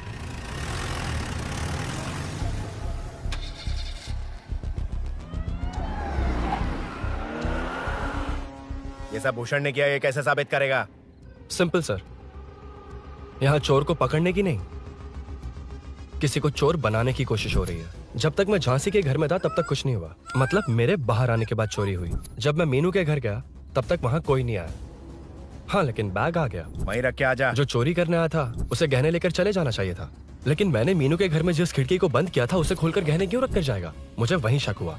ये सब भूषण ने किया, ये कैसे साबित करेगा? सिंपल सर, यहाँ चोर को पकड़ने की नहीं, किसी को चोर बनाने की कोशिश हो रही है। जब तक मैं झांसी के घर में था तब तक कुछ नहीं हुआ, मतलब मेरे बाहर आने के बाद चोरी हुई। जब मैं मीनू के घर गया तब तक वहां कोई नहीं आया। हाँ लेकिन बैग आ गया। वहीं रख के आ जा। जो चोरी करने आया था उसे गहने लेकर चले जाना चाहिए था। लेकिन मैंने मीनू के घर में जिस खिड़की को बंद किया था उसे खोलकर गहने क्यों रख कर जाएगा? मुझे वहीं शक हुआ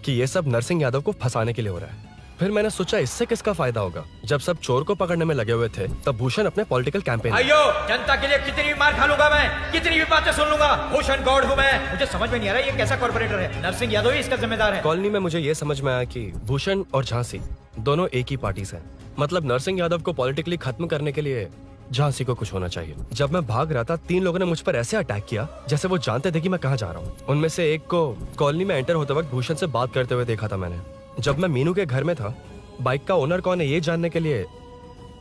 कि ये सब नरसिंह यादव को फंसाने के लिए हो रहा है। फिर मैंने सोचा इससे किसका फायदा होगा। जब सब चोर को पकड़ने में लगे हुए थे तब भूषण अपने पॉलिटिकल कैंपेन भाइयों, जनता के लिए कितनी भी मार खा लूंगा मैं, कितनी भी बातें सुन लूंगा, भूषण गॉड हूं मैं। मुझे समझ में नहीं आ रहा ये कैसा कॉर्पोरेटर है। नरसिंह यादव ही इसका जिम्मेदार है। कॉलोनी में मुझे ये समझ में आया कि भूषण और झांसी दोनों एक ही पार्टी से हैं। मतलब नरसिंह यादव को पॉलिटिकली खत्म करने के लिए झांसी को कुछ होना चाहिए। जब मैं भाग रहा था 3 लोगों ने मुझ पर ऐसे अटैक किया जैसे वो जानते थे कि मैं कहाँ जा रहा हूँ। उनमें से एक को कॉलोनी में एंटर होते वक्त भूषण से बात करते हुए देखा था मैंने। जब मैं मीनू के घर में था, बाइक का ओनर कौन है ये जानने के लिए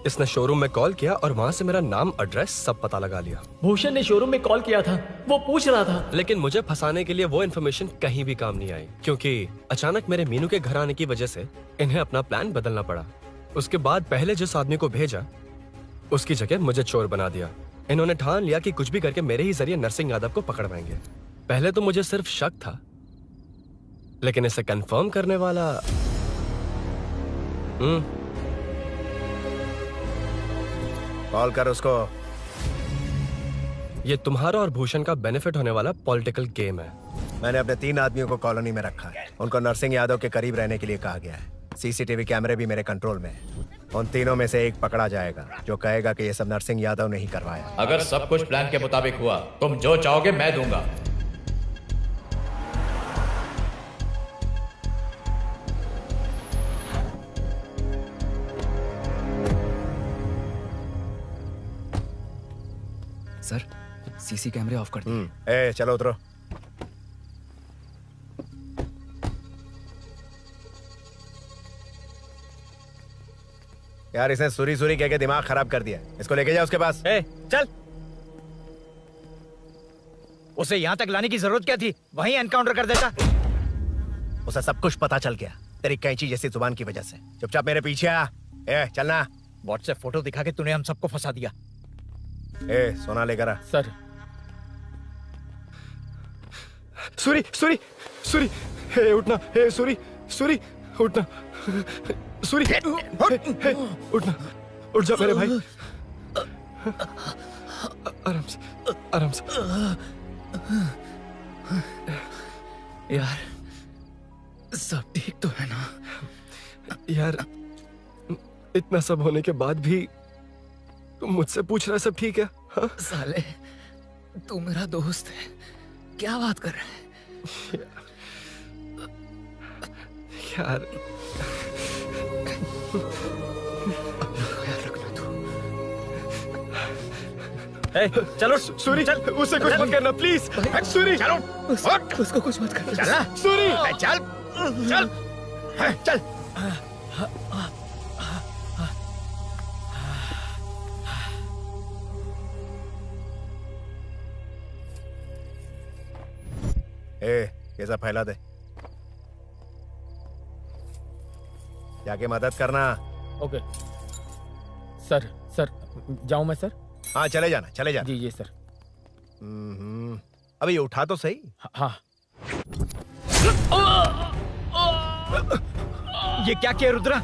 इसने शोरूम में कॉल किया और वहाँ से मेरा नाम, एड्रेस सब पता लगा लिया। भूषण ने शोरूम में कॉल किया था, वो पूछ रहा था। लेकिन मुझे फंसाने के लिए वो इन्फॉर्मेशन कहीं भी काम नहीं आई, क्योंकि अचानक मेरे मीनू के घर आने की वजह से इन्हें अपना प्लान बदलना पड़ा। उसके बाद पहले जिस आदमी को भेजा उसकी जगह मुझे चोर बना दिया। इन्होंने ठान लिया कि कुछ भी करके मेरे ही जरिए नरसिंह यादव को पकड़वाएंगे। पहले तो मुझे सिर्फ शक था, लेकिन इसे कंफर्म करने वाला कॉल कर उसको। ये तुम्हारा और भूषण का बेनिफिट होने वाला पॉलिटिकल गेम है। मैंने अपने 3 आदमियों को कॉलोनी में रखा है। उनको नरसिंह यादव के करीब रहने के लिए कहा गया है। सीसीटीवी कैमरे भी मेरे कंट्रोल में है। उन तीनों में से एक पकड़ा जाएगा जो कहेगा कि ये सब नरसिंह यादव ने ही करवाया। अगर सब कुछ प्लान के मुताबिक हुआ, तुम जो चाहोगे मैं दूंगा। सर, सीसी कैमरे ऑफ कर दिए। ए चलो उतरो। यार इसने सुरी सुरी कह के दिमाग खराब कर दिया। इसको लेके जाओ उसके पास। चल। उसे यहाँ तक लाने की जरूरत क्या थी? वहीं एनकाउंटर कर देता। उसे सब कुछ पता चल गया तेरी कैंची जैसी जुबान की वजह से। चुपचाप मेरे पीछे आ। चलना। व्हाट्सएप फोटो दिखा के तूने हम सबको फंसा दिया। सोना लेकर आ। सर। सूरी सूरी सूरी, हे उठना। हे सूरी सूरी उठना। सूरी उठना, उठ जा मेरे भाई। आराम से आराम से। यार सब ठीक तो है ना? यार इतना सब होने के बाद भी तुम मुझसे पूछ रहा है सब ठीक है? हाँ? साले तू मेरा दोस्त है, क्या बात कर रहा है? यार चलो सूरी, चल उसे कुछ मत करना प्लीज। सूरी चलो, उसको कुछ मत करना। चल सूरी, चल चल चल। ये सब फैला दे। जाके मदद करना। Okay sir. सर जाऊं मैं सर? हाँ चले जाना, चले जाना। जी जी सर। अभी ये उठा तो सही। हाँ। ये क्या किया रुद्रा?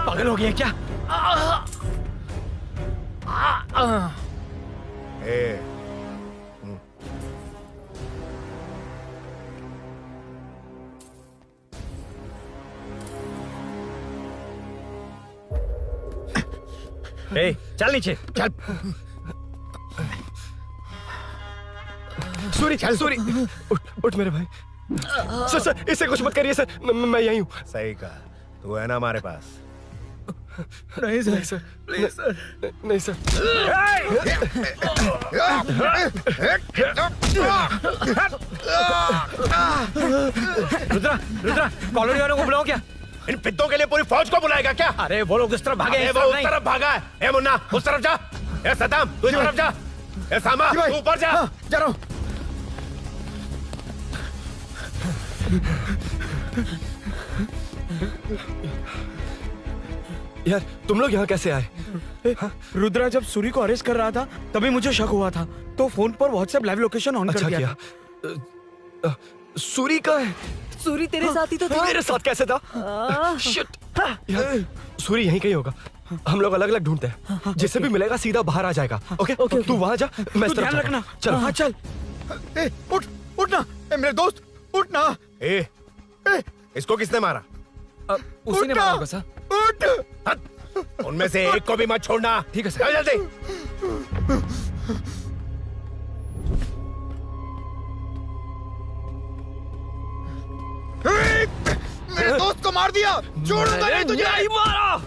पागल हो गया क्या? चल नीचे चल। सूरी सूरी उठ मेरे भाई। सर सर इसे कुछ मत करिए सर, मैं यहीं हूँ। सही कहा, तू है ना हमारे पास? नहीं सर, नहीं सर, प्लीज सर, नहीं सर। रुद्रा रुद्रा कॉलोनी वालों को बुलाओ क्या? इन पिद्दों के लिए पूरी फौज को बुलाएगा क्या? अरे वो लोग उस तरफ भागे। वो उस तरफ भागा है। ए मुन्ना उस तरफ जा। ए सदाम तू इस तरफ जा। ए सामा तू ऊपर जा। जा रहा हूं। यार तुम लोग यहाँ कैसे आए? रुद्रा जब सूरी को अरेस्ट कर रहा था तभी मुझे शक हुआ था, तो फोन पर व्हाट्सएप लाइव लोकेशन ऑन कर दिया। सूरी का है? सूरी तेरे साथ ही तो था। मेरे साथ कैसे था? शिट। यार सूरी यहीं कहीं होगा। हम लोग अलग अलग ढूंढते हैं। जिसे भी मिलेगा सीधा बाहर आ जाएगा। ओके तू वहां जा, मैं इस तरफ ध्यान जाता हूं। रखना। चल हाँ चल। ए, उठ उठना मेरे दोस्त, उठना। ए, इसको किसने मारा? उसी ने मारा होगा सर। उठ। उनमें से एक को भी मत छोड़ना। ठीक है सर। चल जल्दी। मेरे दोस्त को मार दिया। छोड़ूंगा नहीं तुझे। नहीं मारा।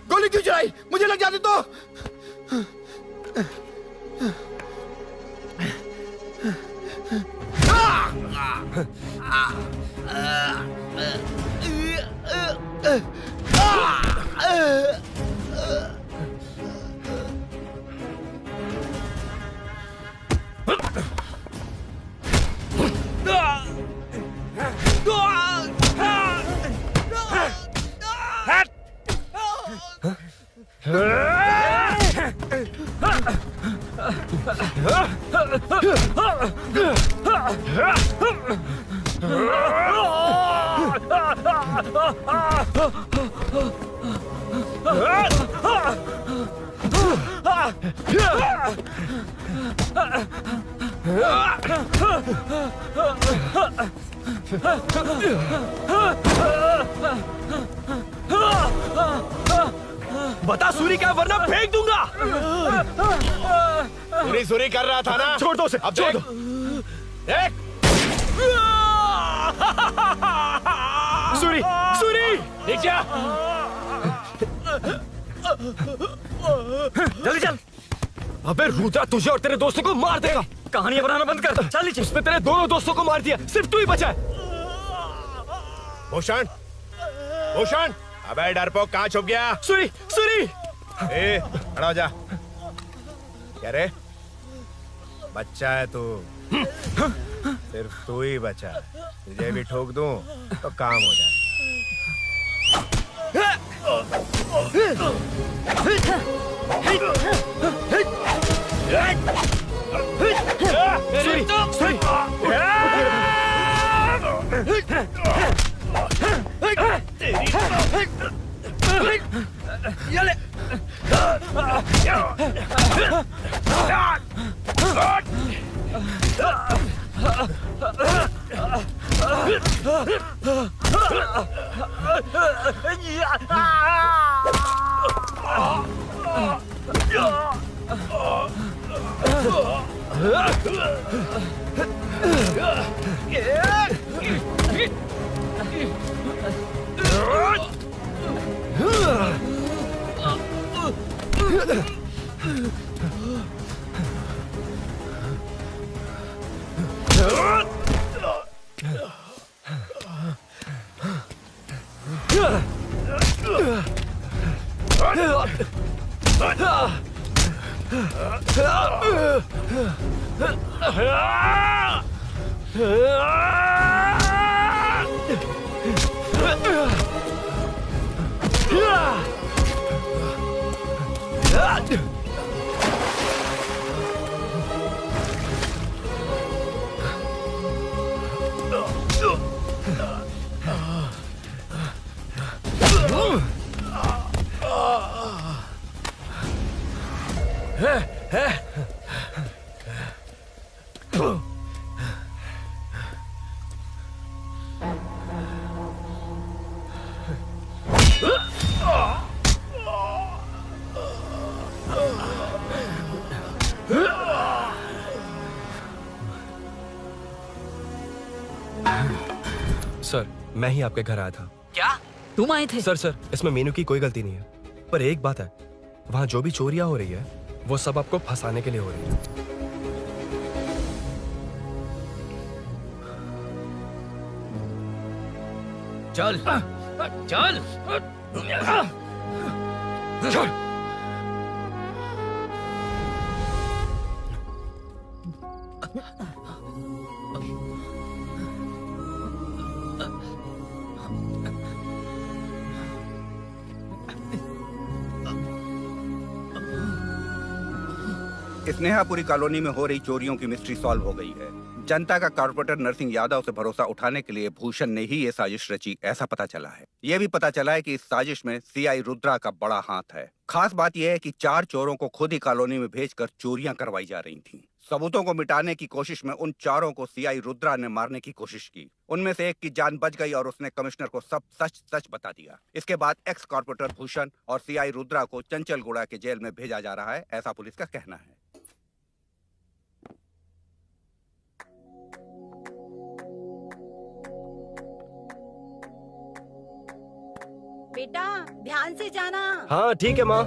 गोली क्यों चलाई? मुझे लग जाती तो। बता सूरी क्या, वरना फेंक दूंगा। सूरी कर रहा था ना। छोड़ दो उसे, अब छोड़ देख। दो। देख। सूरी, सूरी, देख जा। जल्दी चल। अबे रुद्रा तुझे और तेरे दोस्तों को मार देगा। कहानियां बनाना बंद कर। चल नीचे। उसने तेरे दोनों दोस्तों को मार दिया, सिर्फ तू ही बचा है। भूषण, भूषण, अबे डरपोक कहाँ छुप गया? सूरी, सूरी। ए, खड़ा हो जा। क्या रे? बच्चा है तू। सिर्फ तू ही बचा है। तुझे भी ठोक दूं तो काम हो जाए। सर, मैं ही आपके घर आया था। क्या तुम आए थे? सर, इसमें मीनू की कोई गलती नहीं है। पर एक बात है, वहाँ जो भी चोरियां हो रही है वो सब आपको फंसाने के लिए हो रही है। चल चल चल। स्नेहापुरी कॉलोनी में हो रही चोरियों की मिस्ट्री सॉल्व हो गई है। जनता का कॉर्पोरेटर नरसिंह यादव से भरोसा उठाने के लिए भूषण ने ही ये साजिश रची, ऐसा पता चला है। ये भी पता चला है कि इस साजिश में सीआई रुद्रा का बड़ा हाथ है। खास बात यह है कि 4 चोरों को खुद ही कॉलोनी में भेजकर चोरियां करवाई जा रही थीं। सबूतों को मिटाने की कोशिश में उन 4 को सीआई रुद्रा ने मारने की कोशिश की। उनमें से एक की जान बच गई और उसने कमिश्नर को सब सच सच बता दिया। इसके बाद एक्स कॉर्पोरेटर भूषण और सीआई रुद्रा को चंचलगुड़ा के जेल में भेजा जा रहा है, ऐसा पुलिस का कहना है। बेटा ध्यान से जाना। हाँ ठीक है माँ।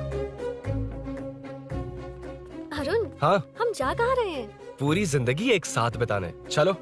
अरुण, हाँ हम जा कहाँ रहे हैं? पूरी जिंदगी एक साथ बिताने, चलो।